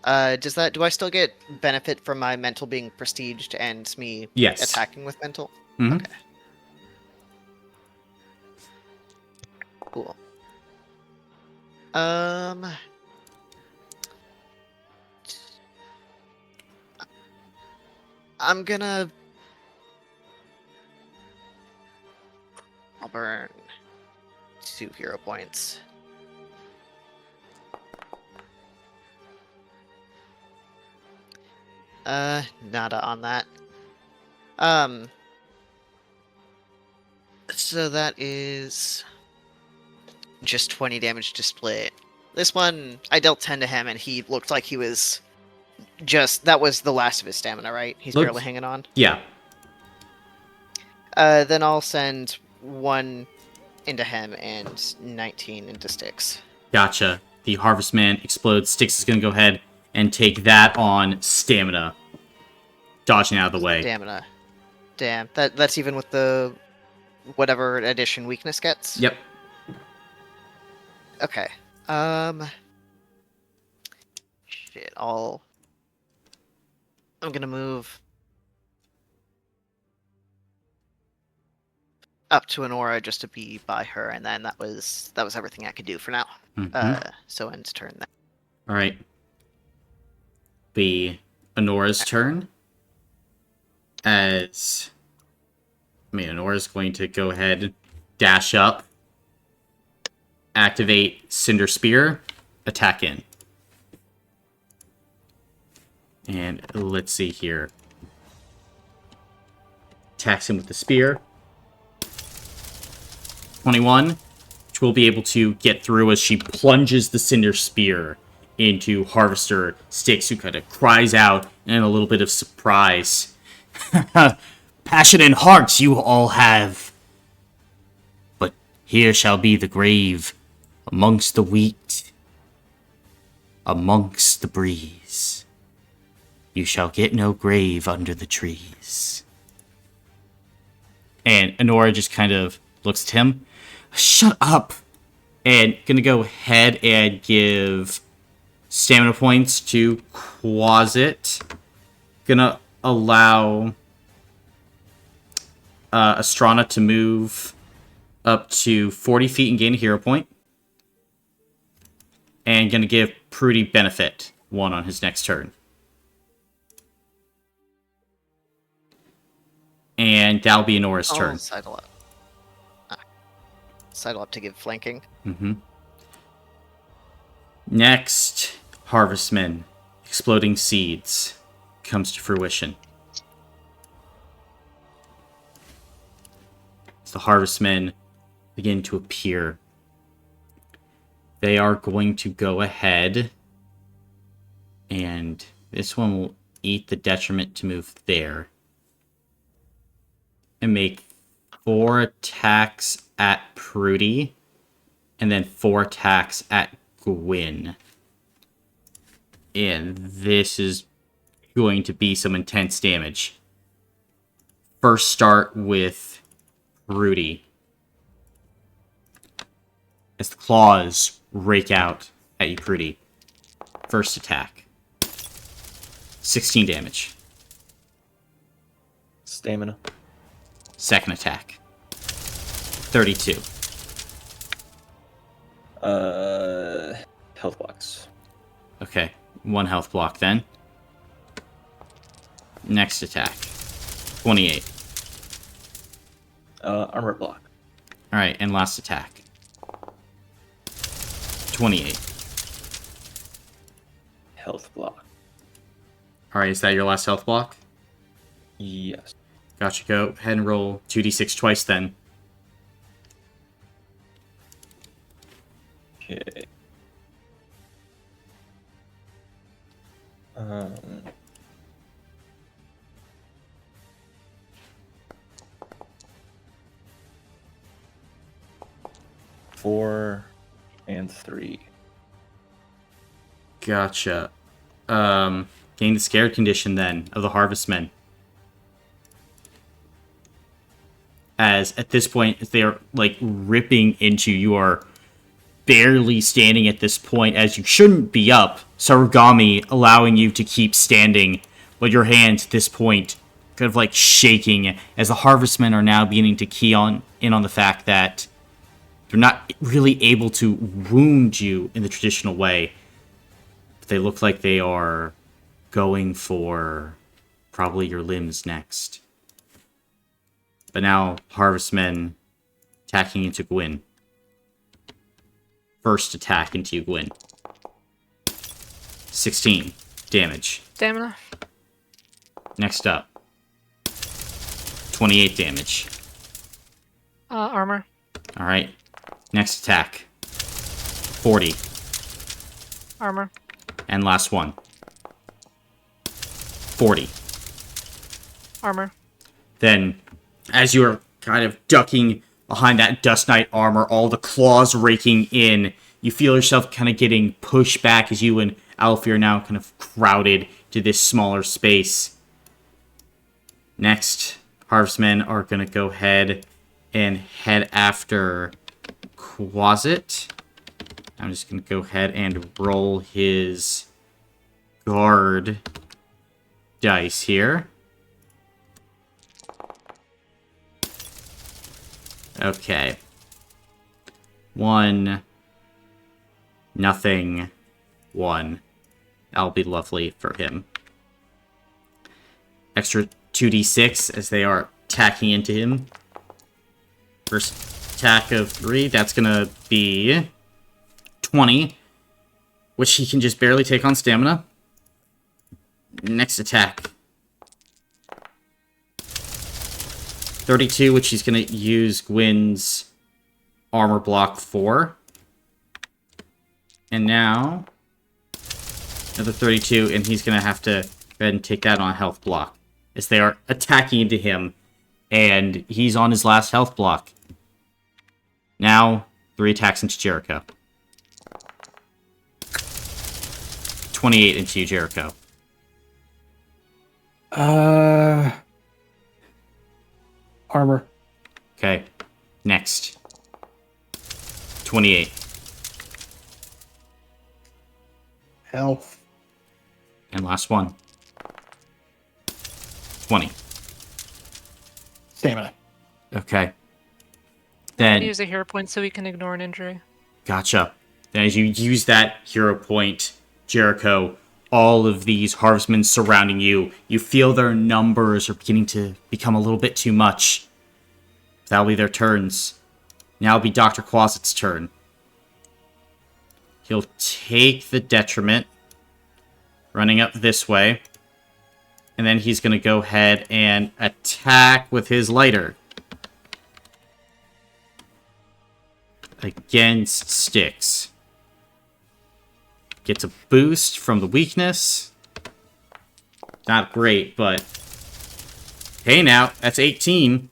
Do I still get benefit from my mental being prestiged and me Yes. attacking with mental? Mhm. Okay. Cool. I'm gonna... I'll burn 2 hero points. Nada on that. So that is just 20 damage to split. This one, I dealt 10 to him, and he looked like he was that was the last of his stamina, right? He's barely hanging on? Yeah. Then I'll send 1 into him and 19 into Sticks. Gotcha. The Harvestman explodes. Styx is going to go ahead and take that on stamina. Dodging out of the way. Stamina. Damn. That's even with the whatever addition weakness gets? Yep. Okay. Shit, I'm gonna move up to Honora just to be by her, and then that was everything I could do for now. So end turn then. Alright. Be Honora's turn. Honora's going to go ahead, dash up, activate Cinder Spear, attack in. And let's see here. Attacks him with the spear. 21, which will be able to get through as she plunges the Cinder Spear into Harvester Sticks, who kind of cries out in a little bit of surprise. Passion and hearts you all have. But here shall be the grave, amongst the wheat, amongst the breeze. You shall get no grave under the trees. And Honora just kind of looks at him. Shut up! And gonna go ahead and give stamina points to Quasit. Gonna allow Astrana to move up to 40 feet and gain a hero point. And gonna give Prudy benefit 1 on his next turn. And that'll be Honora's turn. Sidle up. Sidle up to give flanking. Next, Harvestman. Exploding Seeds comes to fruition. As the Harvestmen begin to appear, they are going to go ahead, and this one will eat the detriment to move there. And make 4 attacks at Prudy, and then 4 attacks at Gwyn. And this is going to be some intense damage. First start with Prudy, as the claws rake out at you, Prudy. First attack. 16 damage. Stamina. Second attack. 32. Health blocks. Okay, 1 health block then. Next attack. 28. Armor block. Alright, and last attack. 28. Health block. Alright, is that your last health block? Yes. Gotcha. Go ahead and roll 2d6 twice then. Okay. 4 and 3. Gotcha. Gain the scared condition then of the Harvestmen. As at this point, as they are like ripping into you, you are barely standing at this point, as you shouldn't be up. Sarugami allowing you to keep standing, but your hands at this point kind of like shaking as the Harvestmen are now beginning to key in on the fact that they're not really able to wound you in the traditional way. But they look like they are going for probably your limbs next. But now, Harvestmen attacking into Gwyn. First attack into you, Gwyn. 16 damage. Stamina. Next up. 28 damage. Armor. Alright. Next attack. 40. Armor. And last one. 40. Armor. Then, as you are kind of ducking behind that Dust Knight armor, all the claws raking in, you feel yourself kind of getting pushed back as you and Alfie are now kind of crowded to this smaller space. Next, Harvestmen are going to go ahead and head after Quasit. I'm just going to go ahead and roll his guard dice here. Okay. 1. Nothing. 1. That'll be lovely for him. Extra 2d6 as they are attacking into him. First attack of 3. That's gonna be 20. Which he can just barely take on stamina. Next attack. 32, which he's going to use Gwyn's armor block for. And now, another 32, and he's going to have to go ahead and take that on a health block. As they are attacking into him, and he's on his last health block. Now, 3 attacks into Jericho. 28 into you, Jericho. Armor. Okay. Next. 28. Health. And last one. 20. Stamina. Okay. Then, Use a hero point so we can ignore an injury. gotcha. Then as you use that hero point, Jericho, all of these Harvestmen surrounding you, you feel their numbers are beginning to become a little bit too much. That'll be their turns. Now it'll be Dr. Quasit's turn. He'll take the detriment, running up this way. And then he's going to go ahead and attack with his lighter. Against Styx. Gets a boost from the weakness. Not great, but... Hey now, that's 18.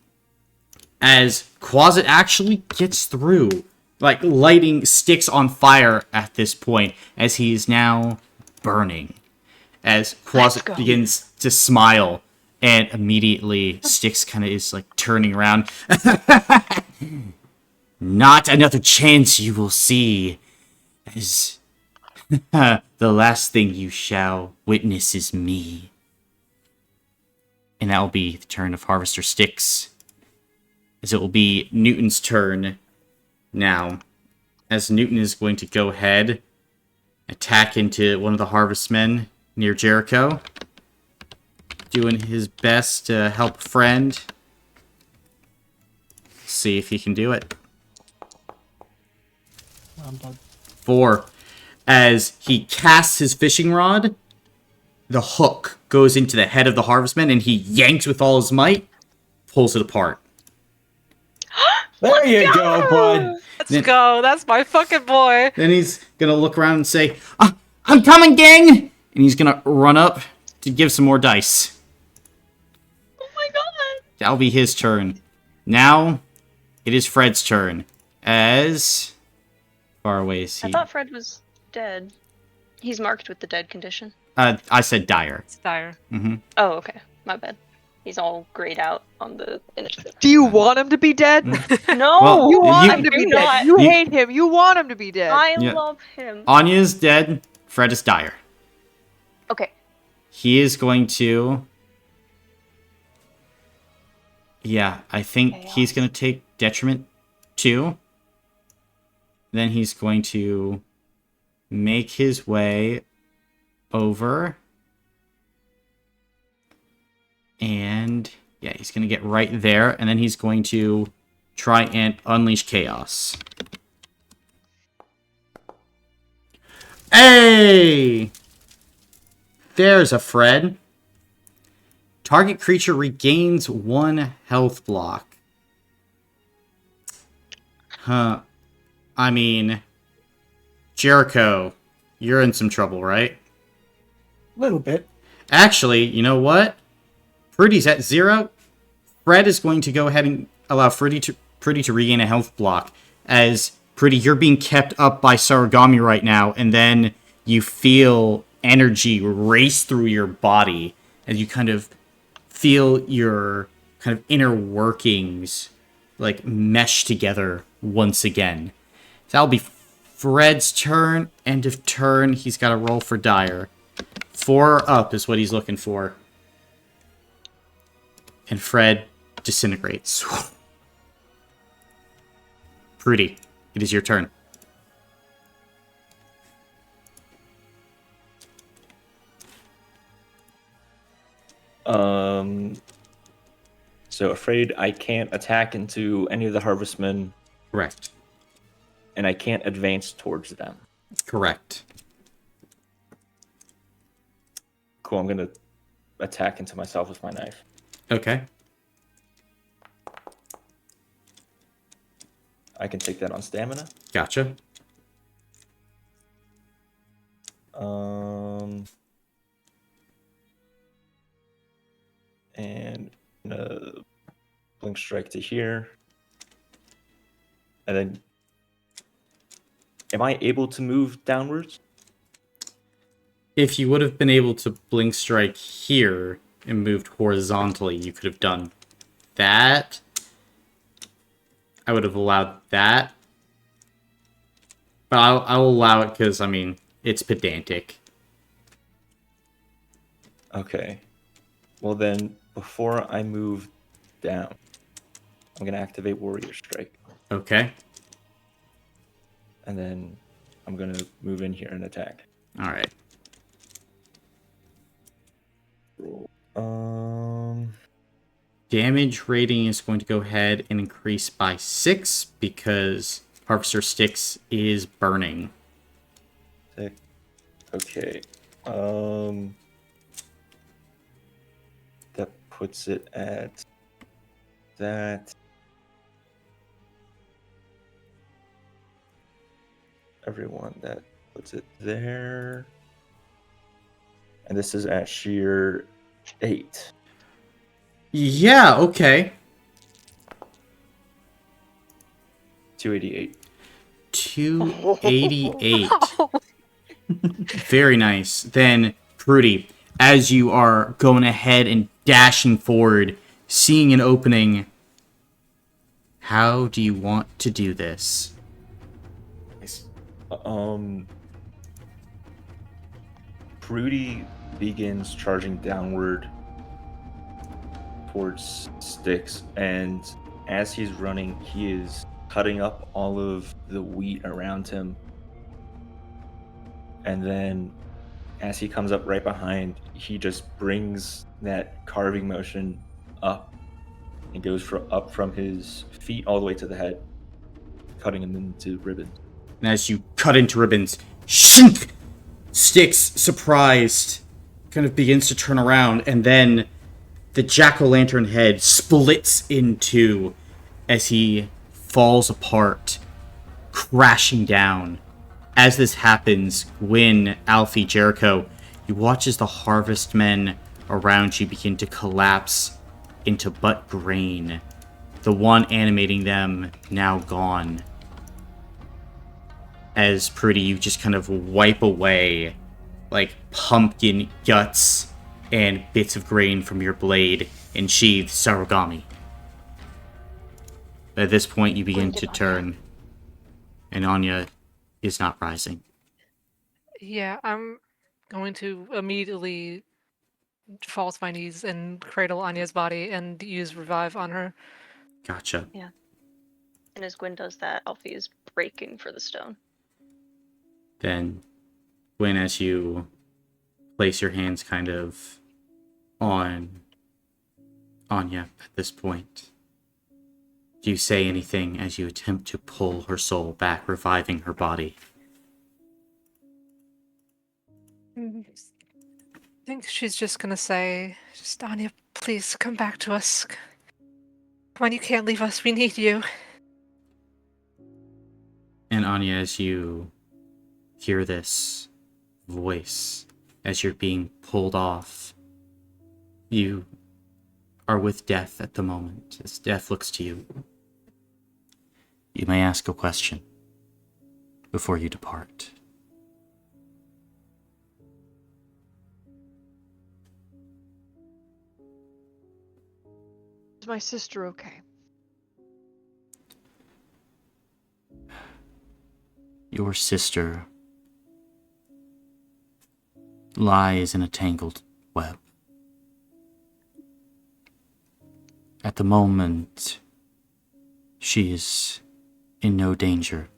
As Quasit actually gets through. Like, lighting Styx on fire at this point. As he is now burning. As Quasit begins to smile. And immediately, Styx kind of is, like, turning around. Not another chance you will see. As... the last thing you shall witness is me. And that will be the turn of Harvester Styx. As it will be Newton's turn now. As Newton is going to go ahead, attack into one of the Harvestmen near Jericho. Doing his best to help a friend. See if he can do it. 4. As he casts his fishing rod, the hook goes into the head of the Harvestman, and he yanks with all his might. pulls it apart. There you go, bud. Let's go. That's my fucking boy. Then he's gonna look around and say, I'm coming, gang! And he's gonna run up to give some more dice. Oh my god! That'll be his turn. Now, it is Fred's turn. As far away is he? I thought Fred was dead. He's marked with the dead condition. I said dire. It's dire. Mm-hmm. Oh, okay. My bad. He's all grayed out on the initiative. Do you want him to be dead? No! Well, You want you- him to be not. dead. You hate him. You want him to be dead. I Yeah. love him. Anya's dead. Fred is dire. Okay. He is going to... Yeah, I think he's going to take Detriment 2. Then he's going to make his way over. And yeah, he's going to get right there. And then he's going to try and unleash chaos. Hey! There's a Fred. Target creature regains 1 health block. Huh. I mean, Jericho, you're in some trouble, right? A little bit. Actually, you know what? Pretty's at 0. Fred is going to go ahead and allow Pretty to regain a health block. As Pretty, you're being kept up by Sarugami right now, and then you feel energy race through your body as you kind of feel your kind of inner workings like mesh together once again. That'll be Fred's turn. End of turn. He's got to roll for dire. 4 up is what he's looking for. And Fred disintegrates. Pretty. It is your turn. So afraid I can't attack into any of the harvestmen. Correct. And I can't advance towards them. Correct. Cool, I'm gonna attack into myself with my knife. Okay. I can take that on stamina. Gotcha. And blink strike to here. And then am I able to move downwards? If you would have been able to blink strike here and moved horizontally, you could have done that. I would have allowed that. But I'll allow it because, I mean, it's pedantic. Okay. Well then, before I move down, I'm going to activate Warrior Strike. Okay. And then I'm going to move in here and attack. Alright. Roll. Damage rating is going to go ahead and increase by 6 because Harvester Sticks is burning. Okay. That puts it at that. Everyone, that puts it there. And this is at sheer 8. Yeah, okay. 288. 288. Very nice. Then, Prudy, as you are going ahead and dashing forward, seeing an opening, how do you want to do this? Prudy begins charging downward towards Sticks, and as he's running, he is cutting up all of the wheat around him. And then as he comes up right behind, he just brings that carving motion up and goes up from his feet all the way to the head, cutting him into ribbons. And as you cut into ribbons, shink! Sticks, surprised, kind of begins to turn around, and then the jack-o'-lantern head splits in two as he falls apart, crashing down. As this happens, Gwyn, Alfie, Jericho, you watch as the harvestmen around you begin to collapse into but grain. The one animating them now gone. As Pretty, you just kind of wipe away like pumpkin guts and bits of grain from your blade and sheathe Sarugami. At this point, you begin to turn, and Anya is not rising. Yeah, I'm going to immediately fall to my knees and cradle Anya's body and use revive on her. Gotcha. Yeah. And as Gwyn does that, Alfie is breaking for the stone. Then, when as you place your hands kind of on Anya at this point, do you say anything as you attempt to pull her soul back, reviving her body? I think she's just gonna say, just Anya, please come back to us. Come on, you can't leave us. We need you. And Anya, as you hear this voice, as you're being pulled off, you are with death at the moment, as death looks to you. You may ask a question before you depart. Is my sister okay? Your sister lies in a tangled web. At the moment, she is in no danger,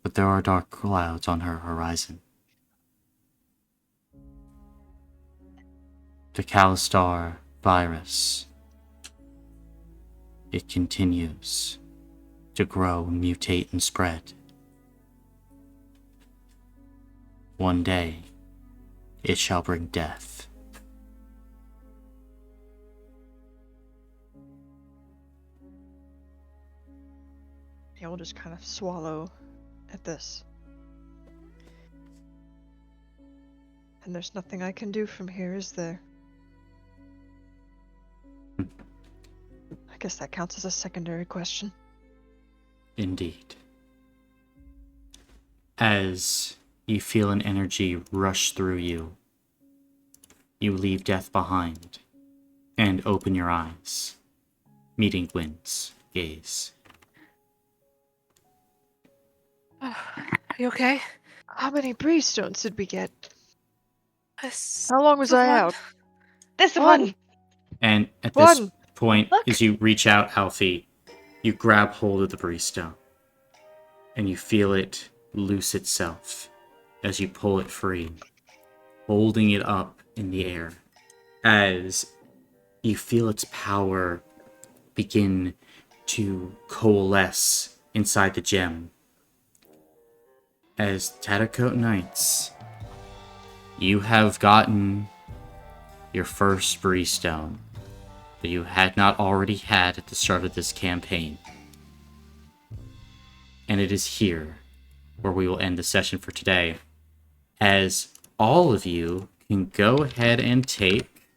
but there are dark clouds on her horizon. The Calistar virus, it continues to grow, mutate, and spread. One day, it shall bring death. Yeah, we'll just kind of swallow at this. And there's nothing I can do from here, is there? I guess that counts as a secondary question. Indeed. As you feel an energy rush through you, you leave death behind and open your eyes, meeting Gwyn's gaze. Are you okay? How many breeze stones did we get? This How long was I one. out? This one! And at this One. point, Look. as you reach out, Alfie, you grab hold of the breeze stone, and you feel it loose itself as you pull it free, holding it up in the air, as you feel its power begin to coalesce inside the gem. As Tattercoat Knights, you have gotten your first breeze stone that you had not already had at the start of this campaign. And it is here where we will end the session for today, as all of you can go ahead and take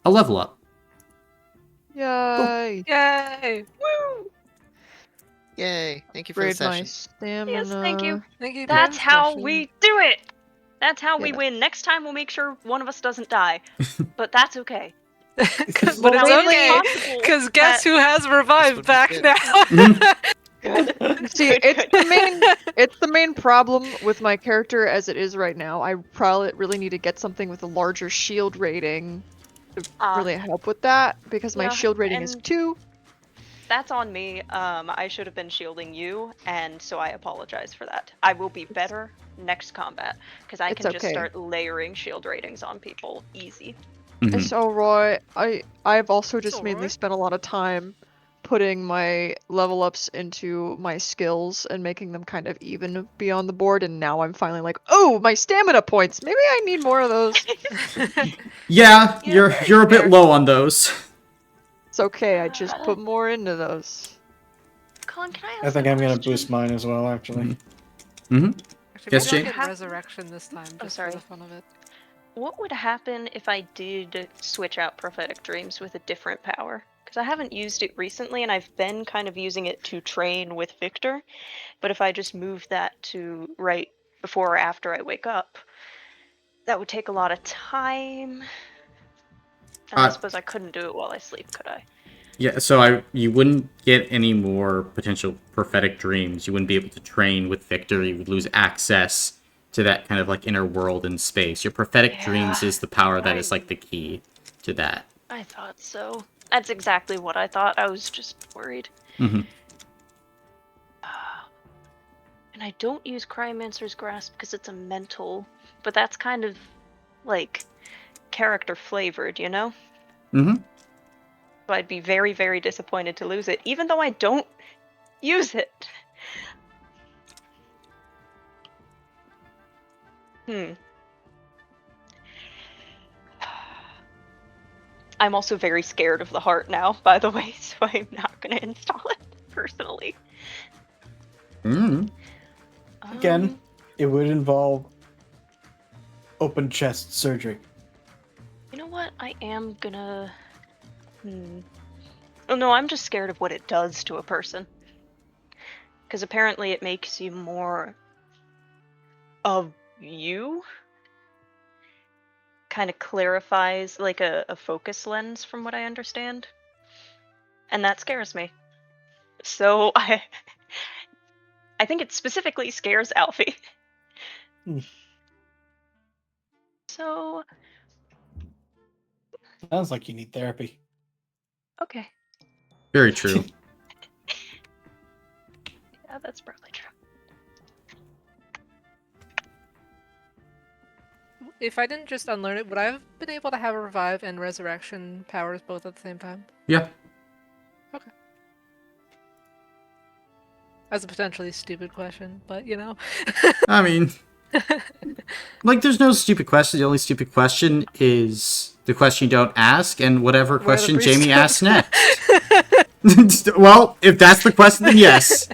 a level up. Yay! Yay! Woo! Yay! Thank you for the Grade my session. stamina. Yes, thank you. Thank you. That's Tim. how we do it! That's how we Yeah. win. Next time we'll make sure one of us doesn't die. But that's okay. But Well, it's maybe- okay, possible because guess that- who has would revived be back good. now? Good. See, Good, it's good. the main problem with my character as it is right now. I probably really need to get something with a larger shield rating to really help with that, because my yeah, shield rating is and- 2. That's on me. I should have been shielding you, and so I apologize for that. I will be better next combat, because I It's can just okay. start layering shield ratings on people easy. Mhm. It's alright. I've also It's just mainly alright. spent a lot of time putting my level ups into my skills and making them kind of even beyond the board, and now I'm finally like, oh, my stamina points. Maybe I need more of those. Yeah, Yeah, you're a bit fair. low on those. It's okay, I just put more into those. Colin, can I I ask think a I'm gonna question? boost mine as well, actually. Mm-hmm. Actually, Yes, maybe I'll Jane? get resurrection this time, Oh, just for sorry. the fun of it. What would happen if I did switch out prophetic dreams with a different power? Because I haven't used it recently, and I've been kind of using it to train with Victor. But if I just moved that to right before or after I wake up, that would take a lot of time. And I suppose I couldn't do it while I sleep, could I? Yeah, so you wouldn't get any more potential prophetic dreams. You wouldn't be able to train with Victor. You would lose access to that kind of like inner world in space. Your prophetic dreams is the power that is like the key to that. I thought so. That's exactly what I thought. I was just worried. Mm-hmm. And I don't use Cryomancer's Grasp because it's a mental, but that's kind of like character flavored, you know? Mm-hmm. So I'd be very, very disappointed to lose it, even though I don't use it. I'm also very scared of the heart now, by the way, so I'm not going to install it personally. Mm-hmm. Again, it would involve open chest surgery. You know what? I am gonna... Oh no, I'm just scared of what it does to a person. Because apparently it makes you more of you. Kind of clarifies like a focus lens from what I understand. And that scares me. So I think it specifically scares Alfie. So Sounds like you need therapy. okay. Very true. Yeah, that's probably true. If I didn't just unlearn it, would I have been able to have a revive and resurrection powers both at the same time? Yeah. Okay. That's a potentially stupid question, but you know. I mean, like, there's no stupid question. The only stupid question is the question you don't ask, and whatever question Jamie asks next. Well, if that's the question, then yes.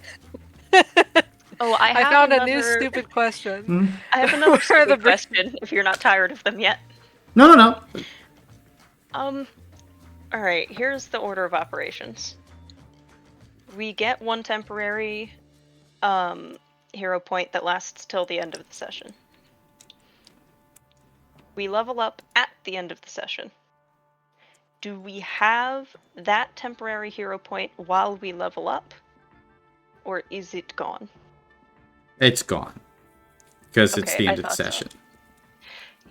Oh, I found another... a new stupid question. I have another stupid question, if you're not tired of them yet. No. Alright, here's the order of operations. We get one temporary hero point that lasts till the end of the session. We level up at the end of the session. Do we have that temporary hero point while we level up? Or is it gone? It's gone. Because it's Okay, the I end of the thought so. session.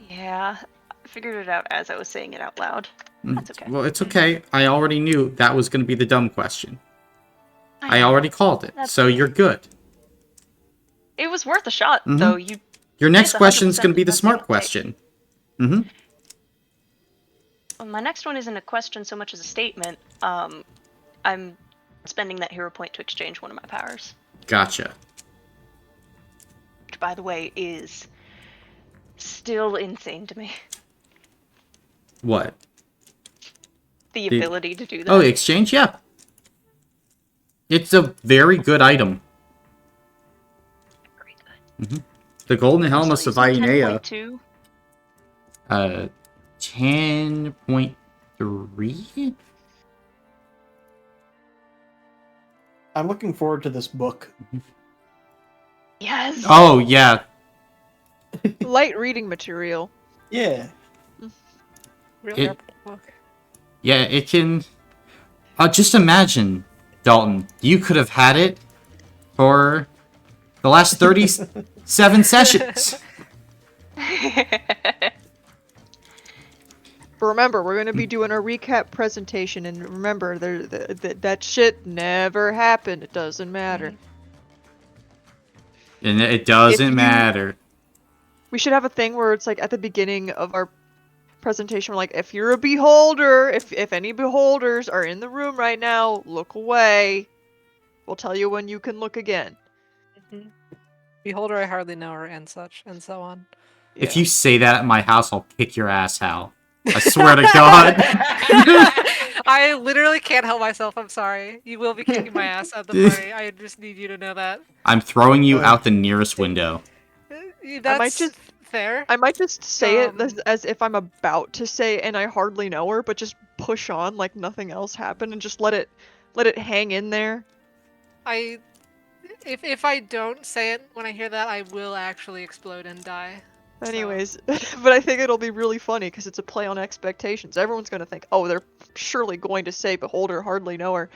Yeah, I figured it out as I was saying it out loud. That's okay. Well, it's okay. I already knew that was going to be the dumb question. I already called it, so you're good. It was worth a shot, though. Your next It's question is 100% going to be the best smart take. question. Well, my next one isn't a question so much as a statement. I'm spending that hero point to exchange one of my powers. Gotcha. Which, by the way, is still insane to me. What? The ability to do that. Oh, exchange? Yeah. It's a very good item. Very good. The Golden Helmet of Ionea. 10.2? 10.3? I'm looking forward to this book. Yes! Oh, yeah. Light reading material. Yeah. Real book. Yeah, it can... just imagine, Dalton, you could have had it for the last 37 sessions. But remember, we're going to be doing a recap presentation, and remember, that shit never happened. It doesn't matter. And it doesn't matter. We should have a thing where it's like at the beginning of our presentation, like, if you're a beholder, if any beholders are in the room right now, look away. We'll tell you when you can look again. Mm-hmm. Beholder, I hardly know her, and such, and so on. If Yeah. you say that at my house, I'll kick your ass, Hal. I swear to God. I literally can't help myself. I'm sorry. You will be kicking my ass at the party. I just need you to know that. I'm throwing you out the nearest window. That's fair. I might just say it Um, as if I'm about to say, and I hardly know her, but just push on like nothing else happened, and just let it hang in there. If I don't say it when I hear that, I will actually explode and die. Anyways, but I think it'll be really funny because it's a play on expectations. Everyone's gonna think, oh, they're surely going to say beholder, hardly know her.